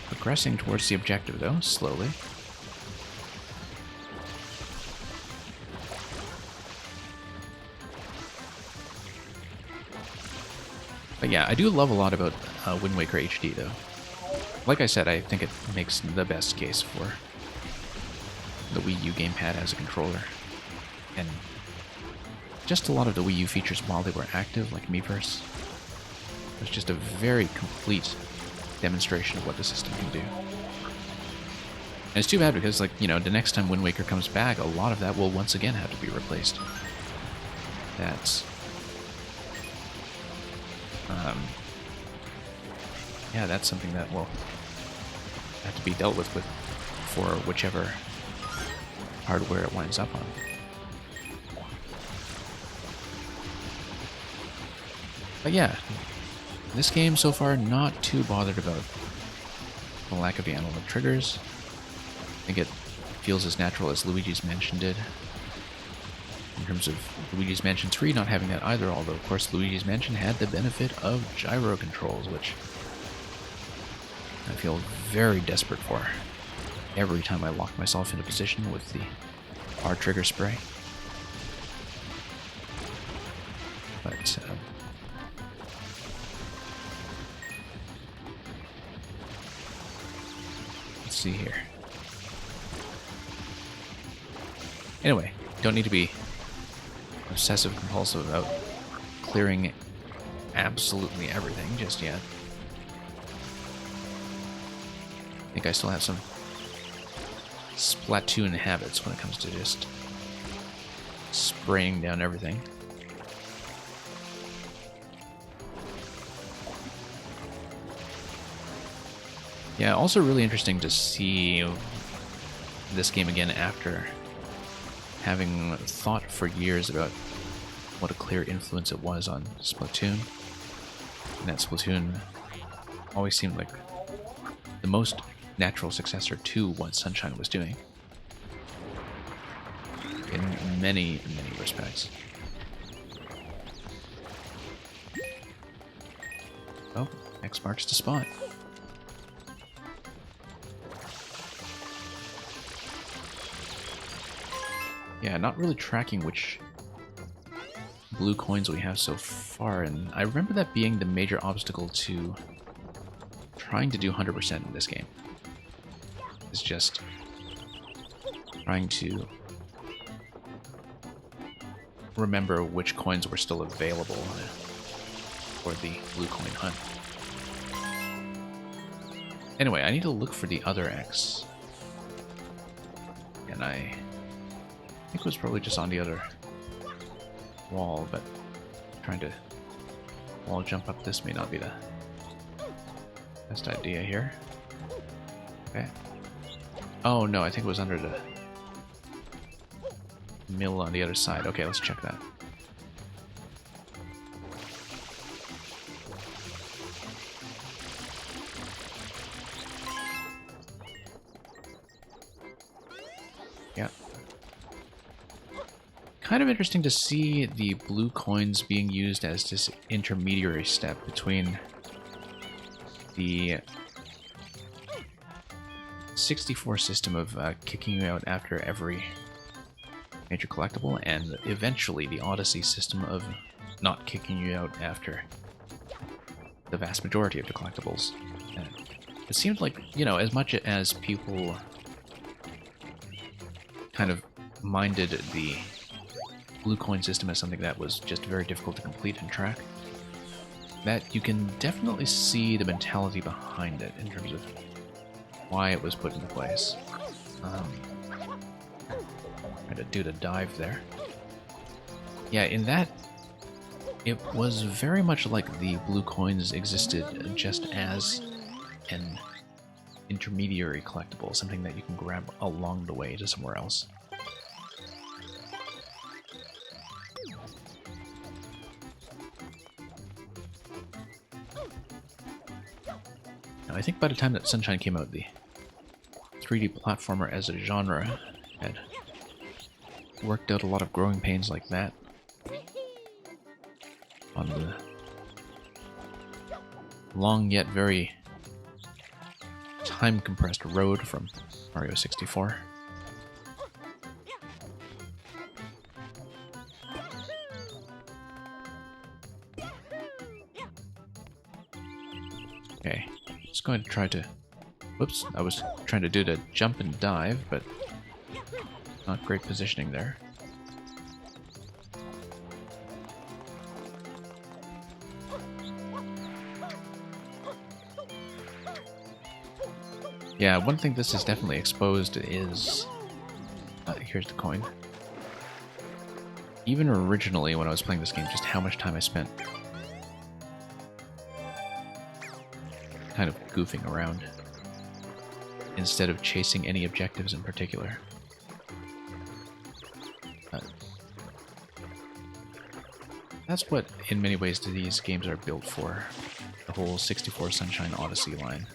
Progressing towards the objective, though, slowly. But yeah, I do love a lot about Wind Waker HD, though. Like I said, I think it makes the best case for the Wii U gamepad as a controller. And just a lot of the Wii U features while they were active, like Miiverse. It was just a very complete demonstration of what the system can do. And it's too bad because, like, you know, the next time Wind Waker comes back, a lot of that will once again have to be replaced. That's... yeah, that's something that will have to be dealt with for whichever hardware it winds up on. But yeah, this game so far, not too bothered about the lack of the analog triggers. I think it feels as natural as Luigi's Mansion did. In terms of Luigi's Mansion 3 not having that either, although of course Luigi's Mansion had the benefit of gyro controls, which I feel very desperate for every time I lock myself into position with the R trigger spray. But let's see here. Anyway, don't need to be obsessive compulsive about clearing absolutely everything just yet. I think I still have some Splatoon habits when it comes to just spraying down everything. Yeah, also really interesting to see this game again after having thought for years about what a clear influence it was on Splatoon. And that Splatoon always seemed like the most natural successor to what Sunshine was doing. In many, many respects. Oh, X marks the spot. Yeah, not really tracking which blue coins we have so far, and I remember that being the major obstacle to trying to do 100% in this game. It's just trying to remember which coins were still available for the blue coin hunt. Anyway, I need to look for the other X. And I think it was probably just on the other wall, but trying to wall jump up this may not be the best idea here. Okay. Oh no, I think it was under the mill on the other side. Okay, let's check that. Yeah. Kind of interesting to see the blue coins being used as this intermediary step between the 64 system of kicking you out after every major collectible, and eventually the Odyssey system of not kicking you out after the vast majority of the collectibles. And it seemed like, you know, as much as people kind of minded the blue coin system as something that was just very difficult to complete and track, that you can definitely see the mentality behind it in terms of why it was put into place. Tried to do the dive there. Yeah, in that, it was very much like the blue coins existed just as an intermediary collectible, something that you can grab along the way to somewhere else. Now, I think by the time that Sunshine came out, the 3D platformer as a genre had worked out a lot of growing pains like that on the long yet very time-compressed road from Mario 64. Okay, just going to try to... Whoops, I was trying to do the jump and dive, but not great positioning there. Yeah, one thing this is definitely exposed is... here's the coin. Even originally when I was playing this game, just how much time I spent kind of goofing around instead of chasing any objectives in particular. That's what, in many ways, these games are built for. The whole 64 Sunshine Odyssey line.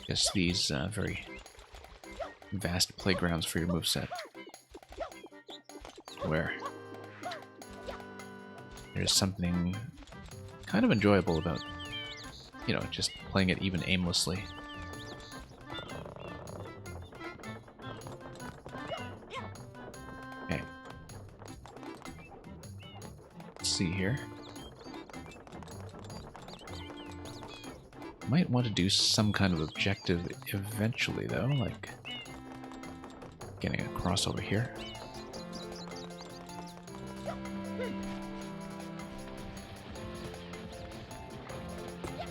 Just these very vast playgrounds for your moveset, where there's something kind of enjoyable about, you know, just playing it even aimlessly. Okay. Let's see here. Might want to do some kind of objective eventually, though, like getting across over here.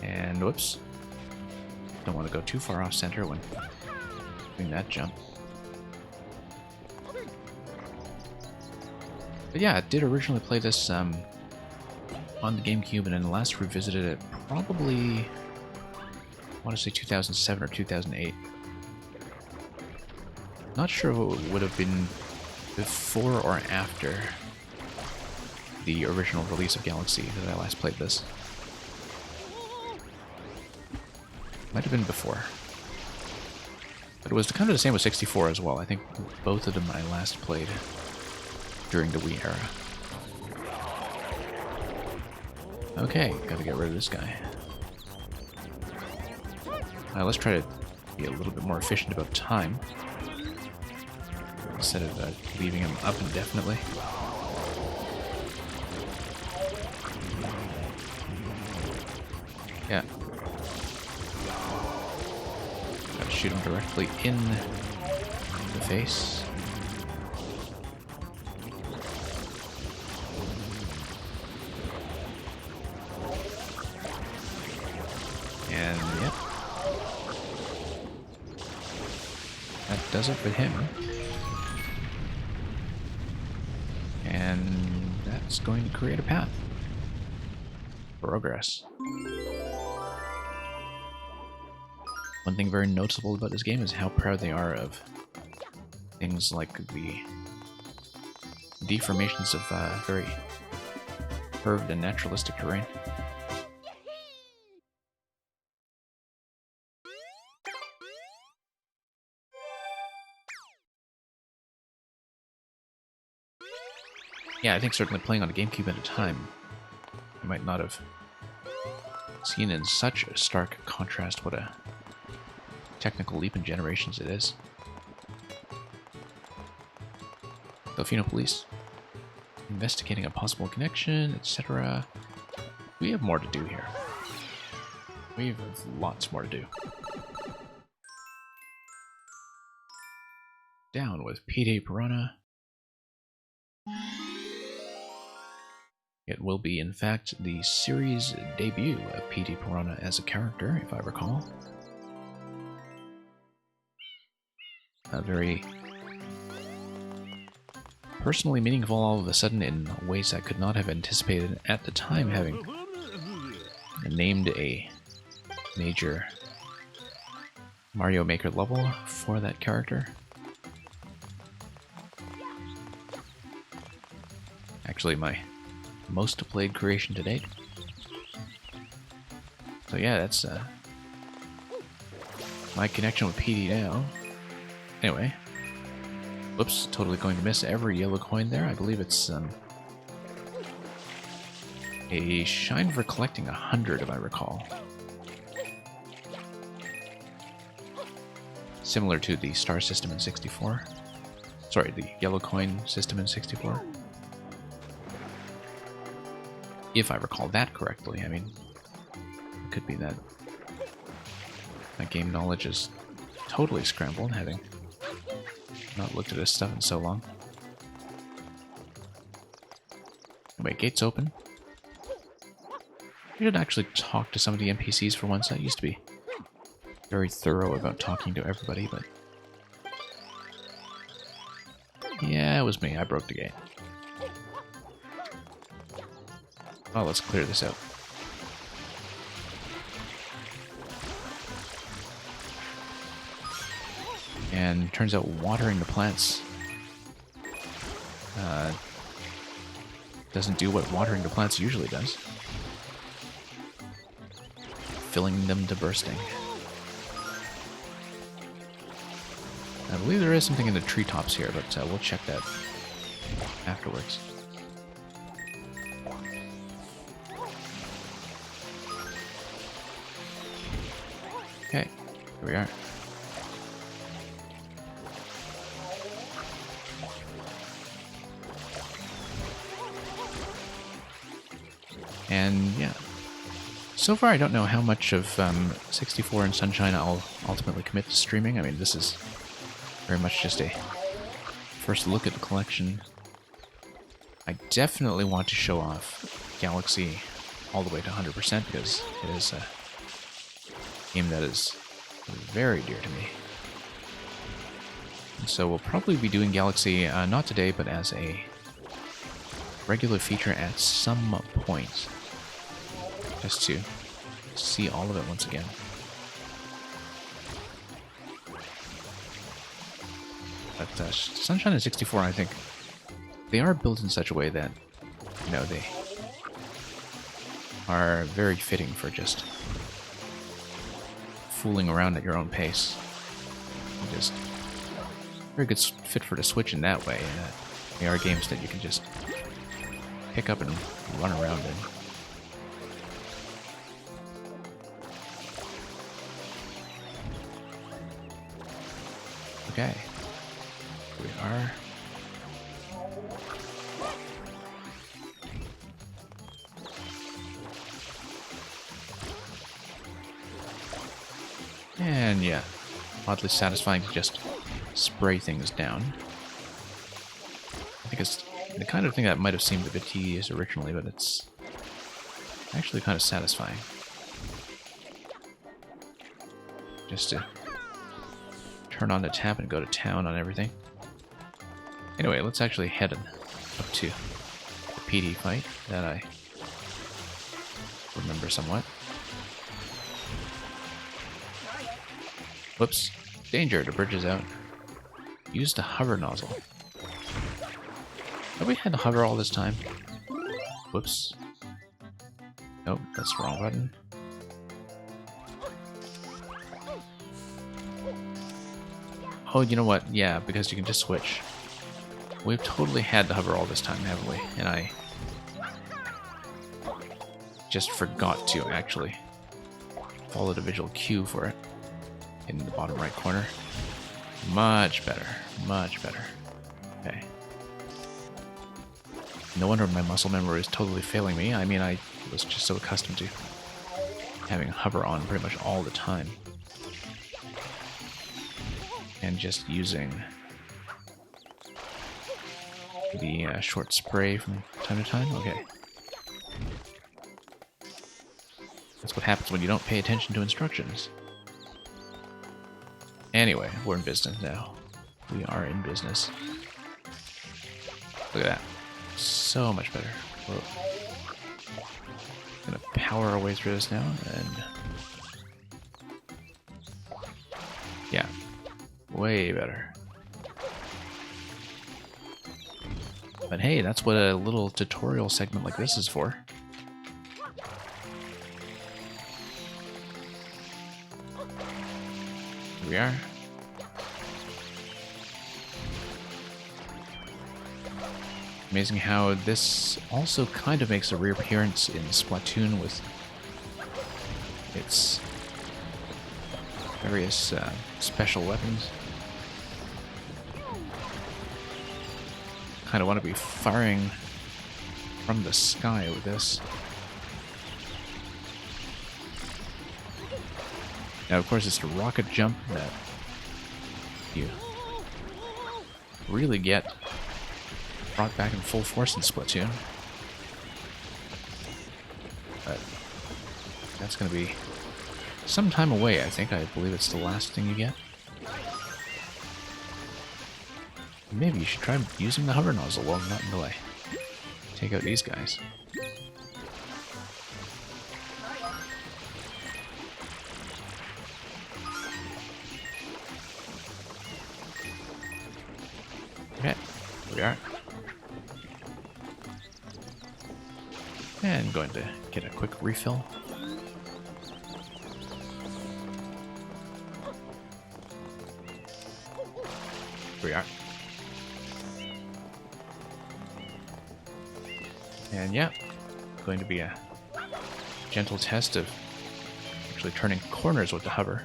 And whoops. Don't want to go too far off center when doing that jump. But yeah, I did originally play this on the GameCube, and then last revisited it probably, I want to say 2007 or 2008. Not sure if it would have been before or after the original release of Galaxy that I last played this. Might have been before. But it was kind of the same with 64 as well. I think both of them I last played during the Wii era. Okay, gotta get rid of this guy. Let's try to be a little bit more efficient about time, instead of leaving him up indefinitely. Yeah. Gotta shoot him directly in the face. And yep. That does it for him. And that's going to create a path. Progress. One thing very noticeable about this game is how proud they are of things like the deformations of very curved and naturalistic terrain. Yeah, I think certainly playing on a GameCube at a time, I might not have seen in such a stark contrast what a technical leap in generations it is. Delfino Police. Investigating a possible connection, etc. We have more to do here. We have lots more to do. down with P.D. Piranha. It will be, in fact, the series debut of P.D. Piranha as a character, if I recall. A very personally meaningful all of a sudden in ways I could not have anticipated at the time, having named a major Mario Maker level for that character. Actually, my most played creation to date. So yeah, that's my connection with PD now. Anyway, whoops, totally going to miss every yellow coin there. I believe it's a shine for collecting 100, if I recall. Similar to the star system in 64. Sorry, the yellow coin system in 64. If I recall that correctly. I mean, it could be that my game knowledge is totally scrambled, having not looked at this stuff in so long. Anyway, gates open. I should actually talk to some of the NPCs for once. I used to be very thorough about talking to everybody, but yeah, it was me. I broke the gate. Oh, let's clear this out. And turns out watering the plants doesn't do what watering the plants usually does. Filling them to bursting. I believe there is something in the treetops here, but we'll check that afterwards. Okay, here we are. And yeah, so far I don't know how much of 64 and Sunshine I'll ultimately commit to streaming. I mean, this is very much just a first look at the collection. I definitely want to show off Galaxy all the way to 100% because it is a game that is very dear to me. And so we'll probably be doing Galaxy, not today, but as a regular feature at some point. Just to see all of it once again. But Sunshine and 64, I think, they are built in such a way that, you know, they are very fitting for just fooling around at your own pace. Just very good fit for the Switch in that way. They are games that you can just pick up and run around in. Okay, here we are. And yeah, oddly satisfying to just spray things down. I think it's the kind of thing that might have seemed a bit tedious originally, but it's actually kind of satisfying. Just to turn on the tap and go to town on everything. Anyway, let's actually head up to the PD fight that I remember somewhat. Whoops. Danger, the bridge is out. Use the hover nozzle. Have we had to hover all this time? Whoops. Nope, that's the wrong button. Oh, you know what? Yeah, because you can just switch. We've totally had to hover all this time, haven't we? And I just forgot to actually follow the visual cue for it in the bottom right corner. Much better. Much better. Okay. No wonder my muscle memory is totally failing me. I mean, I was just so accustomed to having hover on pretty much all the time. And just using the short spray from time to time? Okay. That's what happens when you don't pay attention to instructions. Anyway, we're in business now. We are in business. Look at that. So much better. Whoa. Gonna power our way through this now, and... yeah. Way better. But hey, that's what a little tutorial segment like this is for. Here we are. Amazing how this also kind of makes a reappearance in Splatoon with its various special weapons. Kind of want to be firing from the sky with this. Now, of course, it's a rocket jump that you really get brought back in full force in Splatoon. But that's going to be some time away, I think. I believe it's the last thing you get. Maybe you should try using the hover nozzle while not in the way. Take out these guys. Okay, here we are. And going to get a quick refill. Here we are. And yeah, going to be a gentle test of actually turning corners with the hover.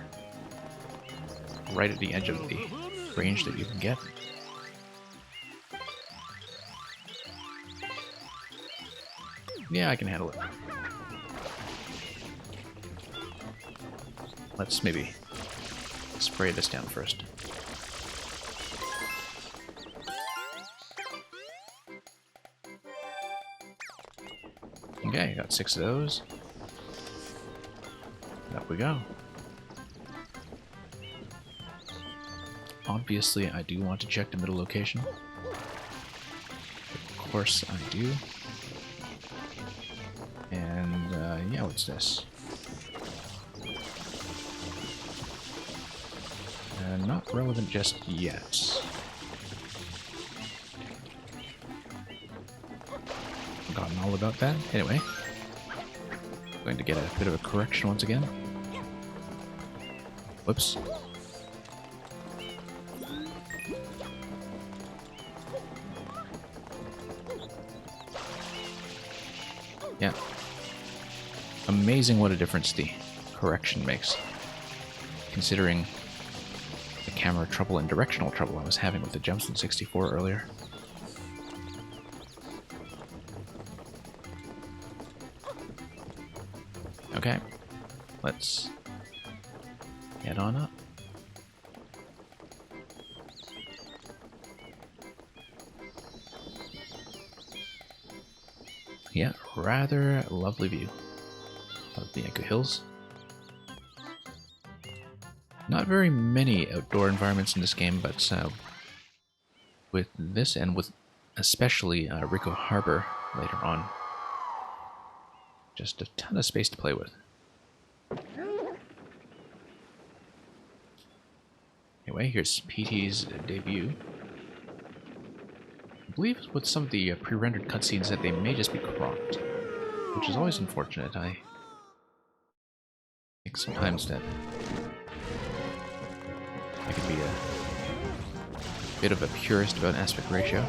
Right at the edge of the range that you can get. Yeah, I can handle it. Let's maybe spray this down first. Okay, got 6 of those. Up we go. Obviously, I do want to check the middle location. Of course I do. And, yeah, what's this? Not relevant just yet. Forgotten all about that. Anyway, going to get a bit of a correction once again. Whoops. Yeah. Amazing what a difference the correction makes, considering the camera trouble and directional trouble I was having with the Gemstone 64 earlier. Okay, let's get on up. Yeah, rather lovely view of the Echo Hills. Not very many outdoor environments in this game, but with this and with especially Rico Harbor later on, just a ton of space to play with. Anyway, here's PT's debut. I believe with some of the pre-rendered cutscenes that they may just be cropped, which is always unfortunate. I think sometimes that I could be a bit of a purist about aspect ratio.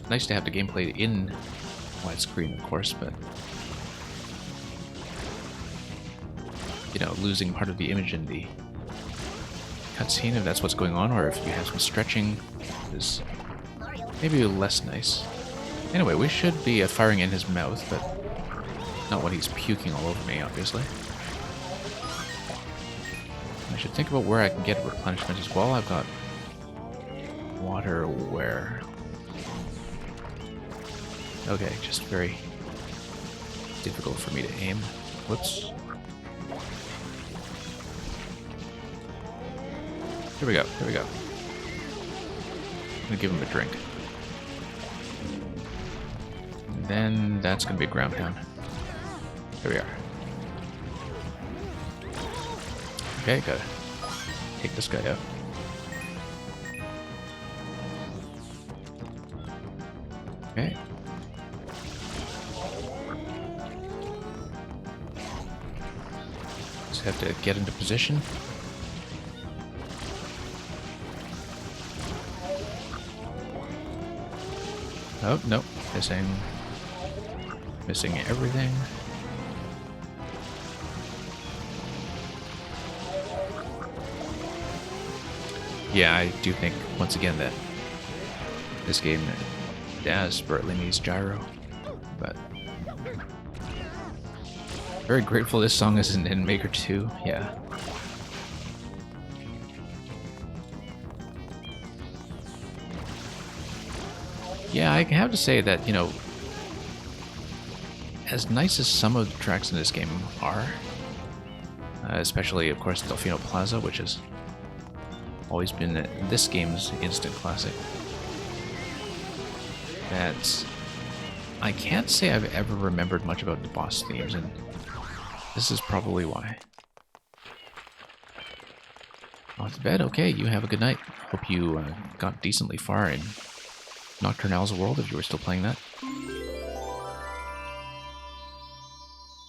Nice to have the gameplay in widescreen, of course, but you know, losing part of the image in the cutscene, if that's what's going on, or if you have some stretching, is maybe less nice. Anyway, we should be firing in his mouth, but not when he's puking all over me, obviously. I should think about where I can get replenishment as well. I've got water where? Okay, just very difficult for me to aim. Whoops. Here we go, here we go. I'm gonna give him a drink. And then that's gonna be a ground pound. There we are. Okay, gotta take this guy out. Okay. Just have to get into position. Oh, no. Missing everything. Yeah, I do think, once again, that this game desperately needs gyro, but very grateful this song isn't in Maker 2, yeah. Yeah, I have to say that, you know, as nice as some of the tracks in this game are, especially, of course, Delfino Plaza, which has always been this game's instant classic, that I can't say I've ever remembered much about the boss themes, and this is probably why. Off to bed? Okay, you have a good night. Hope you got decently far in Nocturnal's World, if you were still playing that.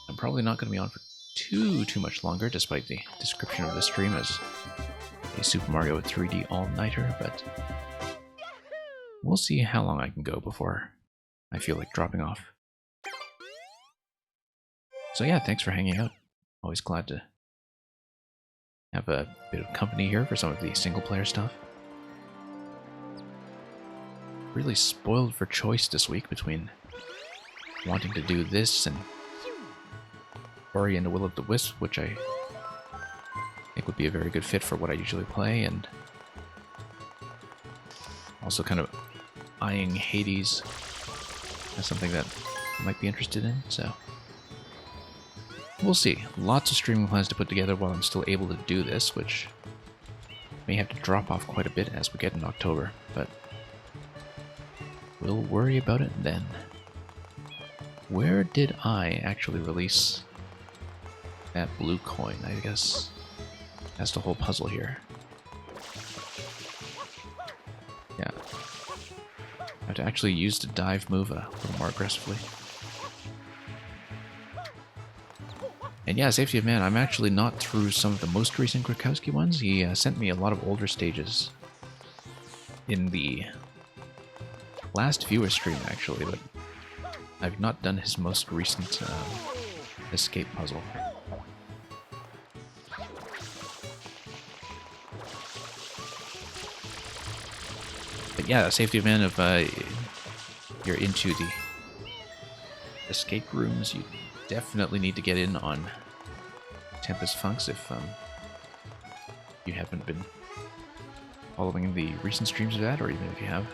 I'm probably not going to be on for too much longer, despite the description of the stream as a Super Mario 3D all-nighter, but we'll see how long I can go before I feel like dropping off. So yeah, thanks for hanging out. Always glad to have a bit of company here for some of the single-player stuff. Really spoiled for choice this week between wanting to do this and Ori and the Will of the Wisp, which I think would be a very good fit for what I usually play, and also kind of eyeing Hades as something that I might be interested in, so we'll see. Lots of streaming plans to put together while I'm still able to do this, which may have to drop off quite a bit as we get in October, but we'll worry about it then. Where did I actually release that blue coin? I guess that's the whole puzzle here. Yeah. I have to actually use the dive move a little more aggressively. And yeah, Safety of Man, I'm actually not through some of the most recent Krakowski ones. He sent me a lot of older stages in the last viewer stream, actually, but I've not done his most recent escape puzzle. But yeah, Safety of Man, if you're into the escape rooms, you definitely need to get in on Tempest Funks if you haven't been following the recent streams of that, or even if you have.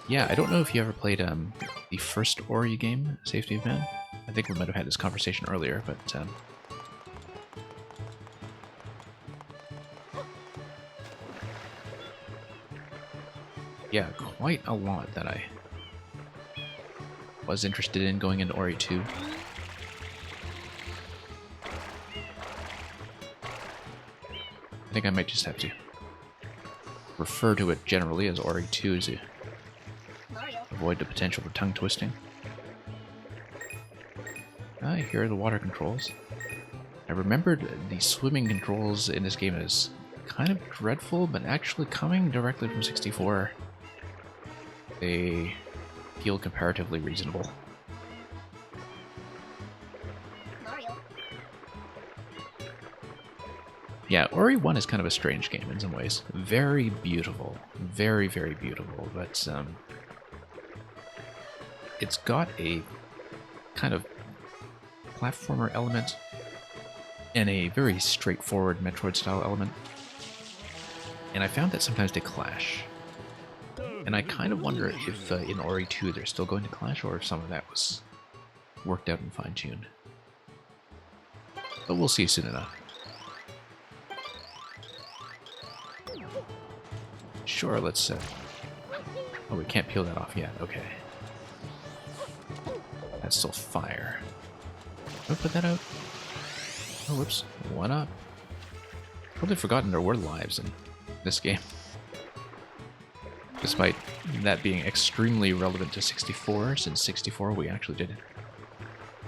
Yeah, I don't know if you ever played the first Ori game, Safety of Man. I think we might have had this conversation earlier, but yeah, quite a lot that I was interested in going into Ori 2. I think I might just have to refer to it generally as Ori 2 to avoid the potential for tongue twisting. Here are the water controls. I remembered the swimming controls in this game as kind of dreadful, but actually coming directly from 64, they feel comparatively reasonable. Yeah, Ori 1 is kind of a strange game in some ways. Very beautiful. Very, very beautiful, but it's got a kind of platformer element and a very straightforward Metroid-style element. And I found that sometimes they clash. And I kind of wonder if in Ori 2 they're still going to clash, or if some of that was worked out and fine-tuned. But we'll see soon enough. Sure, let's... Oh, we can't peel that off yet. Okay. That's still fire. Can I put that out? Oh, whoops. Why not? Totally forgotten there were lives in this game. Despite that being extremely relevant to 64, since 64 we actually did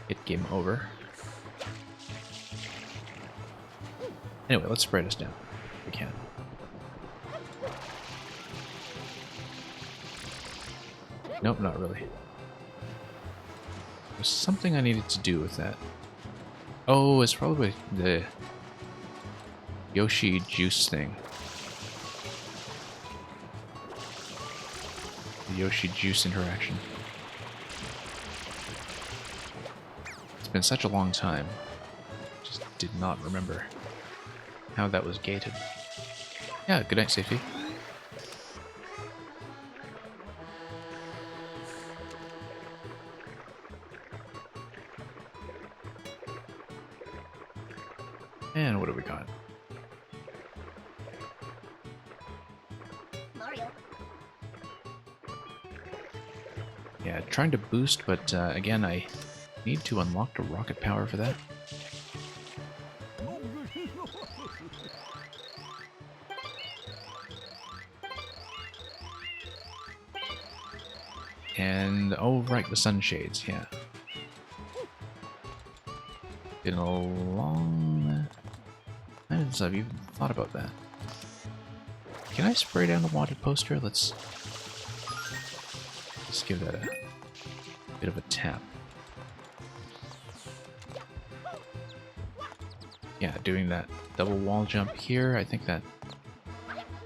hit game over. Anyway, let's spray this down if we can. Nope, not really. There's something I needed to do with that. Oh, it's probably the Yoshi juice thing. The Yoshi juice interaction. It's been such a long time. Just did not remember how that was gated. Yeah, good night, Safety. And what do we got? Mario. Yeah, trying to boost, but again, I need to unlock the rocket power for that. And, oh right, the sunshades, yeah. Been a long time since I've even thought about that. Can I spray down the wanted poster? Let's give that a bit of a tap. Yeah, doing that double wall jump here, I think that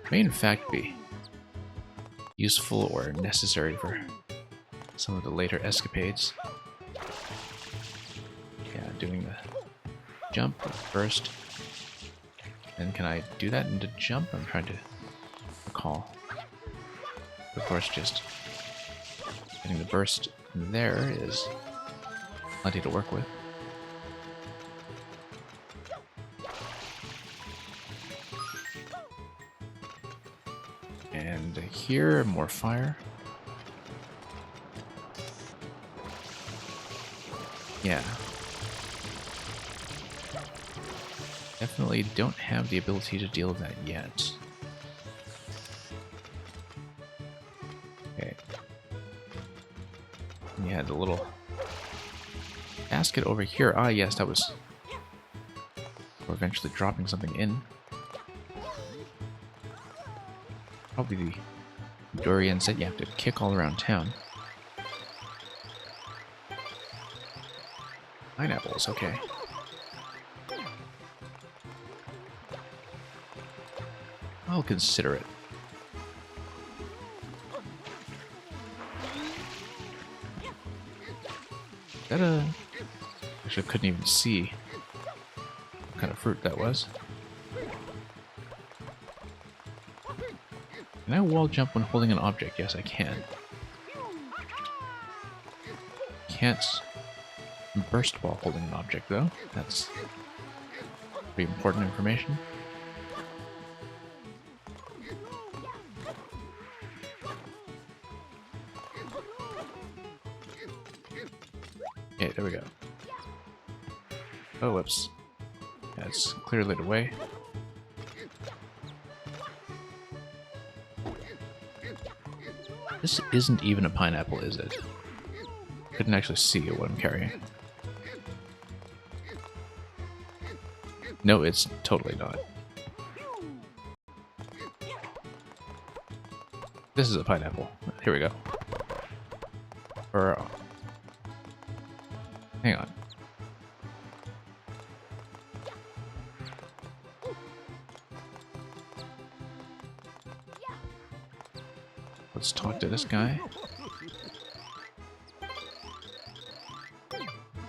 may in fact be useful or necessary for some of the later escapades. Yeah, doing the jump first. And can I do that into jump? I'm trying to recall. Of course, just getting the burst there is plenty to work with. And here, more fire. Yeah. Definitely don't have the ability to deal with that yet. Okay. Yeah, the little basket over here. Ah, yes, that was for eventually dropping something in. Probably the durian set you have to kick all around town. Pineapples, okay. I'll consider it. Is that a... Actually, I couldn't even see what kind of fruit that was. Can I wall jump when holding an object? Yes, I can. Can't burst while holding an object, though. That's pretty important information. Okay, there we go. Oh, whoops. That's clearly the way. This isn't even a pineapple, is it? Couldn't actually see what I'm carrying. No, it's totally not. This is a pineapple. Here we go. Or... hang on. Let's talk to this guy.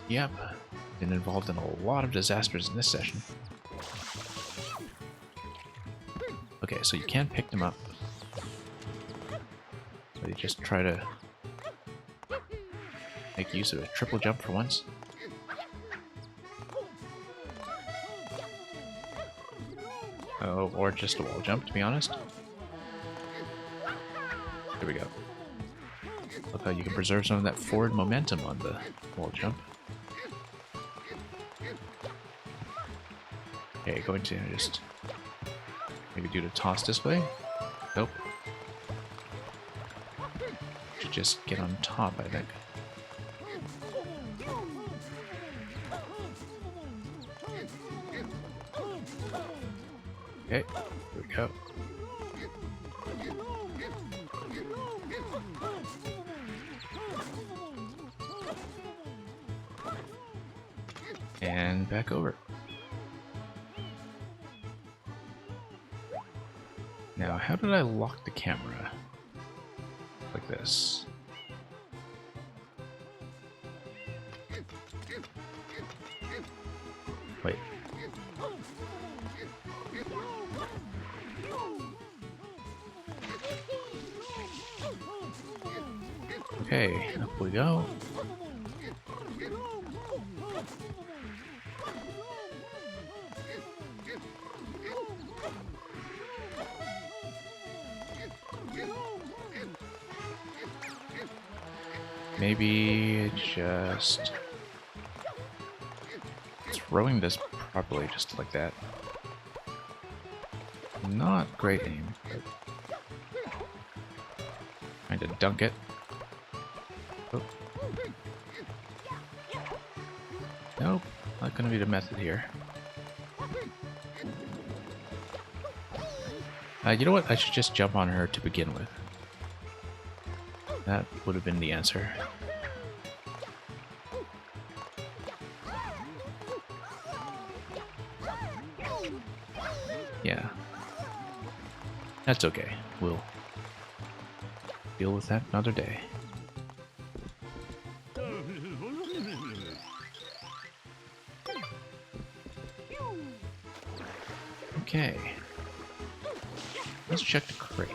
Yep. Been involved in a lot of disasters in this session. Okay, Okay, so you can pick them up. But you just try to make use of a triple jump for once. Oh, or just a wall jump, to be honest. There we go. Look how you can preserve some of that forward momentum on the wall jump. Okay, going to just maybe do the toss this way. Nope. Should just get on top, I think. Okay, here we go. And back over. Now, how did I lock the camera? Like this. Wait. Okay, up we go. Maybe just throwing this properly, just like that. Not great aim, but trying to dunk it. Oh. Nope, not gonna be the method here. You know what? I should just jump on her to begin with. That would have been the answer. Yeah. That's okay. We'll deal with that another day. Okay. Let's check the crate.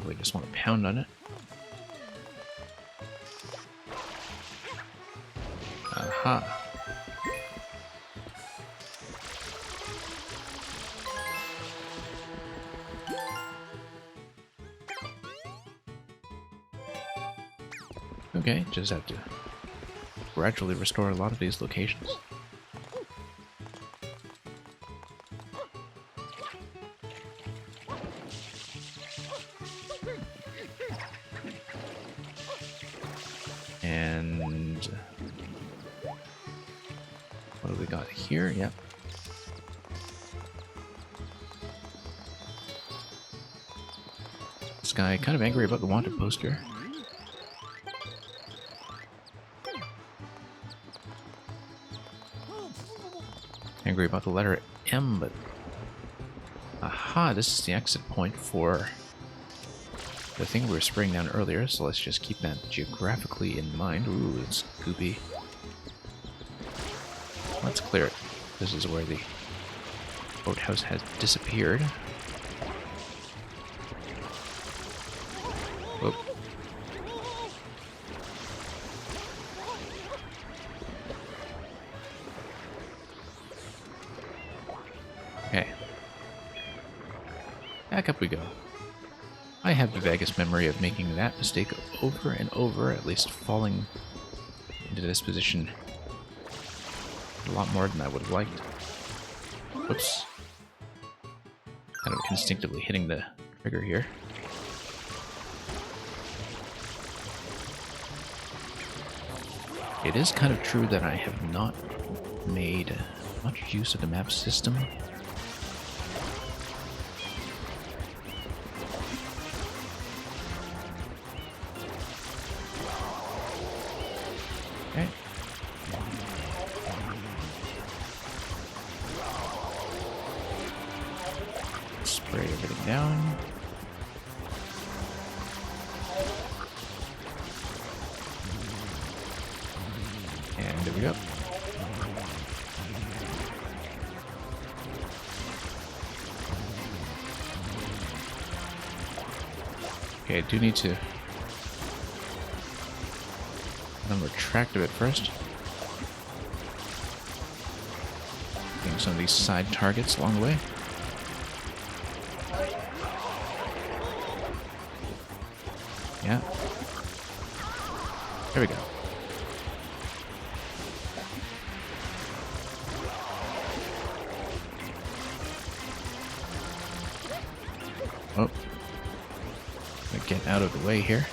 We just want to pound on it. Aha. Okay, just have to gradually restore a lot of these locations. And what do we got here? Yep. This guy kind of angry about the wanted poster. Angry about the letter M, but aha, this is the exit point for the thing we were spraying down earlier, so let's just keep that geographically in mind. Ooh, it's goopy. Let's clear it. This is where the boathouse has disappeared. Whoop. Okay. Back up we go. I have the vaguest memory of making that mistake over and over, at least falling into this position a lot more than I would have liked. Whoops. Kind of instinctively hitting the trigger here. It is kind of true that I have not made much use of the map system. Okay. Spray everything down. Okay, I do need to... retract a bit first. Getting some of these side targets along the way. Yeah. There we go. Oh. Get out of the way here.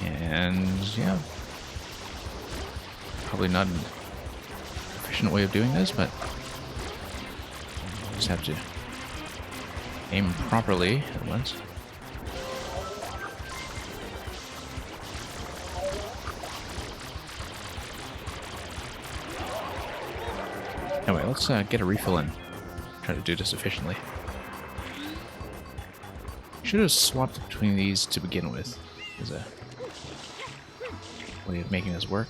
And yeah, probably not an efficient way of doing this, but just have to aim properly at once. Anyway, let's get a refill and try to do this efficiently. Should have swapped between these to begin with as a way of making this work.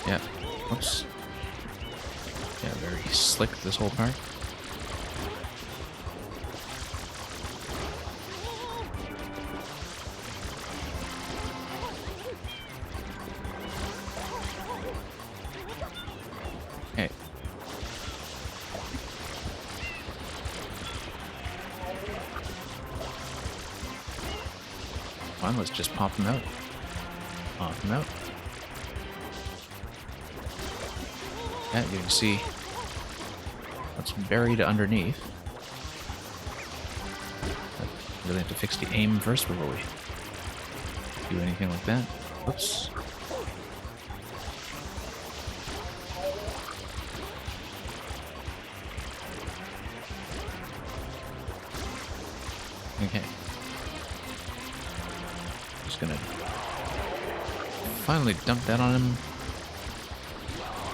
Yeah, oops. Yeah, very slick, this whole part. Okay. Fine, let's just pop them out. Pop them out. Yeah, you can see what's buried underneath. I really have to fix the aim first before we do anything like that. Oops. Okay. Just gonna finally dump that on him.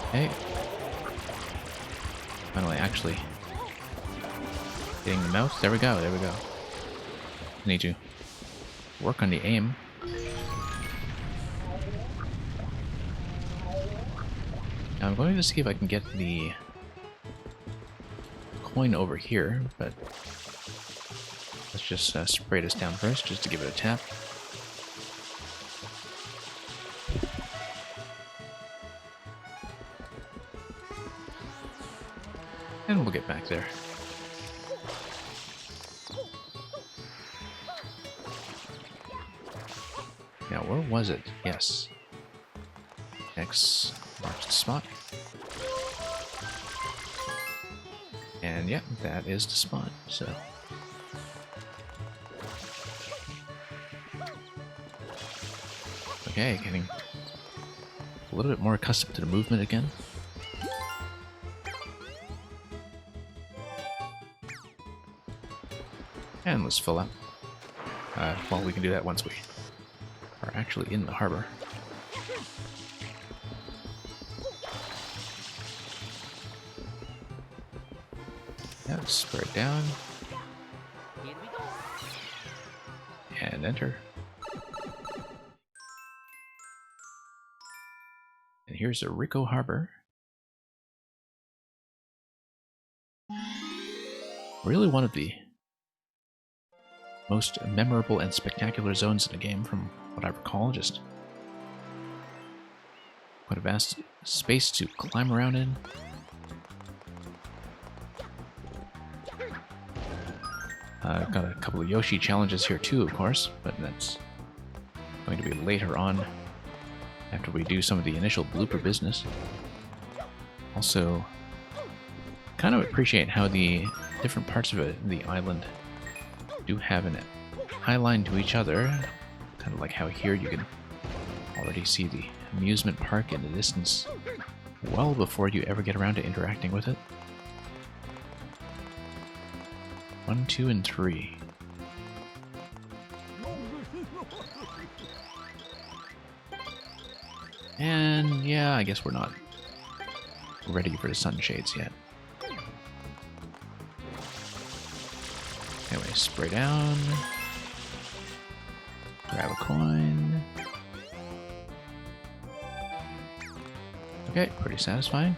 Okay. Finally, actually getting the mouth. There we go. There we go. Need to work on the aim. Now I'm going to see if I can get the coin over here, but let's just spray this down first, just to give it a tap. And we'll get back there. Now, where was it? Yes. X marks the spot. And yeah, that is the spot, so. Okay, getting a little bit more accustomed to the movement again. And let's fill up. Well, we can do that once we are actually in the harbor. Yeah, let's spray it down. And enter. And here's the Rico Harbor. Really one of the most memorable and spectacular zones in the game, from what I recall. Just quite a vast space to climb around in. Got a couple of Yoshi challenges here too, of course, but that's going to be later on after we do some of the initial blooper business. Also, kind of appreciate how the different parts of the island do have an high line to each other, kind of like how here you can already see the amusement park in the distance well before you ever get around to interacting with it. 1, 2, and 3. And yeah, I guess we're not ready for the sunshades yet. spray down. Grab a coin. Okay, pretty satisfying.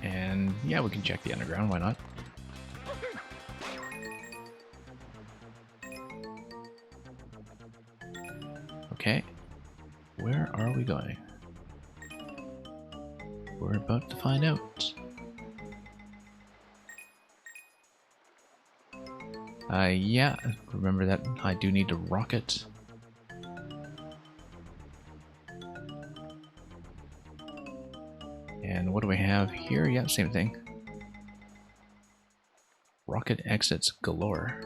And yeah, we can check the underground, why not? Okay, where are we going? We're about to find out. Yeah, remember that I do need to rocket. And what do we have here? Yeah, same thing. Rocket exits galore.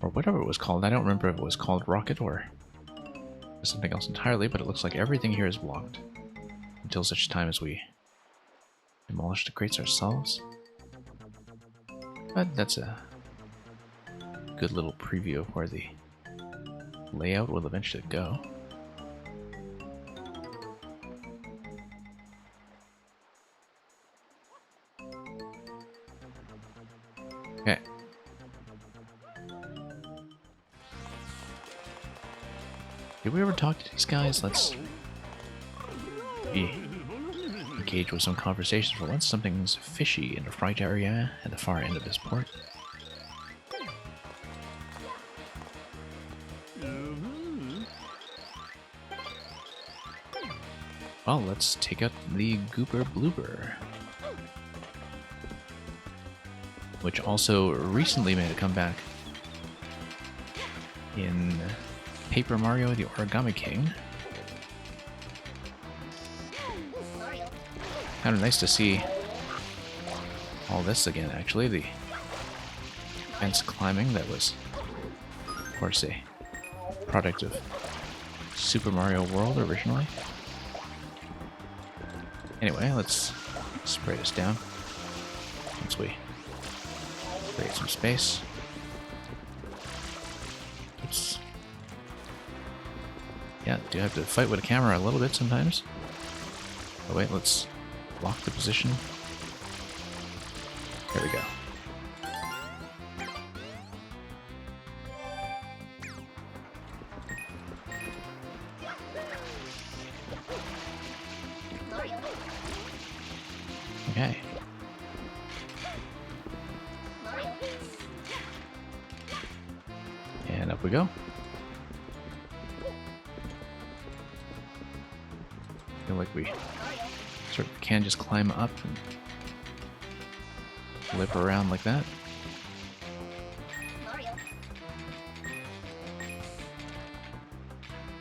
Or whatever it was called. I don't remember if it was called rocket or something else entirely, but it looks like everything here is blocked. Until such time as we demolish the crates ourselves. But that's a good little preview of where the layout will eventually go. Okay. Did we ever talk to these guys? Let's engage with some conversations for once. Something's fishy in the freight area at the far end of this port. Well, let's take out the Goober Bloober, which also recently made a comeback in Paper Mario: The Origami King. Kind of nice to see all this again, actually. The fence climbing that was, of course, a product of Super Mario World originally. Anyway, let's spray this down once we create some space. Oops. Yeah, do have to fight with a camera a little bit sometimes. Oh wait, let's lock the position. There we go. Okay. And up we go. Feel like we sort of can just climb up and flip around like that.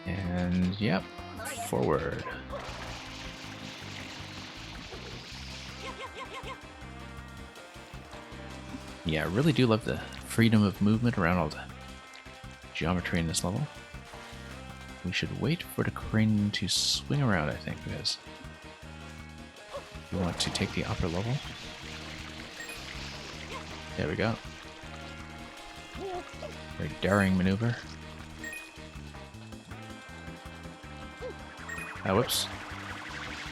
And yep, forward. Yeah, I really do love the freedom of movement around all the geometry in this level. We should wait for the crane to swing around, I think, because we want to take the upper level. There we go. Very daring maneuver. Ah, whoops.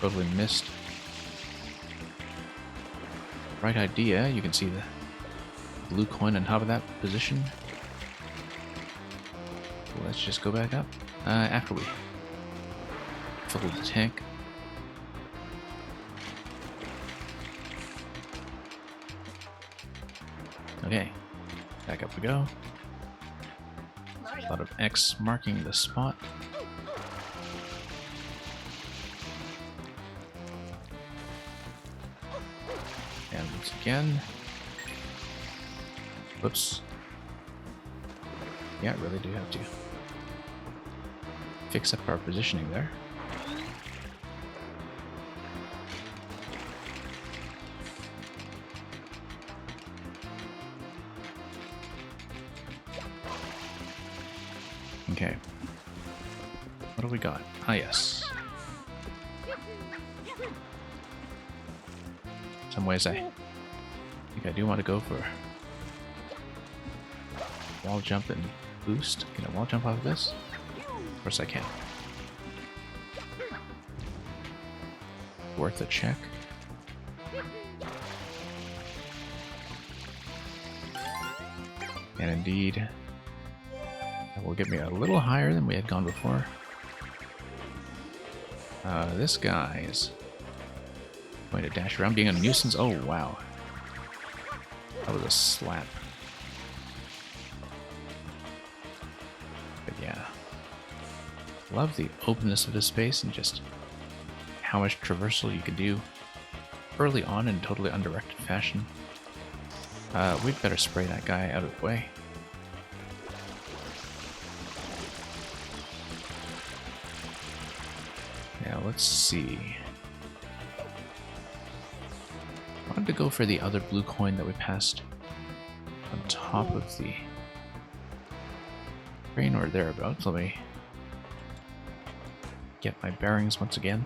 Totally missed. Right idea. You can see the blue coin on top of that position. Let's just go back up. After we fill the tank. Okay, back up we go. A lot of X marking the spot. And once again. Whoops. Yeah, really do have to fix up our positioning there. Okay. What do we got? Ah, yes. In some ways I think I do want to go for wall jump and boost. Can I wall jump off of this? Of course I can. worth a check. And indeed, that will get me a little higher than we had gone before. This guy is going to dash around being a nuisance. Oh, wow. That was a slap. But yeah. Love the openness of this space and just how much traversal you can do early on in totally undirected fashion. We'd better spray that guy out of the way. Now let's see. I wanted to go for the other blue coin that we passed on top of the train or thereabouts. Let me get my bearings once again.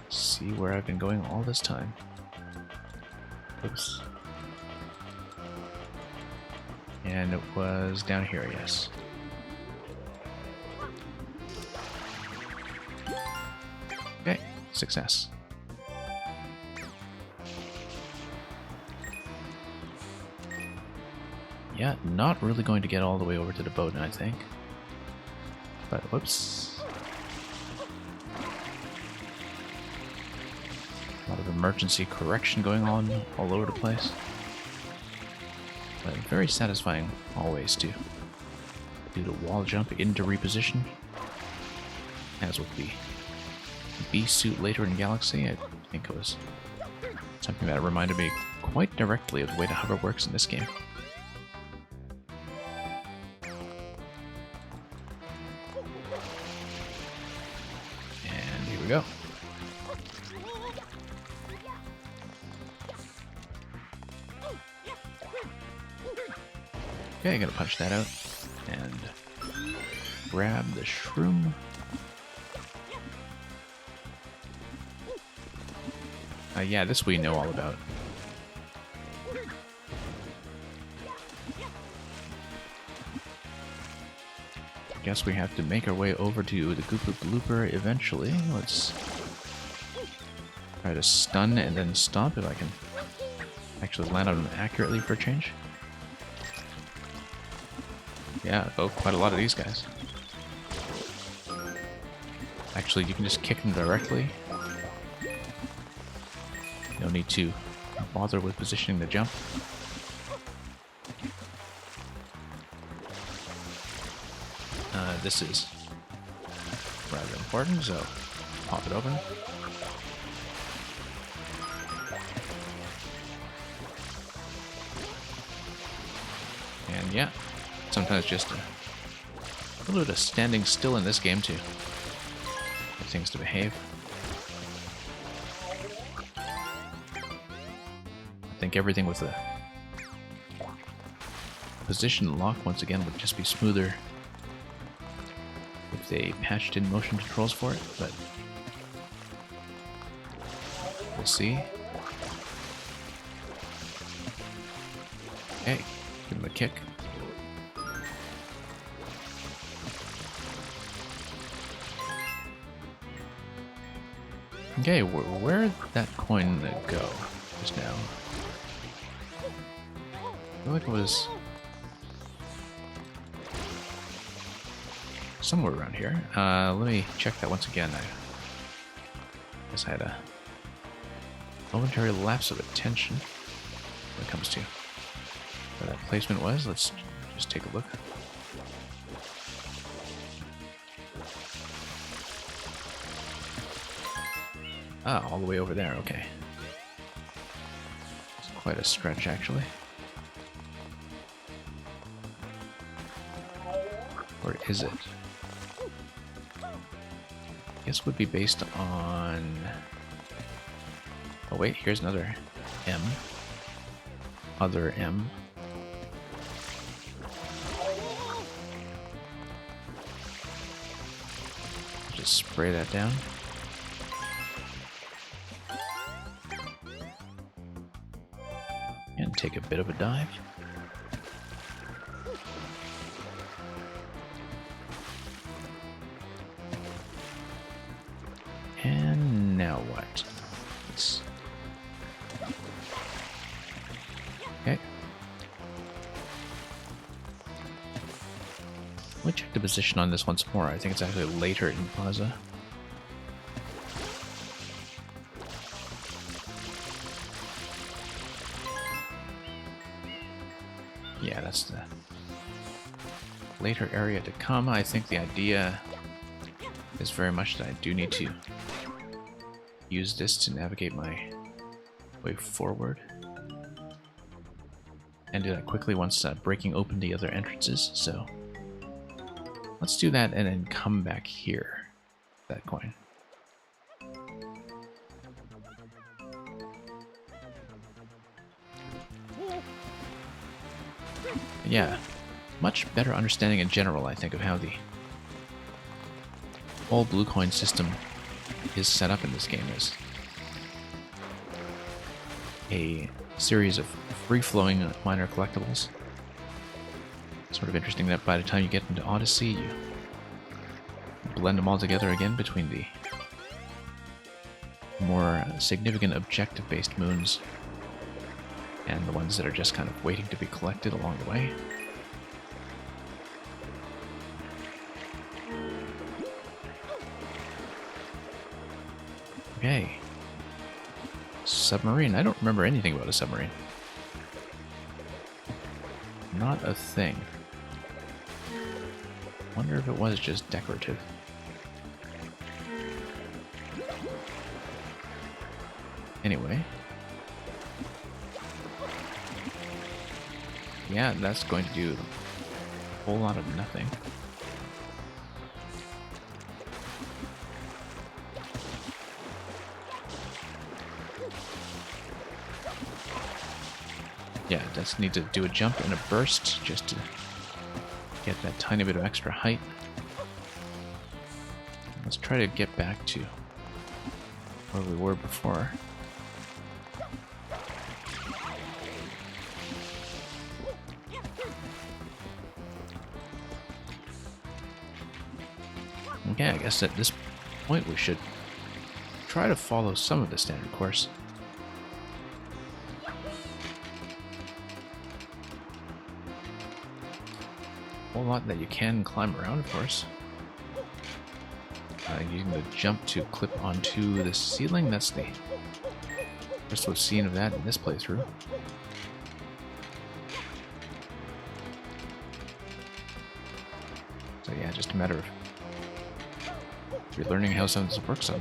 See where I've been going all this time. Oops. And it was down here, yes. Okay, success. Yeah, not really going to get all the way over to the boat, I think. But whoops. A lot of emergency correction going on all over the place. But very satisfying always to do the wall jump into reposition. As with the beast suit later in Galaxy, I think it was something that reminded me quite directly of the way the hover works in this game. And here we go. Okay, I'm gonna punch that out and grab the shroom. Yeah, this we know all about. Guess we have to make our way over to the Koopa Blooper eventually. Let's try to stun and then stomp if I can actually land on them accurately for a change. Yeah, oh, quite a lot of these guys. Actually, you can just kick them directly. No need to bother with positioning the jump. This is rather important, so pop it open. And yeah, sometimes just a little bit of standing still in this game too. Get things to behave. I think everything with a position lock once again would just be smoother if they patched in motion controls for it, but we'll see. Okay, give him a kick. Okay, where did that coin go just now? I feel like it was somewhere around here. Let me check that once again. I guess I had a momentary lapse of attention when it comes to where that placement was. Let's just take a look. Ah, all the way over there, okay. It's quite a stretch, actually. Or is it? I guess would be based on... Oh wait, here's another M. Other M. Just spray that down. And take a bit of a dive. And Now what? Okay. Let me check the position on this once more. I think it's actually later in Plaza. Yeah, that's the later area to come. I think the idea is very much that I do need to use this to navigate my way forward. And do that quickly once breaking open the other entrances, so let's do that and then come back here. That coin. Yeah, much better understanding in general, I think, of how the whole blue coin system is set up in this game is a series of free-flowing minor collectibles. Sort of interesting that by the time you get into Odyssey, you blend them all together again between the more significant objective-based moons and the ones that are just kind of waiting to be collected along the way. Okay. Submarine. I don't remember anything about a submarine. Not a thing. Wonder if it was just decorative. Anyway. Yeah, that's going to do a whole lot of nothing. Yeah, it does need to do a jump and a burst just to get that tiny bit of extra height. Let's try to get back to where we were before. Okay, I guess at this point we should try to follow some of the standard course. A whole lot that you can climb around, of course. Using the jump to clip onto the ceiling, that's the first we've seen of that in this playthrough. So yeah, just a matter of relearning how some of this works on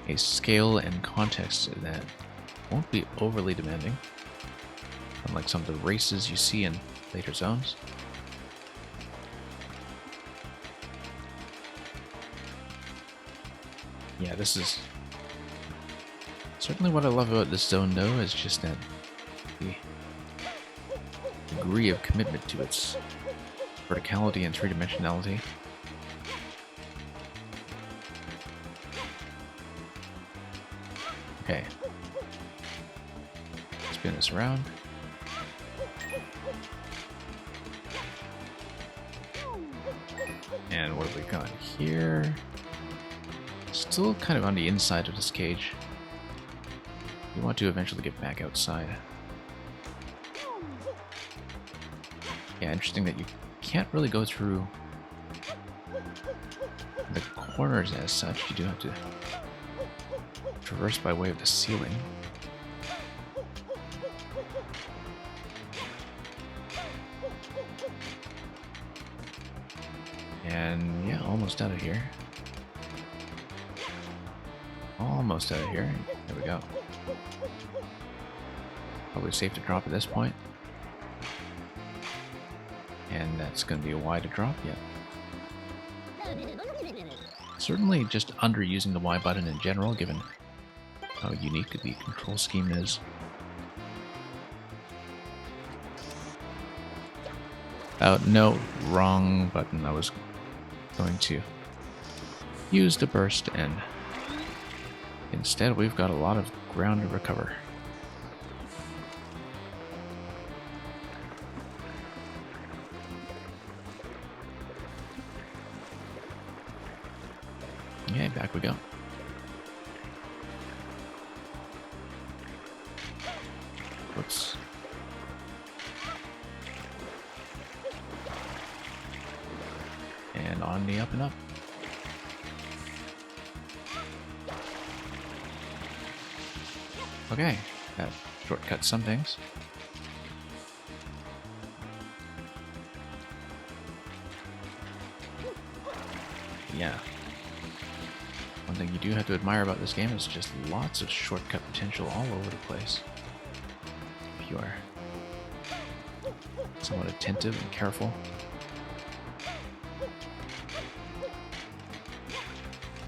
a scale and context that won't be overly demanding, unlike some of the races you see in later zones. Yeah, this is certainly what I love about this zone, though, is just that the degree of commitment to its verticality and three-dimensionality. Okay. Spin this around. And what have we got here? Still kind of on the inside of this cage. We want to eventually get back outside. Yeah, interesting that you can't really go through the corners as such. You do have to traverse by way of the ceiling. And yeah, almost out of here. Almost out of here. There we go. Probably safe to drop at this point. And that's going to be a Y to drop, yeah. Certainly just underusing the Y button in general, given how unique the control scheme is. No, wrong button. I was going to use the burst, and instead we've got a lot of ground to recover. Okay, back we go. Whoops. And on the up and up. Okay, that shortcuts some things. Yeah. One thing you do have to admire about this game is just lots of shortcut potential all over the place. If you are somewhat attentive and careful.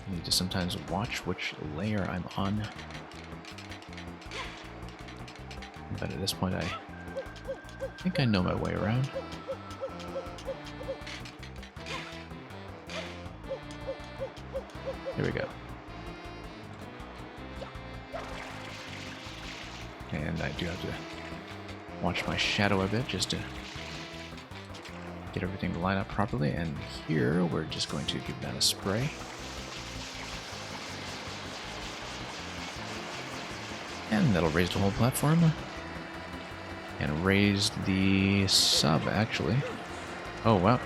I need to sometimes watch which layer I'm on. But at this point I think I know my way around. Here we go. And I do have to watch my shadow a bit just to get everything to line up properly. And here we're just going to give that a spray. And that'll raise the whole platform. And raise the sub, actually. Oh, wow.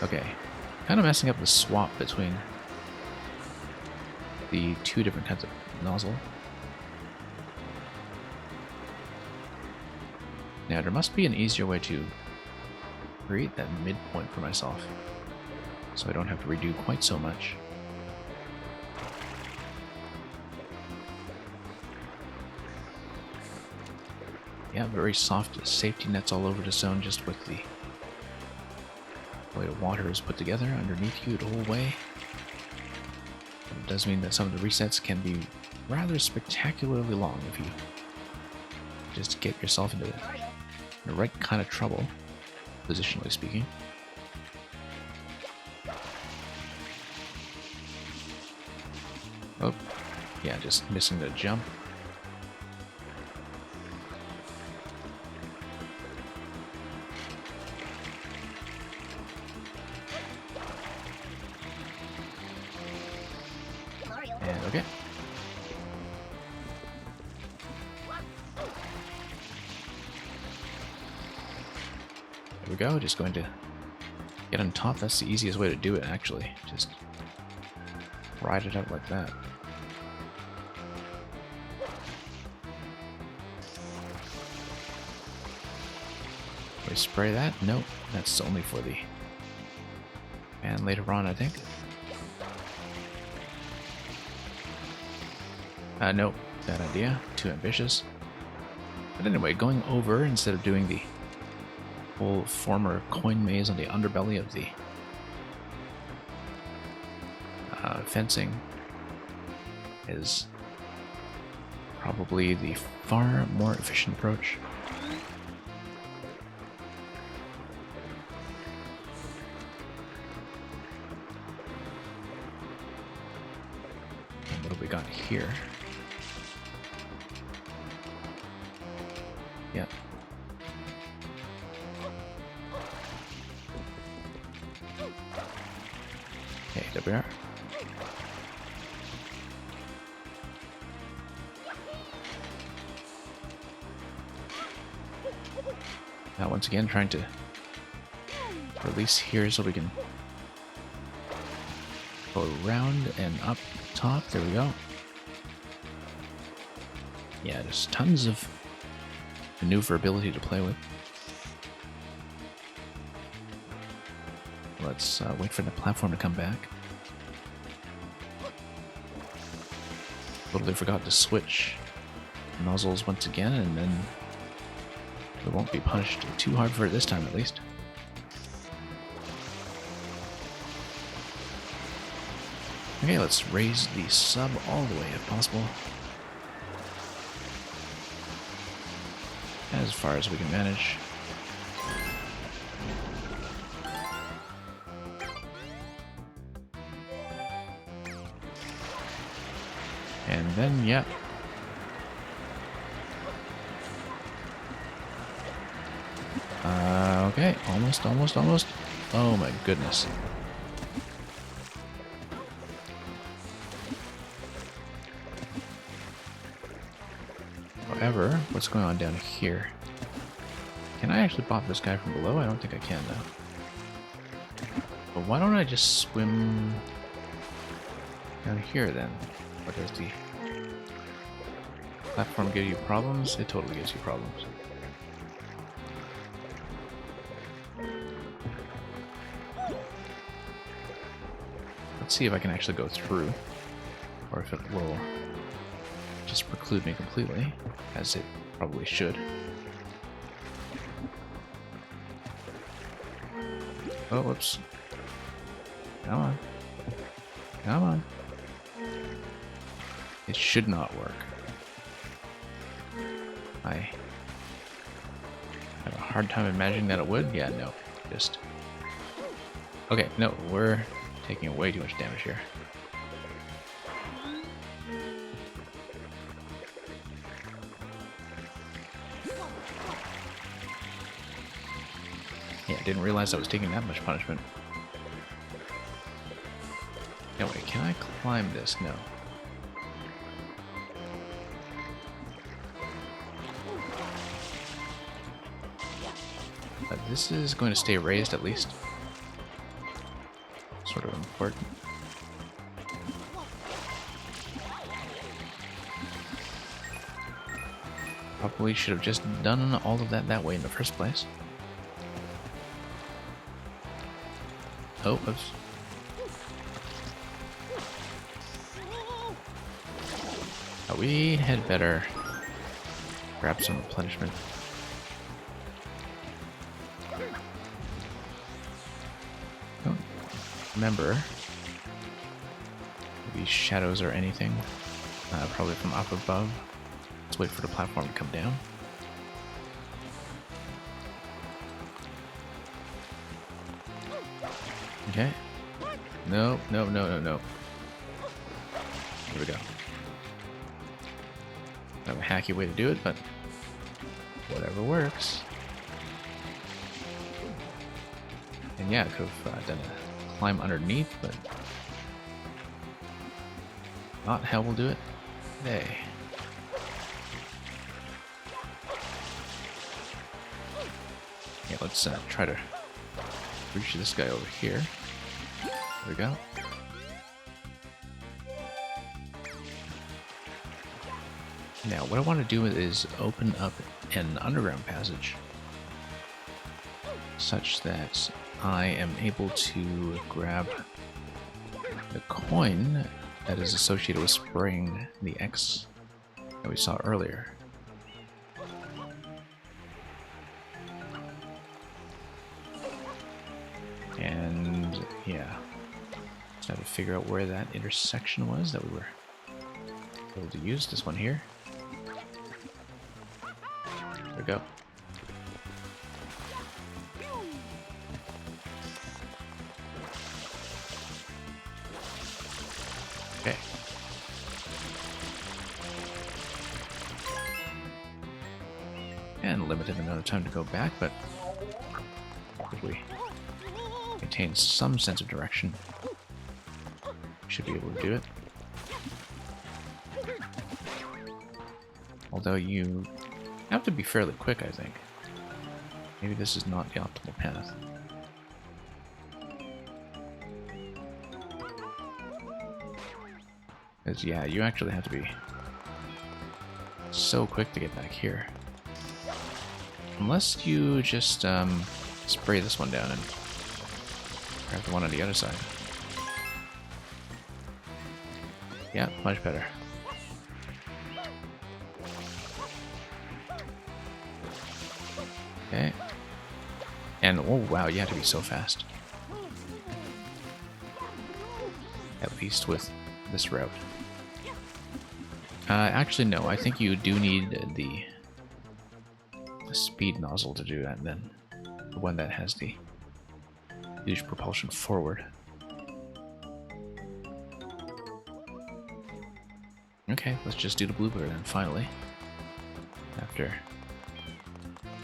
Okay. Kind of messing up the swap between the two different kinds of nozzle. Now, there must be an easier way to create that midpoint for myself, so I don't have to redo quite so much. Yeah, very soft safety nets all over the zone, just with the way the water is put together underneath you the whole way. But it does mean that some of the resets can be rather spectacularly long if you just get yourself into the right kind of trouble, positionally speaking. Oh, yeah, just missing the jump. And okay. There we go, just going to get on top. That's the easiest way to do it, actually. Just ride it out like that. We spray that? Nope, that's only for the and later on, I think. Nope, bad idea. Too ambitious. But anyway, going over instead of doing the whole former coin maze on the underbelly of the fencing is probably the far more efficient approach. And what have we got here? Yeah. Okay, there we are. Now once again trying to release here so we can go around and up top. There we go. Yeah, there's tons of maneuverability to play with. Let's wait for the platform to come back. Totally forgot to switch nozzles once again, and then we won't be punished too hard for it this time, at least. Okay, let's raise the sub all the way if possible. As far as we can manage. And then, yeah. Okay, almost. Oh my goodness. However, what's going on down here? Can I actually pop this guy from below? I don't think I can, though. But why don't I just swim down here, then? What does the platform give you problems? It totally gives you problems. Let's see if I can actually go through, or if it will just preclude me completely, as it probably should. Oh, whoops. Come on. Come on. It should not work. I have a hard time imagining that it would. Yeah, no. Just... Okay, no, we're taking way too much damage here. Yeah, I didn't realize I was taking that much punishment. No, wait, can I climb this? No. But this is going to stay raised at least. Sort of important. Probably should have just done all of that way in the first place. Oh, oops. We had better grab some replenishment. Don't remember these shadows or anything. Probably from up above. Let's wait for the platform to come down. Okay. No, no, no, no, no. Here we go. Kind of a hacky way to do it, but whatever works. And yeah, I could have done a climb underneath, but not how we'll do it today. Yeah, let's try to reach this guy over here. There we go. Now, what I want to do is open up an underground passage such that I am able to grab the coin that is associated with spraying the X that we saw earlier. And yeah, just have to figure out where that intersection was that we were able to use. This one here. There we go. Okay. And limited amount of time to go back, but if we maintain some sense of direction, should be able to do it. Although you have to be fairly quick, I think. Maybe this is not the optimal path. Because yeah, you actually have to be so quick to get back here. Unless you just spray this one down and grab the one on the other side. Yeah, much better. Okay. And oh wow, you have to be so fast. At least with this route. Actually no, I think you do need the speed nozzle to do that then. The one that has the huge propulsion forward. Okay, let's just do the bluebird then, finally. After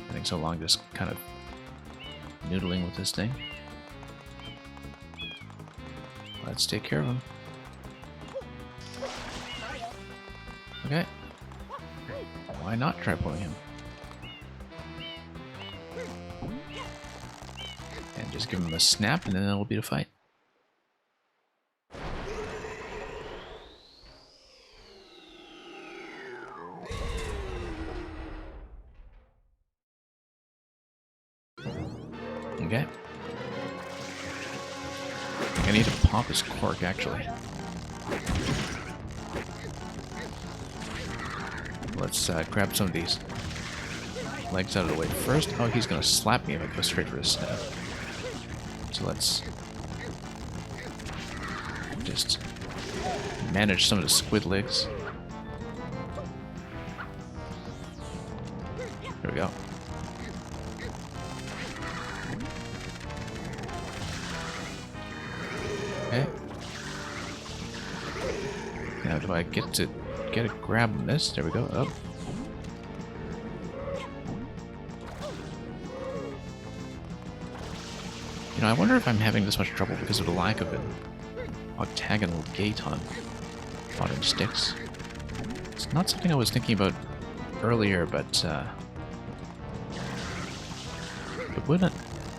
I think so long just kind of noodling with this thing. Let's take care of him. Okay. Why not try pulling him? And just give him a snap, and then it'll be the fight. Okay. I need to pop his cork, actually. Let's grab some of these legs out of the way first. Oh, he's gonna slap me if I go straight for his stab. So let's just manage some of the squid legs. There we go. Okay. Now do I get a grab on this? There we go. Up. You know, I wonder if I'm having this much trouble because of the lack of an octagonal gate on modern sticks. It's not something I was thinking about earlier, but it would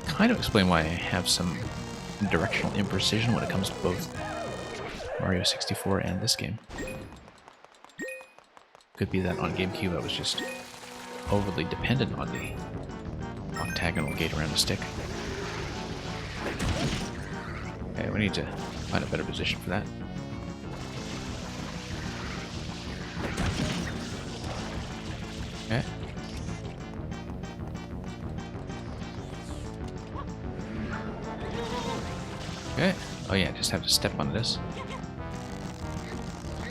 kind of explain why I have some directional imprecision when it comes to both Mario 64 and this game. Could be that on GameCube I was just overly dependent on the octagonal gate around the stick. Okay, we need to find a better position for that. Okay. Okay. Oh yeah, just have to step on this.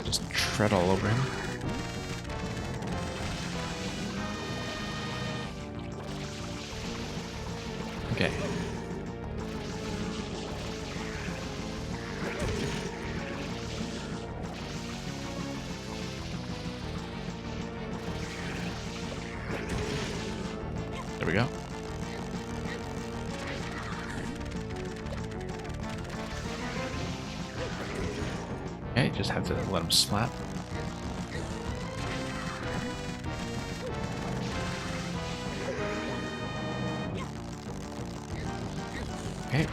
Just tread all over him. Okay. There we go. Okay, just have to let him slap. Okay,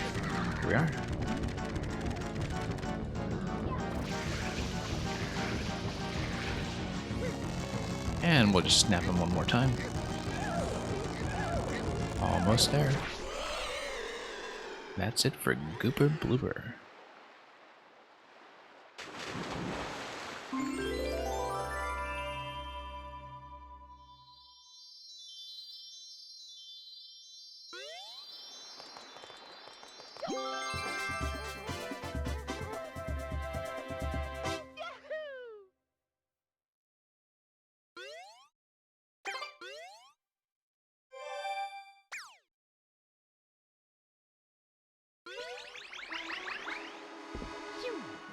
here we are. And we'll just snap him one more time. Almost there. That's it for Gooper Blooper.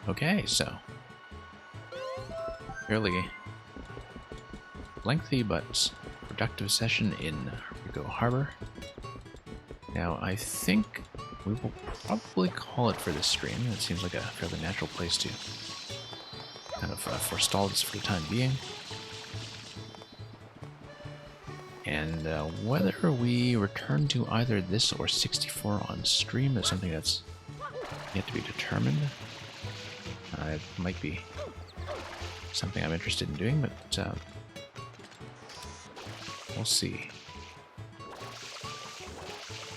Okay, so fairly lengthy but productive session in Ricco Harbor. Now I think we will probably call it for this stream. It seems like a fairly natural place to kind of forestall this for the time being. And whether we return to either this or 64 on stream is something that's yet to be determined. It might be something I'm interested in doing, but we'll see.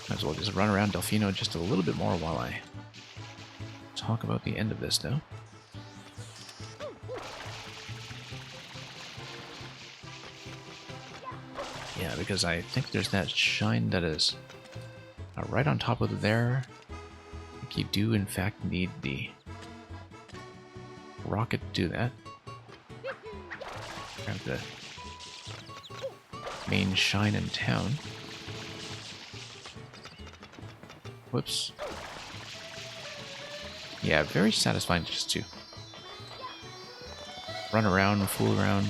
Might as well just run around Delfino just a little bit more while I talk about the end of this, though. Yeah, because I think there's that shine that is right on top of there. I think you do, in fact, need the rocket to do that. Grab the main shine in town. Whoops. Yeah, very satisfying just to run around, fool around,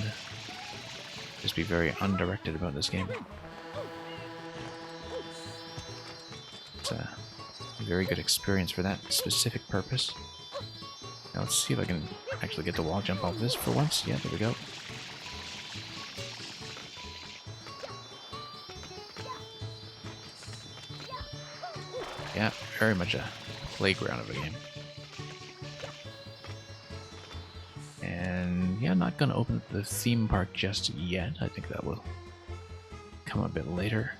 just be very undirected about this game. It's a very good experience for that specific purpose. Now let's see if I can actually get the wall jump off this for once. Yeah, there we go. Yeah, very much a playground of a game. And yeah, not gonna open the theme park just yet. I think that will come a bit later.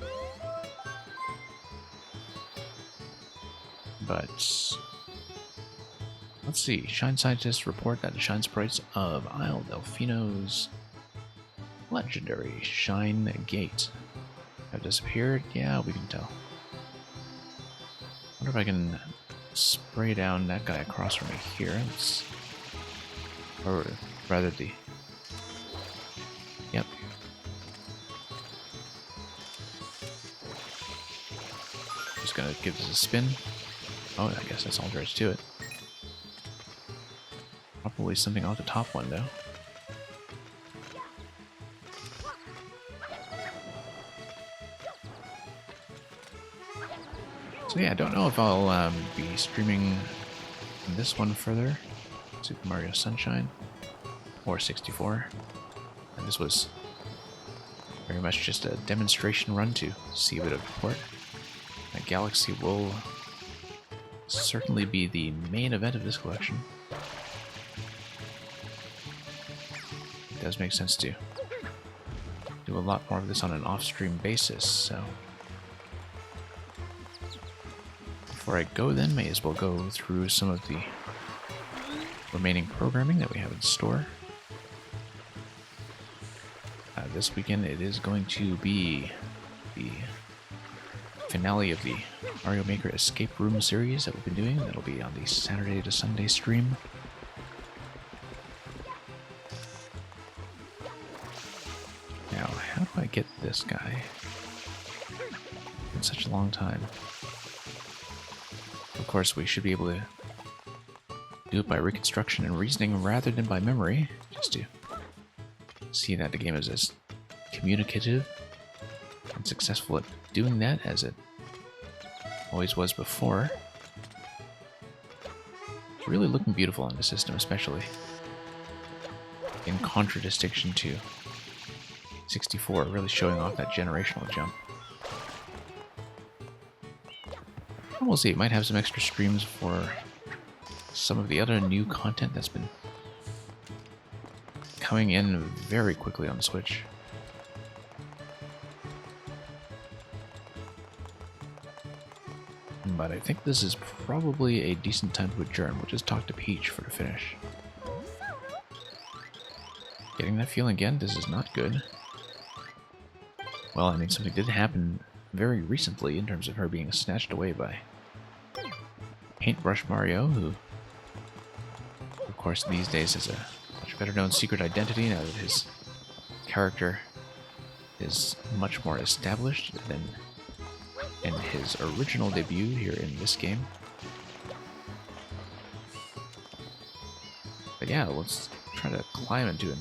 But let's see. Shine scientists report that the shine sprites of Isle Delfino's legendary Shine Gate have disappeared. Yeah, we can tell. Wonder if I can spray down that guy across from me here. Or rather the... Yep. Just gonna give this a spin. Oh, I guess that's all there is to it. Probably something off the top one, though. So yeah, I don't know if I'll be streaming this one further. Super Mario Sunshine. Or 64. And this was very much just a demonstration run to see a bit of port. Galaxy will certainly be the main event of this collection. It does make sense to do a lot more of this on an off-stream basis, so... Before I go then, may as well go through some of the remaining programming that we have in store. This weekend it is going to be the finale of the Mario Maker Escape Room series that we've been doing. That'll be on the Saturday to Sunday stream. Now, how do I get this guy? In such a long time. Of course, we should be able to do it by reconstruction and reasoning rather than by memory, just to see that the game is as communicative and successful at doing that as it always was before. It's really looking beautiful on the system, especially in contradistinction to 64, really showing off that generational jump. And we'll see, it might have some extra streams for some of the other new content that's been coming in very quickly on the Switch. But I think this is probably a decent time to adjourn. We'll just talk to Peach for the finish. Getting that feeling again, this is not good. Well, I mean, something did happen very recently in terms of her being snatched away by Paintbrush Mario, who, of course, these days has a much better known secret identity now that his character is much more established than in his original debut here in this game. But yeah, let's try to climb into an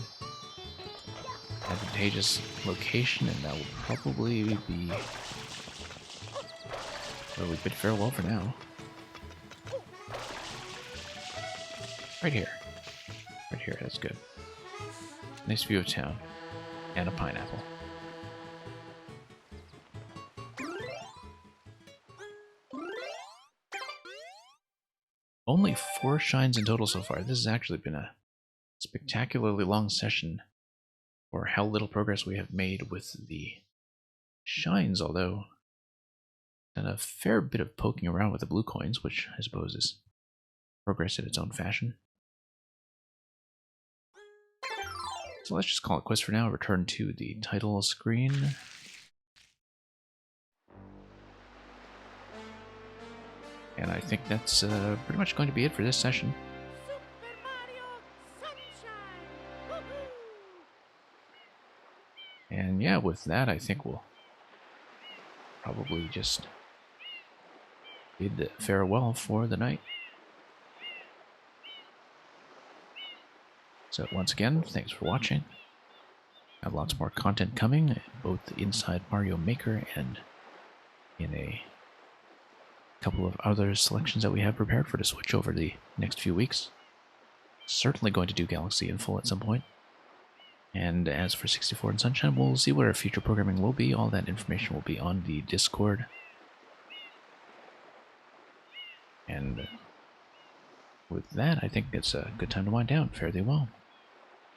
advantageous location, and that will probably be where we bid farewell for now. Right here. Right here, that's good. Nice view of town. And a pineapple. Only 4 shines in total so far. This has actually been a spectacularly long session for how little progress we have made with the shines, although done a fair bit of poking around with the blue coins, which I suppose is progress in its own fashion. So let's just call it quits for now, return to the title screen. And I think that's pretty much going to be it for this session. Super Mario Sunshine! Woohoo! And yeah, with that, I think we'll probably just bid farewell for the night. So once again, thanks for watching. Have lots more content coming, both inside Mario Maker and in a couple of other selections that we have prepared for the Switch over the next few weeks. Certainly going to do Galaxy in full at some point. And as for 64 and Sunshine, we'll see what our future programming will be. All that information will be on the Discord. And with that, I think it's a good time to wind down. Fare thee well.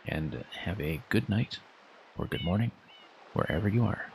And have a good night or good morning, wherever you are.